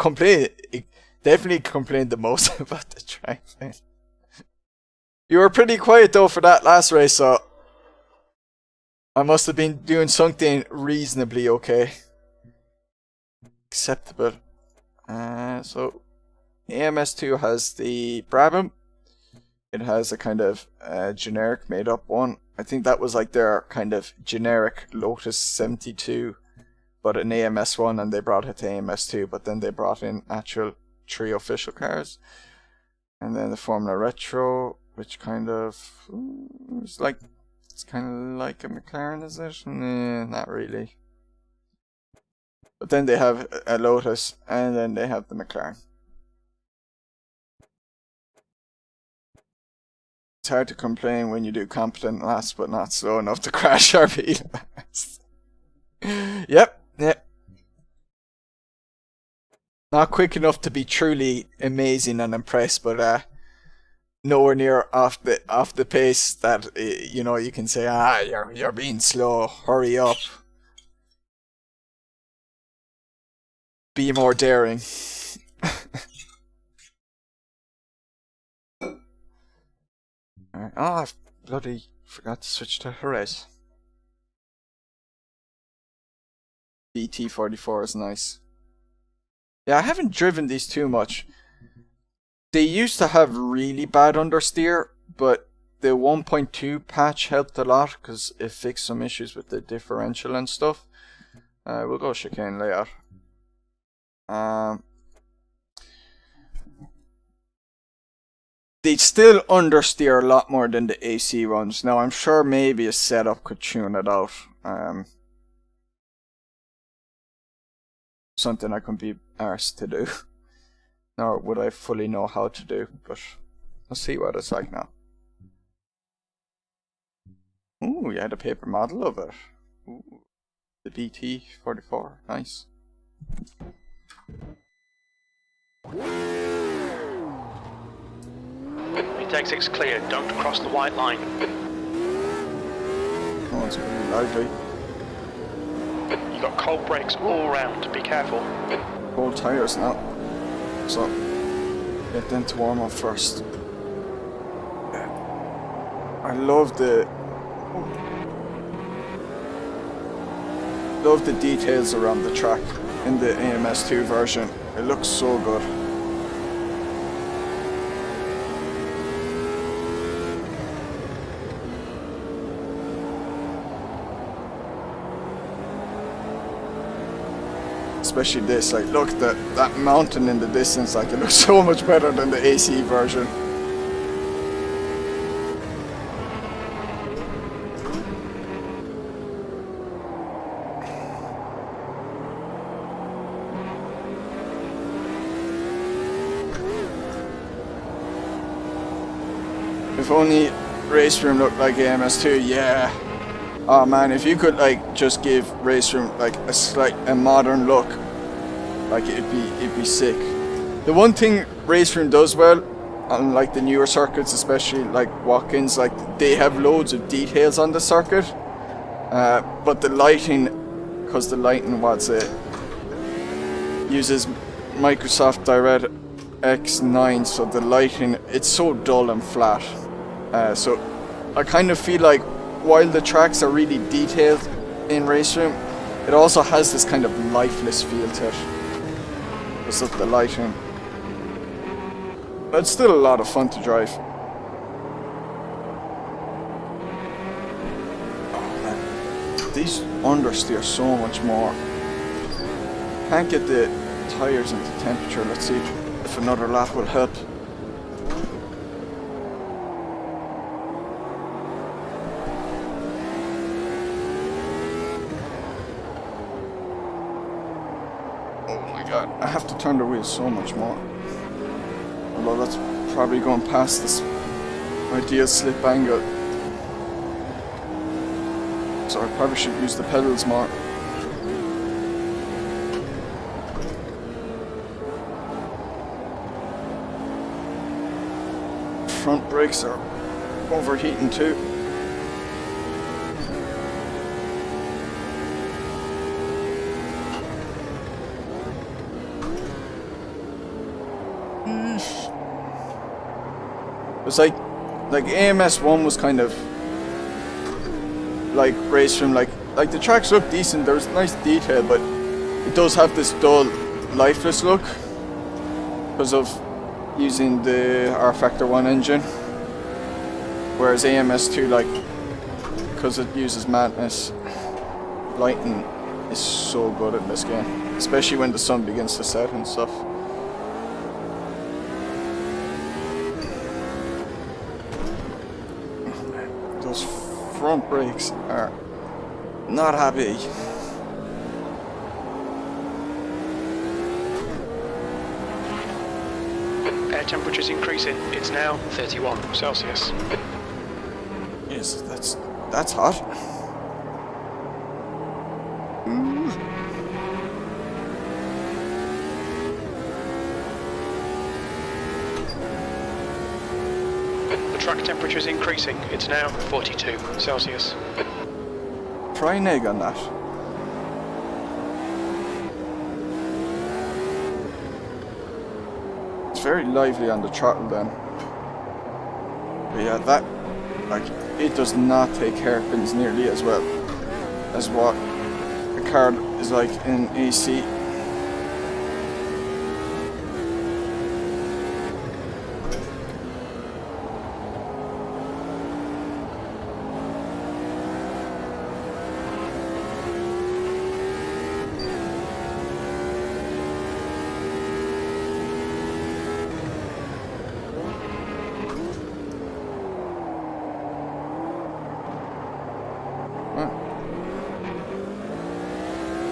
[SPEAKER 1] definitely complain the most about the driving. You were pretty quiet though for that last race, so I must have been doing something reasonably okay. Acceptable. So AMS2 has the Brabham. It has a kind of generic made up one. I think that was like their kind of generic Lotus 72, but an AMS1, and they brought it to AMS2, but then they brought in actual 3 official cars. And then the Formula Retro, which kind of it's kind of like a McLaren, is it? Nah, not really. But then they have a Lotus, and then they have the McLaren. It's hard to complain when you do competent laps, but not slow enough to crash RB last. Yep. Not quick enough to be truly amazing and impressed, but nowhere near off the pace that you know you can say, you're being slow. Hurry up. Be more daring. Alright. Oh, I bloody forgot to switch to Jerez. BT44 is nice. Yeah, I haven't driven these too much. They used to have really bad understeer, but the 1.2 patch helped a lot because it fixed some issues with the differential and stuff. We'll go chicane layout. They still understeer a lot more than the AC ones. Now I'm sure maybe a setup could tune it out. Something I couldn't be arsed to do. Nor would I fully know how to do, but let's see what it's like now. Ooh, you had a paper model of it. Ooh, the BT44, nice.
[SPEAKER 2] Your exit's clear, don't cross the white line.
[SPEAKER 1] Oh, it's pretty lively.
[SPEAKER 2] You've got cold brakes all around, be careful.
[SPEAKER 1] Cold tires now. So, get them to warm up first. I love the details around the track in the AMS2 version. It looks so good. Especially this, like, look, that mountain in the distance, like, it looks so much better than the AC version. If only Race Room looked like AMS2, yeah. Oh man, if you could like just give Race Room like a modern look, like it'd be sick. The one thing Race Room does well, on like the newer circuits, especially like Watkins, like they have loads of details on the circuit, but the lighting, because the lighting uses Microsoft DirectX 9, so the lighting, it's so dull and flat. So I kind of feel like while the tracks are really detailed in Race Room, it also has this kind of lifeless feel to it because of the lighting. But it's still a lot of fun to drive. Oh man, these understeer so much more. Can't get the tires into temperature. Let's see if another lap will help. I have to turn the wheels so much more. Although that's probably going past this ideal slip angle. So I probably should use the pedals more. Front brakes are overheating too. It's like like AMS1 was kind of like race from like the tracks look decent. There's nice detail, but it does have this dull, lifeless look because of using the R Factor 1 engine. Whereas AMS2, like, because it uses madness, lighting is so good in this game, especially when the sun begins to set and stuff. Those front brakes are not happy.
[SPEAKER 2] Air temperature's increasing. It's now 31 Celsius.
[SPEAKER 1] Yes, that's hot. Ooh.
[SPEAKER 2] The track temperature's increasing. It's now 42 Celsius.
[SPEAKER 1] Try an egg on that. It's very lively on the throttle then. But yeah, that, like, it does not take hairpins nearly as well as what a car is like in AC.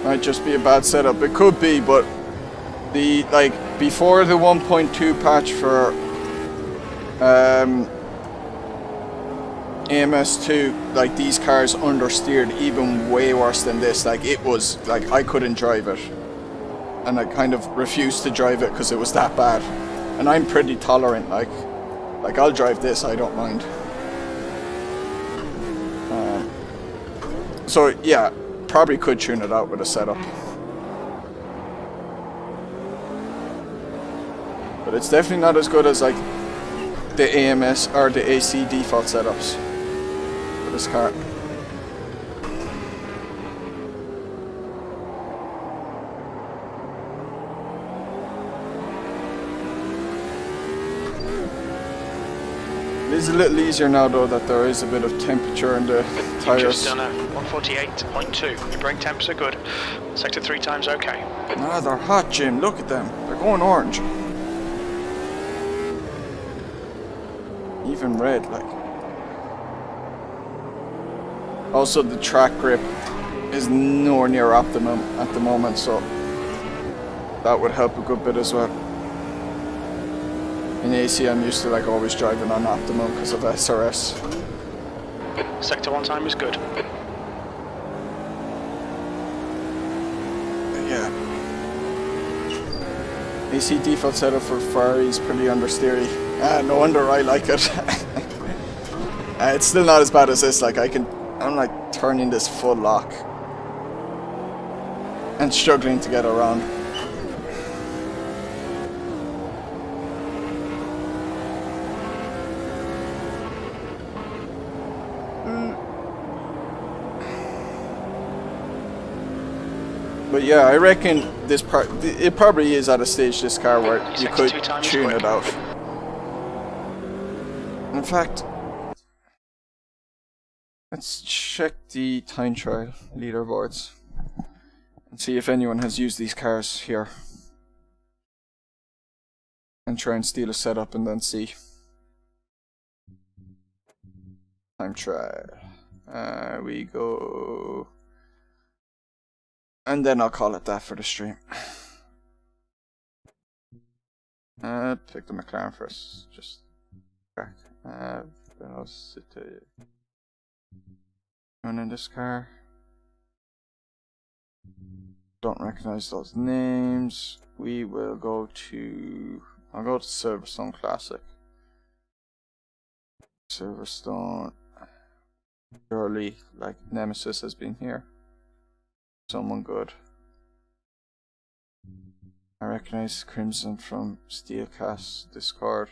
[SPEAKER 1] Might just be a bad setup. It could be, but the before the 1.2 patch for AMS2, like these cars understeered even way worse than this. Like it was like I couldn't drive it, and I kind of refused to drive it because it was that bad. And I'm pretty tolerant. Like I'll drive this. I don't mind. So yeah. Probably could tune it out with a setup, but it's definitely not as good as like the AMS or the AC default setups for this car. It is a little easier now though that there is a bit of temperature in the tyres.
[SPEAKER 2] You've just done a 148.2. Your brake temps are good. Sector 3 times okay.
[SPEAKER 1] Nah, they're hot, Jim. Look at them. They're going orange. Even red, like. Also, the track grip is nowhere near optimum at the moment, so that would help a good bit as well. In AC, I'm used to like always driving on optimum because of SRS.
[SPEAKER 2] Sector 1 time is good.
[SPEAKER 1] Yeah. AC default setup for Ferrari is pretty understeery. No wonder I like it. It's still not as bad as this. Like I'm like turning this full lock and struggling to get around. But yeah, I reckon it probably is at a stage, this car, where you could tune it out. In fact, let's check the time trial leaderboards and see if anyone has used these cars here. And try and steal a setup and then see. Time trial. We go... And then I'll call it that for the stream. Pick the McLaren first. Just crack. Velocity. Running this car. Don't recognize those names. We will go to... I'll go to Silverstone Classic. Silverstone. Surely, like, Nemesis has been here. Someone good. I recognize Crimson from Steelcast Discord.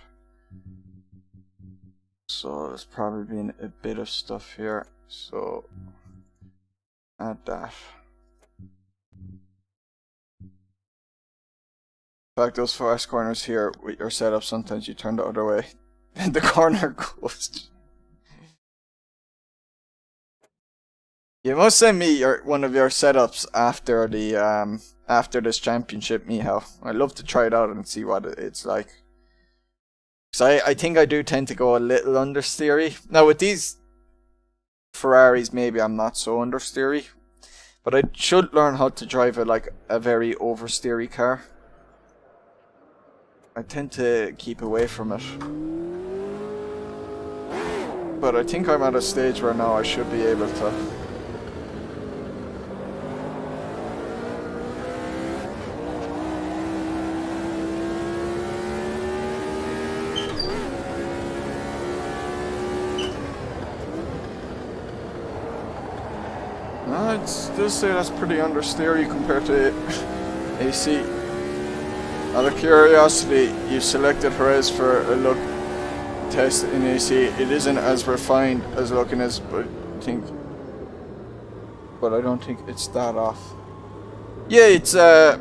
[SPEAKER 1] So there's probably been a bit of stuff here. So add that. In fact, those fast corners here with your setup, sometimes you turn the other way and the corner goes. You must send me one of your setups after the after this championship, Michal. I'd love to try it out and see what it's like. Cause I think I do tend to go a little understeery. Now with these Ferraris, maybe I'm not so understeery, but I should learn how to drive a very oversteery car. I tend to keep away from it. But I think I'm at a stage where now I should be able to. No, it does say that's pretty understeery compared to AC. Out of curiosity, you selected Jerez for a look test in AC. It isn't as refined as looking as, but I don't think it's that off. Yeah, it's the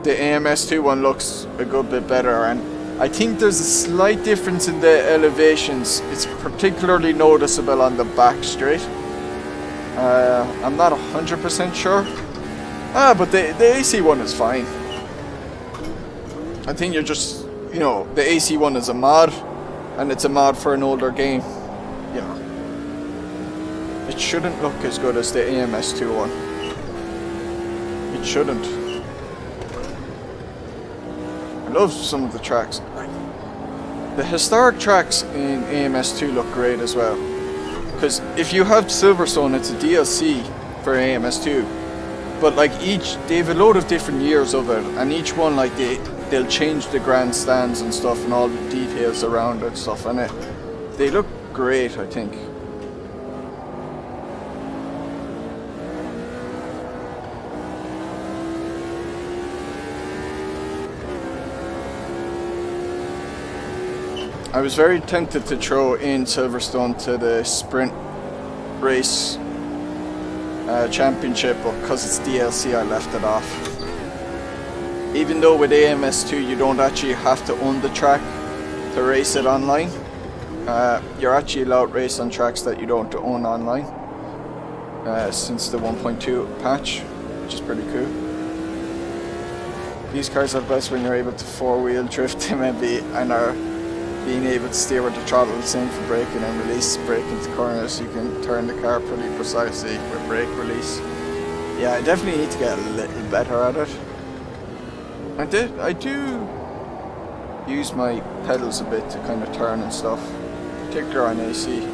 [SPEAKER 1] AMS2 one looks a good bit better, and I think there's a slight difference in the elevations. It's particularly noticeable on the back straight. I'm not 100% sure. But the AC one is fine. I think you're just, you know, the AC one is a mod, and it's a mod for an older game. You know, it shouldn't look as good as the AMS2 one. It shouldn't. I love some of the tracks. The historic tracks in AMS2 look great as well. Because if you have Silverstone, it's a DLC for AMS2. But like they have a load of different years of it, and each one like they'll change the grandstands and stuff and all the details around it and stuff, and they look great, I think. I was very tempted to throw in Silverstone to the sprint race championship, but because it's DLC I left it off. Even though with AMS2 you don't actually have to own the track to race it online, you're actually allowed to race on tracks that you don't own online since the 1.2 patch, which is pretty cool. These cars are best when you're able to four-wheel drift them and are being able to steer with the throttle, the same for braking and release. Brake into corners, you can turn the car pretty precisely with brake release. Yeah, I definitely need to get a little better at it. I do use my pedals a bit to kind of turn and stuff, particularly on AC.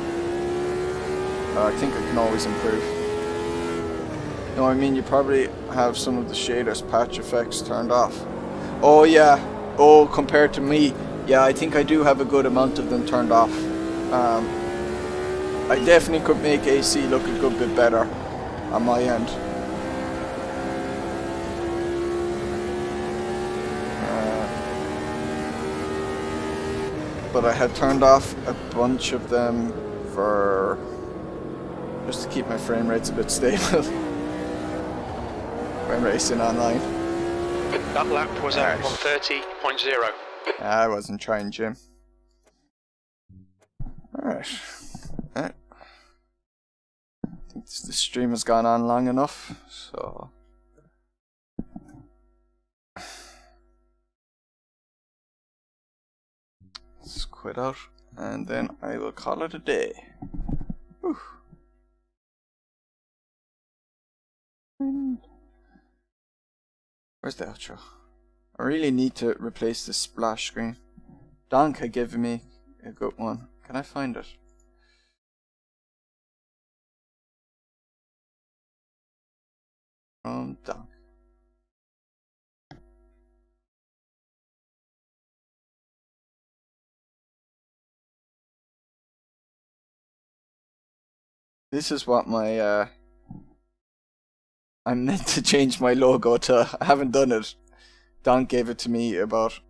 [SPEAKER 1] I think I can always improve. No, I mean you probably have some of the shaders patch effects turned off. Oh yeah, oh compared to me. Yeah, I think I do have a good amount of them turned off. I definitely could make AC look a good bit better on my end. But I had turned off a bunch of them for just to keep my frame rates a bit stable when racing online.
[SPEAKER 2] That lap was at 130.0.
[SPEAKER 1] I wasn't trying, Jim. Alright. I think the stream has gone on long enough, so... let's quit out, and then I will call it a day. Whew. Where's the outro? I really need to replace this splash screen. Donk had given me a good one. Can I find it? Donk. This is what my I'm meant to change my logo to. I haven't done it. Don gave it to me about,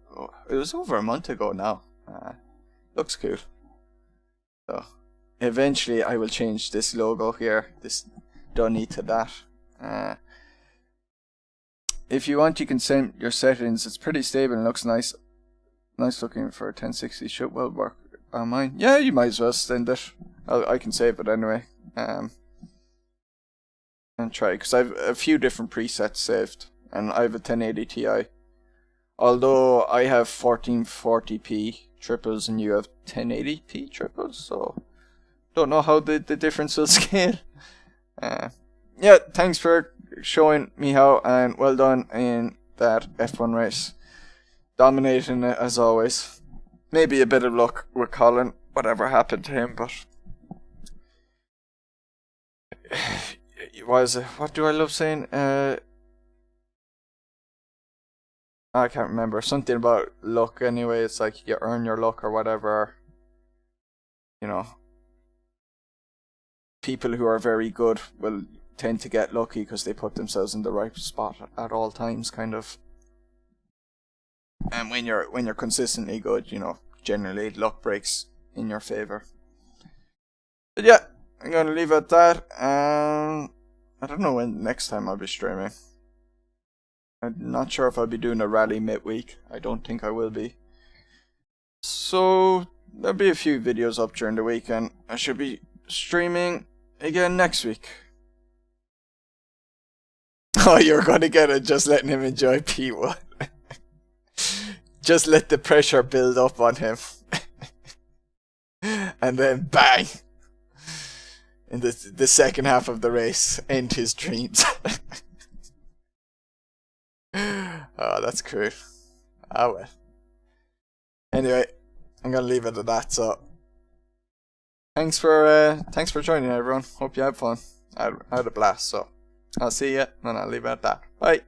[SPEAKER 1] it was over a month ago now. Looks cool. So eventually I will change this logo here, this dunny, to that. If you want, you can send your settings. It's pretty stable and looks nice. Nice looking for a 1060. Should well work on mine. Yeah, you might as well send it. I can save it anyway. And try, because I have a few different presets saved, and I have a 1080 Ti. Although I have 1440p triples and you have 1080p triples, so don't know how the difference will scale. Yeah, thanks for showing me how, and well done in that F1 race. Dominating it as always. Maybe a bit of luck with Colin, whatever happened to him, but what do I love saying? I can't remember. Something about luck anyway. It's like you earn your luck or whatever. You know, people who are very good will tend to get lucky because they put themselves in the right spot at all times, kind of. And when you're consistently good, you know, generally luck breaks in your favor. But yeah, I'm gonna leave it at that. I don't know when next time I'll be streaming. I'm not sure if I'll be doing a rally midweek. I don't think I will be. So there'll be a few videos up during the weekend. I should be streaming again next week. Oh, you're gonna get it just letting him enjoy P1. Just let the pressure build up on him. And then bang! In the second half of the race, end his dreams. Oh, that's cool. Ah well. Anyway, I'm gonna leave it at that. So, thanks for joining, everyone. Hope you had fun. I had a blast. So, I'll see you, and I'll leave it at that. Bye.